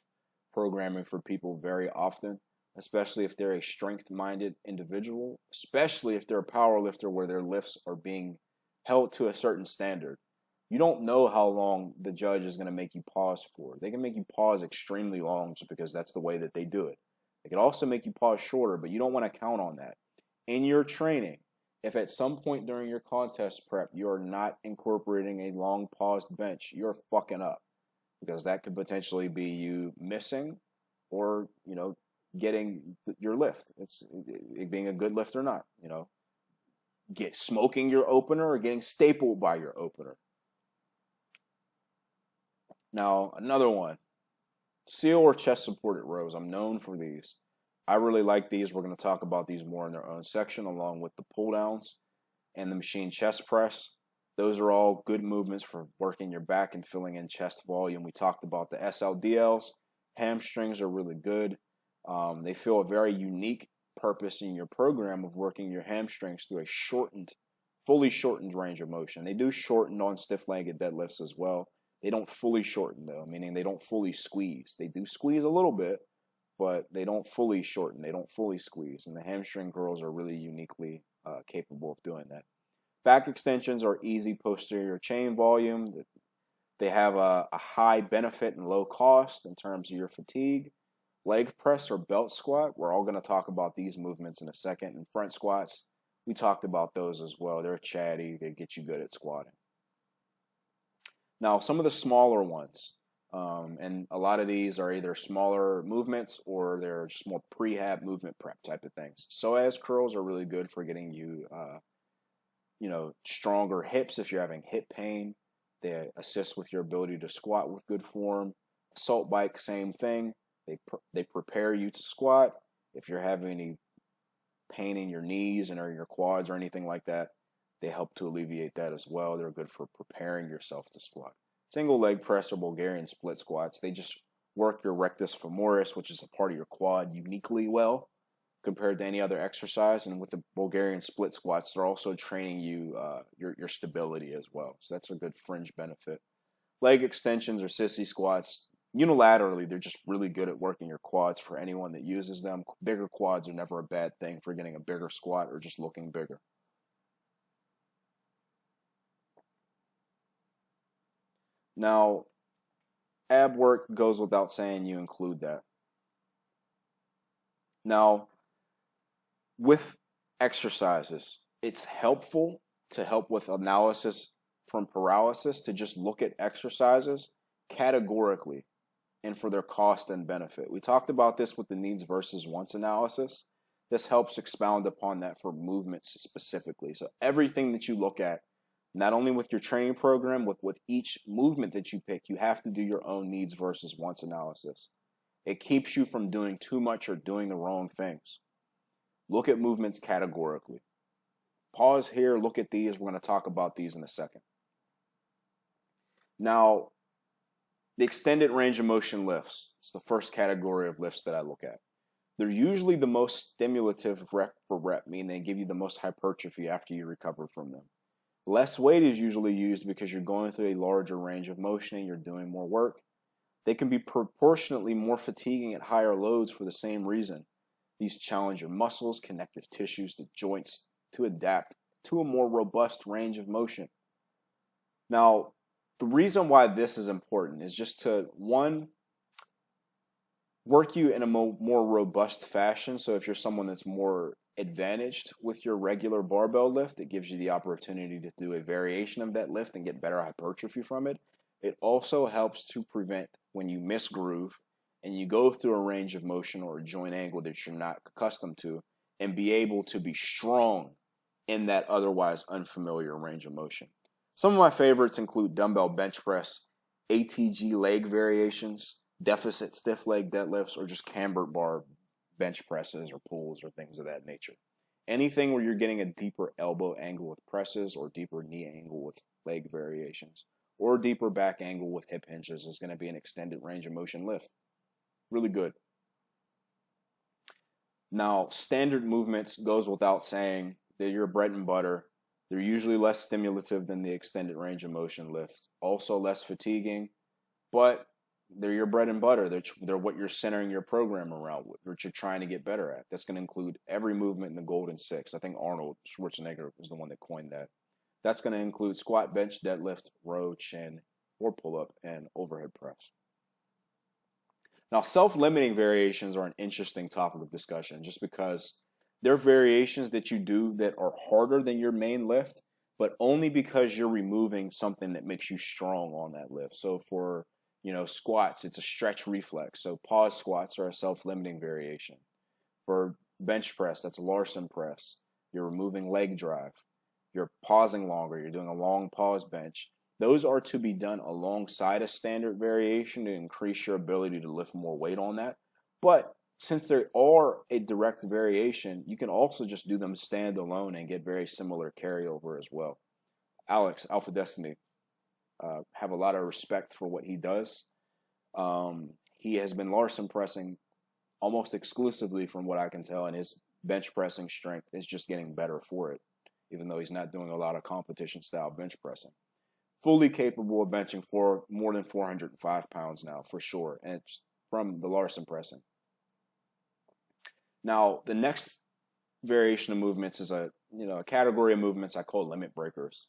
programming for people very often. especially if they're a strength-minded individual, especially if they're a power lifter where their lifts are being held to a certain standard. You don't know how long the judge is going to make you pause for. They can make you pause extremely long just because that's the way that they do it. They can also make you pause shorter, but you don't want to count on that. In your training, if at some point during your contest prep you're not incorporating a long paused bench, you're fucking up, because that could potentially be you missing or, getting your lift. It's it being a good lift or not, get smoking your opener or getting stapled by your opener. Now, another one, seal or chest supported rows. I'm known for these. I really like these. We're going to talk about these more in their own section, along with the pull downs and the machine chest press. Those are all good movements for working your back and filling in chest volume. We talked about the SLDLs. Hamstrings are really good. They fill a very unique purpose in your program of working your hamstrings through a fully shortened range of motion. They do shorten on stiff-legged deadlifts as well. They don't fully shorten, though, meaning they don't fully squeeze. They do squeeze a little bit, but they don't fully shorten. They don't fully squeeze. And the hamstring curls are really uniquely capable of doing that. Back extensions are easy posterior chain volume. They have a high benefit and low cost in terms of your fatigue. Leg press or belt squat, we're all going to talk about these movements in a second. And front squats, we talked about those as well. They're chatty. They get you good at squatting. Now, some of the smaller ones, and a lot of these are either smaller movements or they're just more prehab movement prep type of things. Psoas curls are really good for getting you, stronger hips if you're having hip pain. They assist with your ability to squat with good form. Assault bike, same thing. They prepare you to squat. If you're having any pain in your knees or your quads or anything like that, they help to alleviate that as well. They're good for preparing yourself to squat. Single leg press or Bulgarian split squats, they just work your rectus femoris, which is a part of your quad, uniquely well compared to any other exercise. And with the Bulgarian split squats, they're also training you your stability as well. So that's a good fringe benefit. Leg extensions or sissy squats, unilaterally, they're just really good at working your quads for anyone that uses them. Bigger quads are never a bad thing for getting a bigger squat or just looking bigger. Now, ab work goes without saying you include that. Now, with exercises, it's helpful to help with analysis from paralysis to just look at exercises categorically and for their cost and benefit. We talked about this with the needs versus wants analysis. This helps expound upon that for movements specifically. So everything that you look at, not only with your training program, with each movement that you pick, you have to do your own needs versus wants analysis. It keeps you from doing too much or doing the wrong things. Look at movements categorically. Pause here, look at these. We're going to talk about these in a second. Now, the extended range of motion lifts. It's the first category of lifts that I look at. They're usually the most stimulative rep for rep, meaning they give you the most hypertrophy after you recover from them. Less weight is usually used because you're going through a larger range of motion and you're doing more work. They can be proportionately more fatiguing at higher loads for the same reason. These challenge your muscles, connective tissues, the joints to adapt to a more robust range of motion. Now, the reason why this is important is just to, one, work you in a more robust fashion. So if you're someone that's more advantaged with your regular barbell lift, it gives you the opportunity to do a variation of that lift and get better hypertrophy from it. It also helps to prevent when you misgroove and you go through a range of motion or a joint angle that you're not accustomed to, and be able to be strong in that otherwise unfamiliar range of motion. Some of my favorites include dumbbell bench press, ATG leg variations, deficit stiff leg deadlifts, or just cambered bar bench presses or pulls or things of that nature. Anything where you're getting a deeper elbow angle with presses or deeper knee angle with leg variations or deeper back angle with hip hinges is going to be an extended range of motion lift. Really good. Now, standard movements goes without saying. They're your bread and butter. They're usually less stimulative than the extended range of motion lift. Also less fatiguing, but they're your bread and butter. They're what you're centering your program around, what you're trying to get better at. That's going to include every movement in the Golden Six. I think Arnold Schwarzenegger was the one that coined that. That's going to include squat, bench, deadlift, row, chin, or pull-up, and overhead press. Now, self-limiting variations are an interesting topic of discussion just because they're variations that you do that are harder than your main lift, but only because you're removing something that makes you strong on that lift. So for, squats, it's a stretch reflex. So pause squats are a self-limiting variation. For bench press, that's a Larson press. You're removing leg drive. You're pausing longer. You're doing a long pause bench. Those are to be done alongside a standard variation to increase your ability to lift more weight on that. But since they are a direct variation, you can also just do them standalone and get very similar carryover as well. Alex, Alpha Destiny, have a lot of respect for what he does. He has been Larson pressing almost exclusively from what I can tell, and his bench pressing strength is just getting better for it, even though he's not doing a lot of competition style bench pressing. Fully capable of benching for more than 405 pounds now, for sure, and it's from the Larson pressing. Now, the next variation of movements is a category of movements I call limit breakers.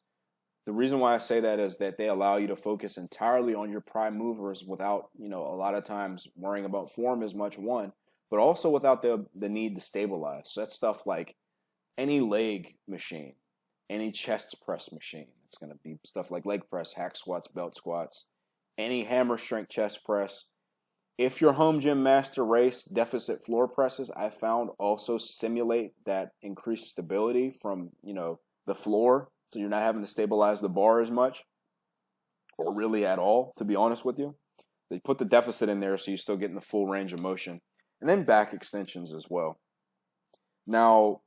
The reason why I say that is that they allow you to focus entirely on your prime movers without, a lot of times worrying about form as much, one, but also without the need to stabilize. So that's stuff like any leg machine, any chest press machine. It's going to be stuff like leg press, hack squats, belt squats, any hammer strength chest press. If your home gym master race deficit floor presses, I found also simulate that increased stability from, the floor. So you're not having to stabilize the bar as much or really at all, to be honest with you. They put the deficit in there so you're still getting the full range of motion. And then back extensions as well. Now,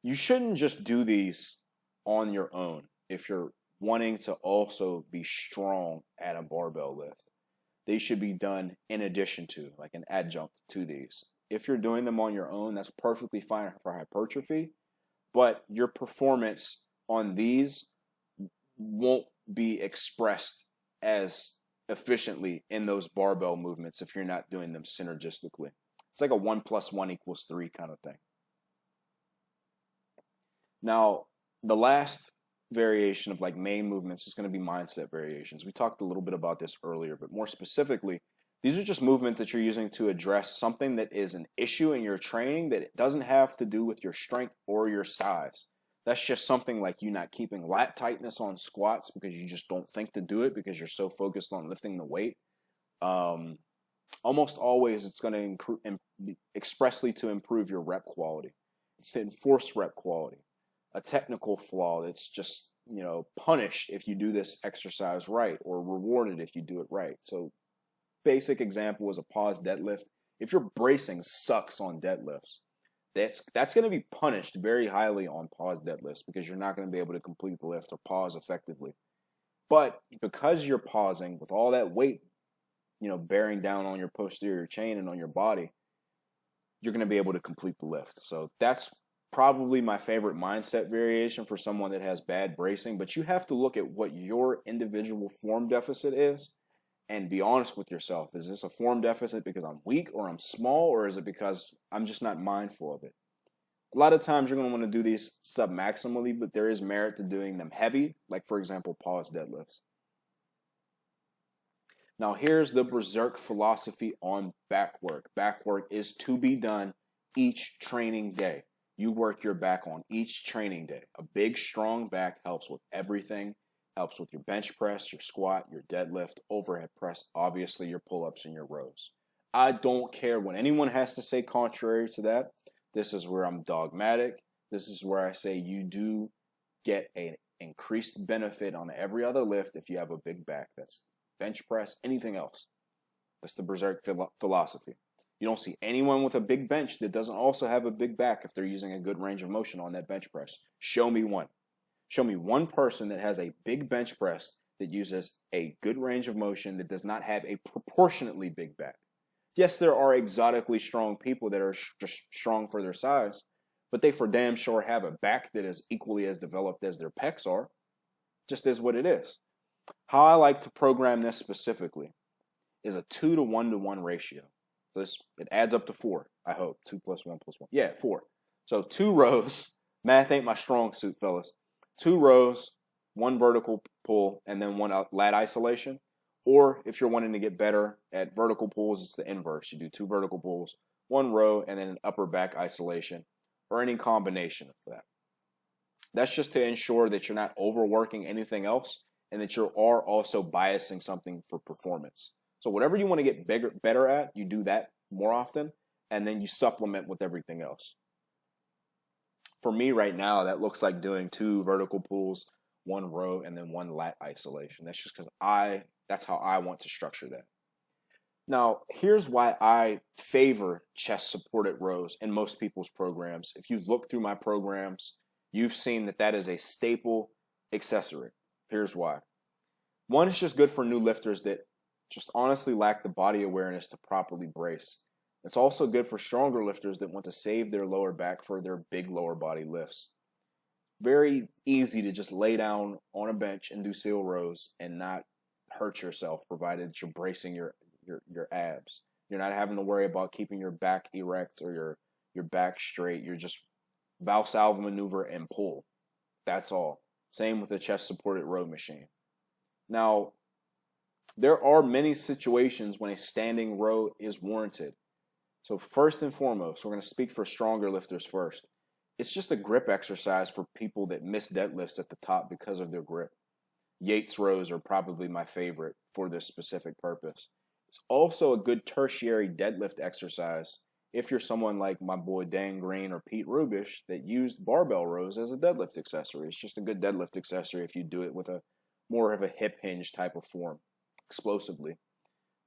you shouldn't just do these on your own if you're wanting to also be strong at a barbell lift. They should be done in addition to, like an adjunct to these. If you're doing them on your own, that's perfectly fine for hypertrophy, but your performance on these won't be expressed as efficiently in those barbell movements if you're not doing them synergistically. It's like a 1 + 1 = 3 kind of thing. Now, the last variation of like main movements is going to be mindset variations. We talked a little bit about this earlier, but more specifically, these are just movements that you're using to address something that is an issue in your training that it doesn't have to do with your strength or your size. That's just something like you not keeping lat tightness on squats because you just don't think to do it because you're so focused on lifting the weight. Almost always it's going to expressly to improve your rep quality. It's to enforce rep quality. A technical flaw that's just, punished if you do this exercise right or rewarded if you do it right. So basic example is a pause deadlift. If your bracing sucks on deadlifts, that's going to be punished very highly on pause deadlifts because you're not going to be able to complete the lift or pause effectively. But because you're pausing with all that weight, bearing down on your posterior chain and on your body, you're going to be able to complete the lift. So that's probably my favorite mindset variation for someone that has bad bracing, but you have to look at what your individual form deficit is and be honest with yourself. Is this a form deficit because I'm weak or I'm small, or is it because I'm just not mindful of it? A lot of times you're going to want to do these sub-maximally, but there is merit to doing them heavy, like for example, pause deadlifts. Now here's the Berserk philosophy on back work. Back work is to be done each training day. You work your back on each training day. A big, strong back helps with everything. Helps with your bench press, your squat, your deadlift, overhead press, obviously your pull-ups and your rows. I don't care when anyone has to say contrary to that. This is where I'm dogmatic. This is where I say you do get an increased benefit on every other lift if you have a big back. That's bench press, anything else. That's the Berserk philosophy. You don't see anyone with a big bench that doesn't also have a big back if they're using a good range of motion on that bench press. Show me one. Show me one person that has a big bench press that uses a good range of motion that does not have a proportionately big back. Yes, there are exotically strong people that are just strong for their size, but they for damn sure have a back that is equally as developed as their pecs are. Just is what it is. How I like to program this specifically is a 2 to 1 to 1 ratio. So it adds up to 4, I hope. 2 plus 1 plus 1. Yeah, 4. So 2 rows. Math ain't my strong suit, fellas. 2 rows, 1 vertical pull, and then 1 lat isolation. Or if you're wanting to get better at vertical pulls, it's the inverse. You do 2 vertical pulls, 1 row, and then an upper back isolation, or any combination of that. That's just to ensure that you're not overworking anything else and that you are also biasing something for performance. So whatever you want to get better at, you do that more often, and then you supplement with everything else. For me right now, that looks like doing 2 vertical pulls, 1 row, and then 1 lat isolation. That's just because that's how I want to structure that. Now, here's why I favor chest supported rows in most people's programs. If you look through my programs, you've seen that is a staple accessory. Here's why. One, it's just good for new lifters that just honestly lack the body awareness to properly brace. It's also good for stronger lifters that want to save their lower back for their big lower body lifts. Very easy to just lay down on a bench and do seal rows and not hurt yourself, provided you're bracing your abs. You're not having to worry about keeping your back erect or your back straight. You're just Valsalva maneuver and pull. That's all. Same with the chest supported row machine. Now, there are many situations when a standing row is warranted. So first and foremost, we're going to speak for stronger lifters first. It's just a grip exercise for people that miss deadlifts at the top because of their grip. Yates rows are probably my favorite for this specific purpose. It's also a good tertiary deadlift exercise if you're someone like my boy Dan Green or Pete Rubish that used barbell rows as a deadlift accessory. It's just a good deadlift accessory if you do it with a more of a hip hinge type of form, explosively.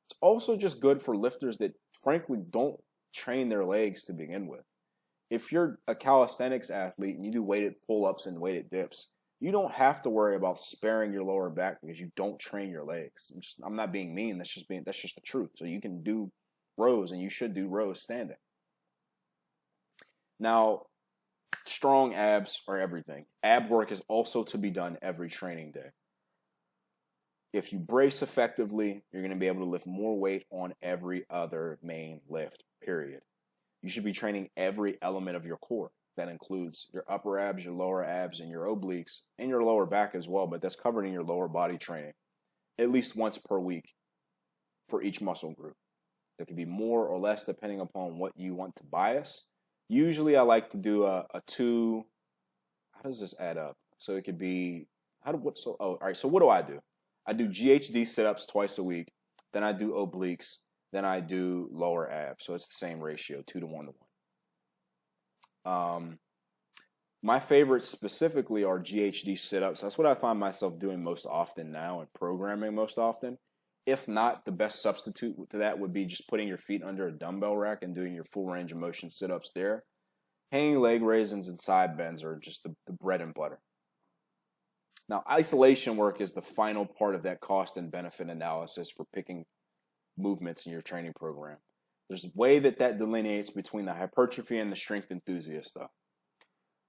It's also just good for lifters that frankly don't train their legs to begin with. If you're a calisthenics athlete and you do weighted pull-ups and weighted dips, you don't have to worry about sparing your lower back because you don't train your legs. I'm not being mean. That's just the truth. So you can do rows, and you should do rows standing. Now, strong abs are everything. Ab work is also to be done every training day. If you brace effectively, you're going to be able to lift more weight on every other main lift, period. You should be training every element of your core. That includes your upper abs, your lower abs, and your obliques, and your lower back as well, but that's covered in your lower body training at least once per week for each muscle group. There could be more or less depending upon what you want to bias. Usually I like to do a 2, how does this add up? So it could be, all right, so what do? I do GHD sit-ups twice a week, then I do obliques, then I do lower abs. So it's the same ratio, 2 to 1 to 1. My favorites specifically are GHD sit-ups. That's what I find myself doing most often now and programming most often. If not, the best substitute to that would be just putting your feet under a dumbbell rack and doing your full range of motion sit-ups there. Hanging leg raisins and side bends are just the bread and butter. Now, isolation work is the final part of that cost and benefit analysis for picking movements in your training program. There's a way that delineates between the hypertrophy and the strength enthusiast, though.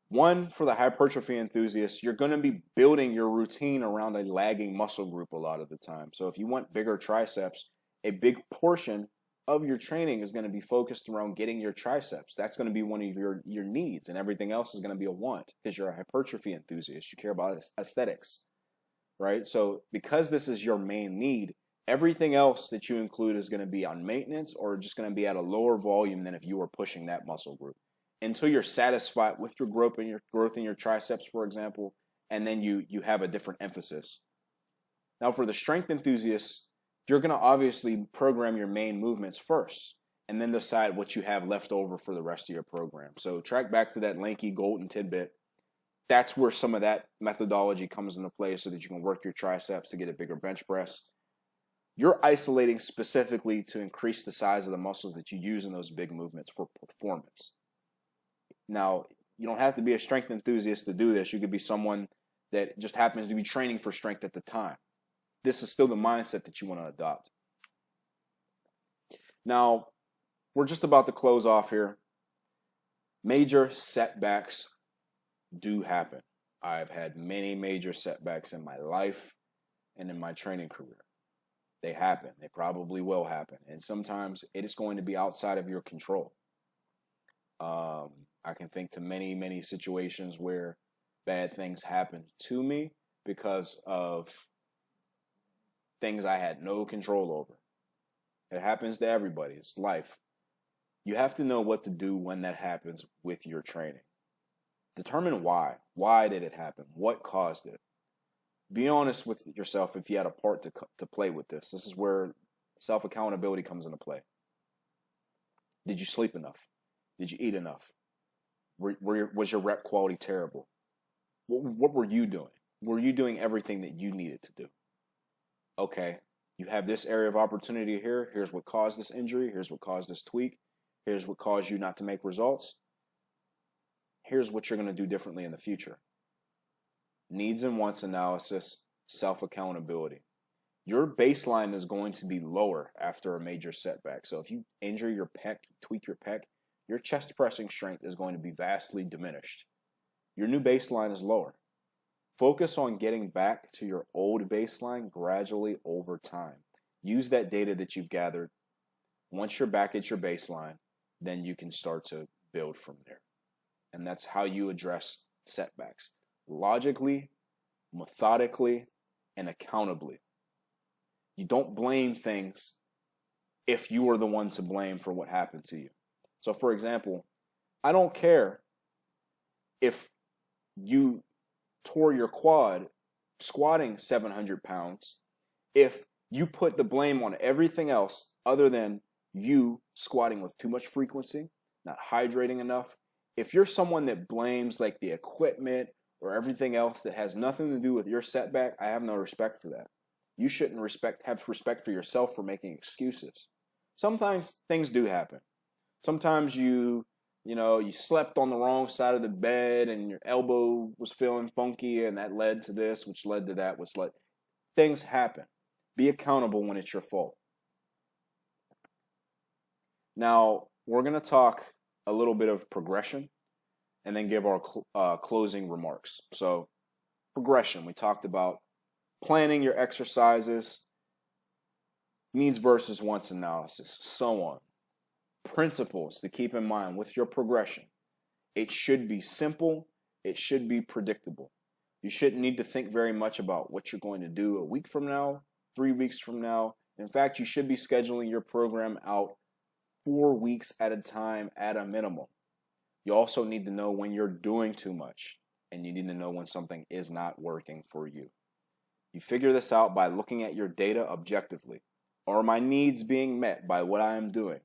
One, for the hypertrophy enthusiast, you're going to be building your routine around a lagging muscle group a lot of the time. So if you want bigger triceps, a big portion of your training is going to be focused around getting your triceps. That's going to be one of your needs, and everything else is going to be a want because you're a hypertrophy enthusiast. You care about aesthetics, right? So because this is your main need, everything else that you include is going to be on maintenance or just going to be at a lower volume than if you were pushing that muscle group until you're satisfied with your growth in your triceps, for example, and then you have a different emphasis. Now, for the strength enthusiasts, you're going to obviously program your main movements first and then decide what you have left over for the rest of your program. So track back to that lanky golden tidbit. That's where some of that methodology comes into play so that you can work your triceps to get a bigger bench press. You're isolating specifically to increase the size of the muscles that you use in those big movements for performance. Now, you don't have to be a strength enthusiast to do this. You could be someone that just happens to be training for strength at the time. This is still the mindset that you want to adopt. Now, we're just about to close off here. Major setbacks do happen. I've had many major setbacks in my life. and in my training career. They happen. They probably will happen. And sometimes it is going to be outside of your control. I can think to many, many situations where bad things happen to me because of things I had no control over. It happens to everybody. It's life. You have to know what to do when that happens with your training. Determine why. Why did it happen? What caused it? Be honest with yourself if you had a part to play with this. This is where self-accountability comes into play. Did you sleep enough? Did you eat enough? Was your rep quality terrible? What were you doing? Were you doing everything that you needed to do? Okay, you have this area of opportunity here. Here's what caused this injury. Here's what caused this tweak. Here's what caused you not to make results. Here's what you're going to do differently in the future. Needs and wants analysis, self-accountability. Your baseline is going to be lower after a major setback. So if you injure your pec, tweak your pec, your chest pressing strength is going to be vastly diminished. Your new baseline is lower. Focus on getting back to your old baseline gradually over time. Use that data that you've gathered. Once you're back at your baseline, then you can start to build from there. And that's how you address setbacks. Logically, methodically, and accountably. You don't blame things if you are the one to blame for what happened to you. So, for example, I don't care if you tore your quad squatting 700 pounds if you put the blame on everything else other than you squatting with too much frequency, not hydrating enough. If you're someone that blames like the equipment or everything else that has nothing to do with your setback, I have no respect for that. You shouldn't have respect for yourself for making excuses. Sometimes things do happen. Sometimes you slept on the wrong side of the bed and your elbow was feeling funky and that led to this, which led to that, things happen. Be accountable when it's your fault. Now, we're going to talk a little bit of progression and then give our closing remarks. So, progression, we talked about planning your exercises, needs versus wants analysis, so on. Principles to keep in mind with your progression. It should be simple. It should be predictable. You shouldn't need to think very much about what you're going to do a week from now, 3 weeks from now. In fact, you should be scheduling your program out 4 weeks at a time at a minimum. You also need to know when you're doing too much, and you need to know when something is not working for you. You figure this out by looking at your data objectively. Are my needs being met by what I am doing?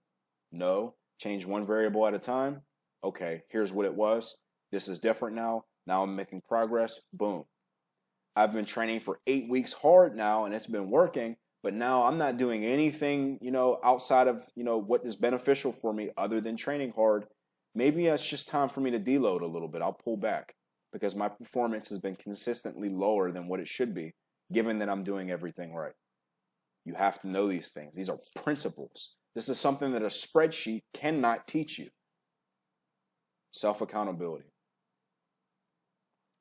No. Change one variable at a time. Okay, here's what it was. This is different now. Now I'm making progress. Boom. I've been training for 8 weeks hard now, and it's been working, but now I'm not doing anything, outside of, what is beneficial for me other than training hard. Maybe it's just time for me to deload a little bit. I'll pull back because my performance has been consistently lower than what it should be, given that I'm doing everything right. You have to know these things. These are principles. This is something that a spreadsheet cannot teach you. Self-accountability.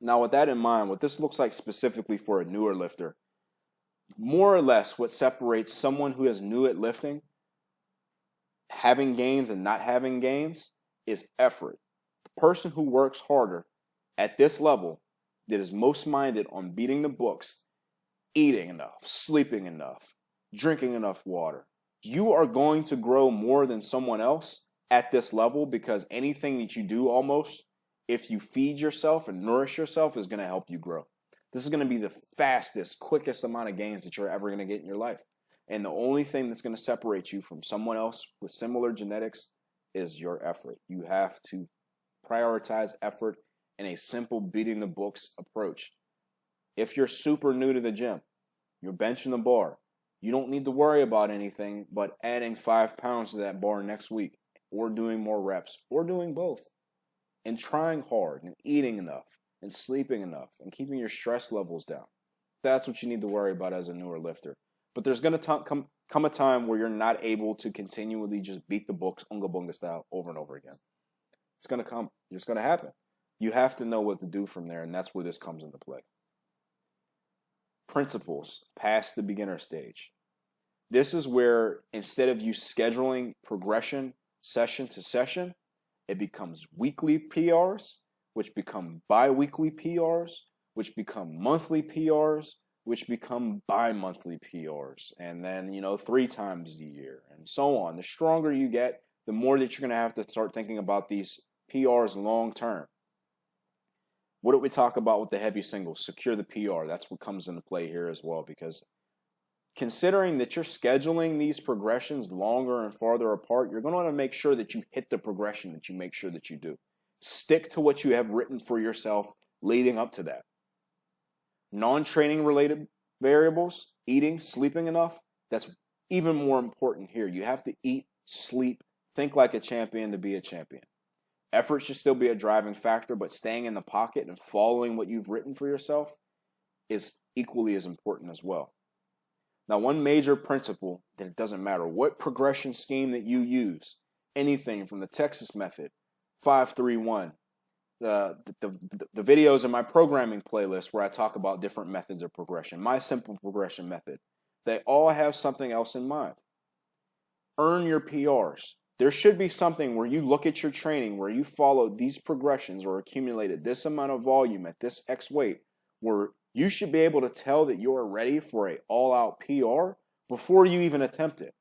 Now, with that in mind, what this looks like specifically for a newer lifter, more or less what separates someone who is new at lifting, having gains and not having gains, is effort. The person who works harder at this level, that is most minded on beating the books, eating enough, sleeping enough, drinking enough water, you are going to grow more than someone else at this level because anything that you do almost, if you feed yourself and nourish yourself, is going to help you grow. This is going to be the fastest, quickest amount of gains that you're ever going to get in your life. And the only thing that's going to separate you from someone else with similar genetics is your effort. You have to prioritize effort in a simple beating the books approach. If you're super new to the gym, you're benching the bar, you don't need to worry about anything but adding 5 pounds to that bar next week, or doing more reps, or doing both, and trying hard, and eating enough, and sleeping enough, and keeping your stress levels down. That's what you need to worry about as a newer lifter. But there's going to come a time where you're not able to continually just beat the books unga bunga style over and over again. It's going to come. It's going to happen. You have to know what to do from there, and that's where this comes into play. principles past the beginner stage. This is where instead of you scheduling progression session to session, it becomes weekly PRs, which become bi-weekly PRs, which become monthly PRs, which become bi-monthly PRs, and then, 3 times a year, and so on. The stronger you get, the more that you're going to have to start thinking about these PRs long term. What did we talk about with the heavy singles? Secure the PR. That's what comes into play here as well, because considering that you're scheduling these progressions longer and farther apart, you're going to want to make sure that you hit the progression that you make sure that you do. Stick to what you have written for yourself leading up to that. Non-training related variables, eating, sleeping enough, that's even more important here. You have to eat, sleep, think like a champion to be a champion. Effort should still be a driving factor, but staying in the pocket and following what you've written for yourself is equally as important as well. Now, one major principle that it doesn't matter what progression scheme that you use, anything from the Texas method, 5-3-1, the videos in my programming playlist where I talk about different methods of progression, my simple progression method, they all have something else in mind. Earn your PRs. There should be something where you look at your training, where you follow these progressions or accumulated this amount of volume at this X weight, where you should be able to tell that you're ready for an all-out PR before you even attempt it.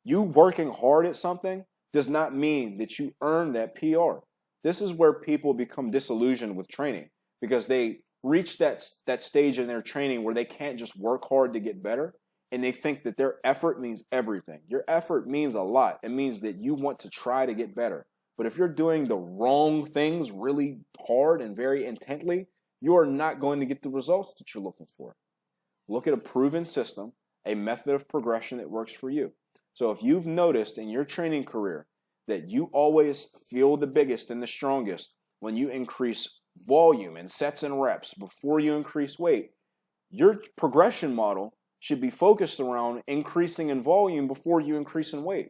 You working hard at something does not mean that you earn that PR. This is where people become disillusioned with training because they reach that stage in their training where they can't just work hard to get better, and they think that their effort means everything. Your effort means a lot. It means that you want to try to get better. But if you're doing the wrong things really hard and very intently, you are not going to get the results that you're looking for. Look at a proven system, a method of progression that works for you. So if you've noticed in your training career that you always feel the biggest and the strongest when you increase volume and sets and reps before you increase weight, your progression model should be focused around increasing in volume before you increase in weight.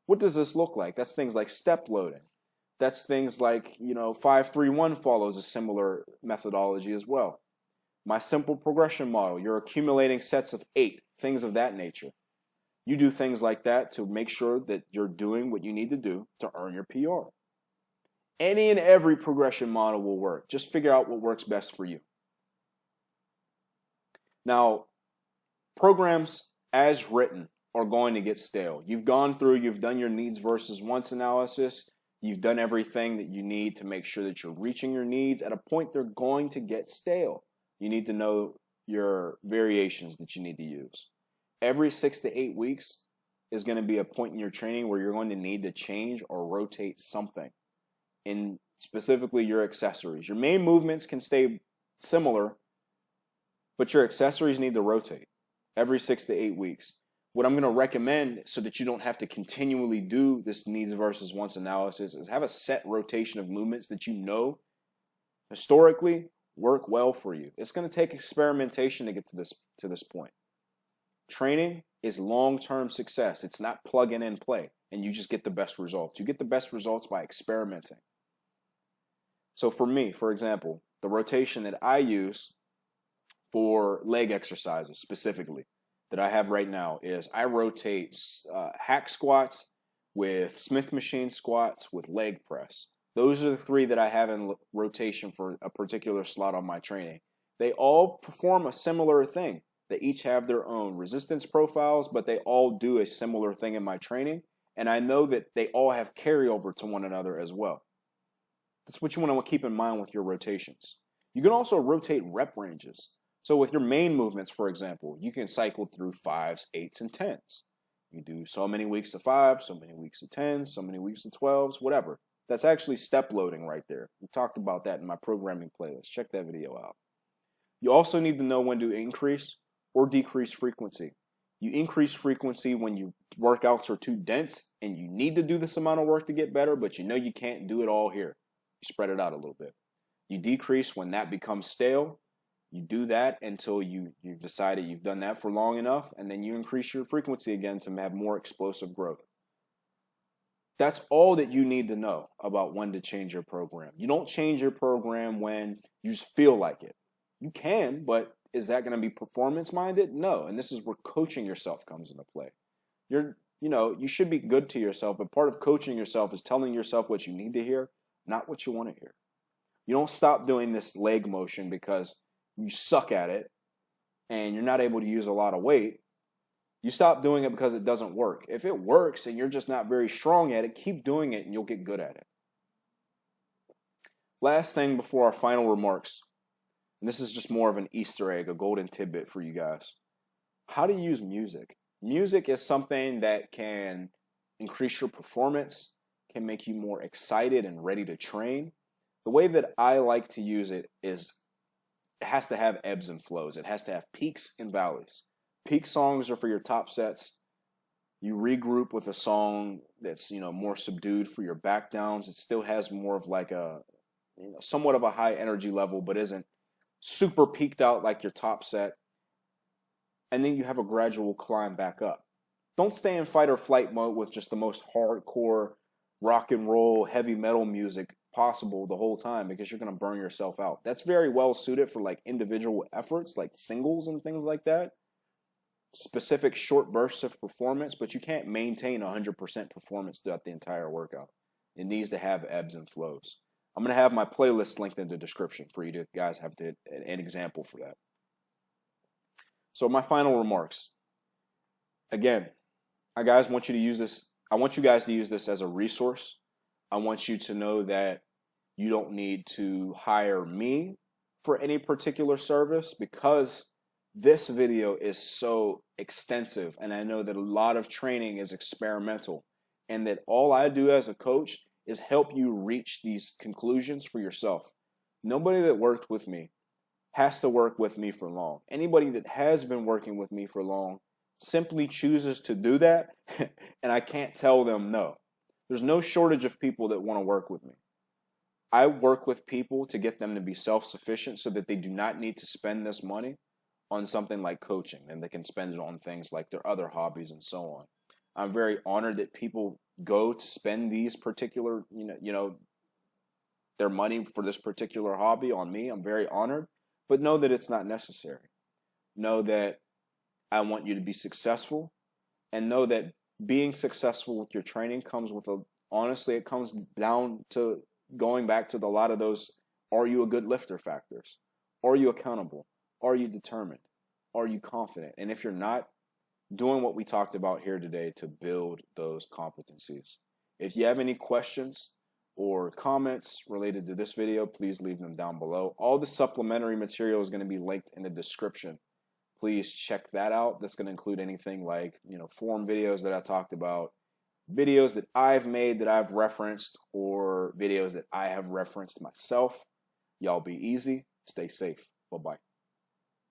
What does this look like? That's things like step loading. That's things like, 5-3-1 follows a similar methodology as well. My simple progression model, you're accumulating sets of 8, things of that nature. You do things like that to make sure that you're doing what you need to do to earn your PR. Any and every progression model will work. Just figure out what works best for you. Now, programs as written are going to get stale. You've gone through, you've done your needs versus wants analysis. You've done everything that you need to make sure that you're reaching your needs. At a point, they're going to get stale. You need to know your variations that you need to use. Every 6 to 8 weeks is going to be a point in your training where you're going to need to change or rotate something, in specifically your accessories. Your main movements can stay similar, but your accessories need to rotate every 6 to 8 weeks. What I'm going to recommend so that you don't have to continually do this needs versus wants analysis is have a set rotation of movements that you know historically work well for you. It's going to take experimentation to get to this point. Training is long-term success. It's not plug in and play, and you just get the best results. You get the best results by experimenting. So for me, for example, the rotation that I use for leg exercises specifically that I have right now is I rotate hack squats with Smith machine squats with leg press. Those are the 3 that I have in rotation for a particular slot on my training. They all perform a similar thing. They each have their own resistance profiles, but they all do a similar thing in my training. And I know that they all have carryover to one another as well. That's what you want to keep in mind with your rotations. You can also rotate rep ranges. So with your main movements, for example, you can cycle through 5s, 8s, and 10s. You do so many weeks of 5, so many weeks of 10s, so many weeks of 12s, whatever. That's actually step loading right there. We talked about that in my programming playlist. Check that video out. You also need to know when to increase or decrease frequency. You increase frequency when your workouts are too dense and you need to do this amount of work to get better, but you know you can't do it all here. You spread it out a little bit. You decrease when that becomes stale. You do that until you've decided you've done that for long enough, and then you increase your frequency again to have more explosive growth. That's all that you need to know about when to change your program. You don't change your program when you just feel like it. You can, but Is that going to be performance minded? No. And this is where coaching yourself comes into play. You should be good to yourself, but part of coaching yourself is telling yourself what you need to hear, not what you want to hear. You don't stop doing this leg motion because you suck at it and you're not able to use a lot of weight. You stop doing it because it doesn't work. If it works and you're just not very strong at it, keep doing it and you'll get good at it. Last thing before our final remarks, and this is just more of an Easter egg, a golden tidbit for you guys. How to use music. Music is something that can increase your performance, can make you more excited and ready to train. The way that I like to use it is it has to have ebbs and flows. It has to have peaks and valleys. Peak songs are for your top sets. You regroup with a song that's, more subdued for your back downs. It still has more of like a, somewhat of a high energy level, but isn't super peaked out like your top set. And then you have a gradual climb back up. Don't stay in fight or flight mode with just the most hardcore rock and roll, heavy metal music possible the whole time, because you're going to burn yourself out. That's very well suited for like individual efforts, like singles and things like that. Specific short bursts of performance, but you can't maintain 100% performance throughout the entire workout. It needs to have ebbs and flows. I'm going to have my playlist linked in the description for you to guys have an example for that. So my final remarks. Again, I want you guys to use this as a resource. I want you to know that you don't need to hire me for any particular service, because this video is so extensive, and I know that a lot of training is experimental, and that all I do as a coach is help you reach these conclusions for yourself. Nobody that worked with me has to work with me for long. Anybody that has been working with me for long simply chooses to do that, and I can't tell them no. There's no shortage of people that want to work with me. I work with people to get them to be self-sufficient so that they do not need to spend this money on something like coaching, and they can spend it on things like their other hobbies and so on. I'm very honored that people go to spend these particular, their money for this particular hobby on me. I'm very honored, but know that it's not necessary. Know that I want you to be successful, and know that being successful with your training comes with honestly, it comes down to going back to a lot of those, are you a good lifter factors? Are you accountable? Are you determined? Are you confident? And if you're not, doing what we talked about here today to build those competencies. If you have any questions or comments related to this video, please leave them down below. All the supplementary material is going to be linked in the description. Please check that out. That's going to include anything like, form videos that I talked about, videos that I've made that I've referenced, or videos that I have referenced myself. Y'all be easy. Stay safe. Bye-bye.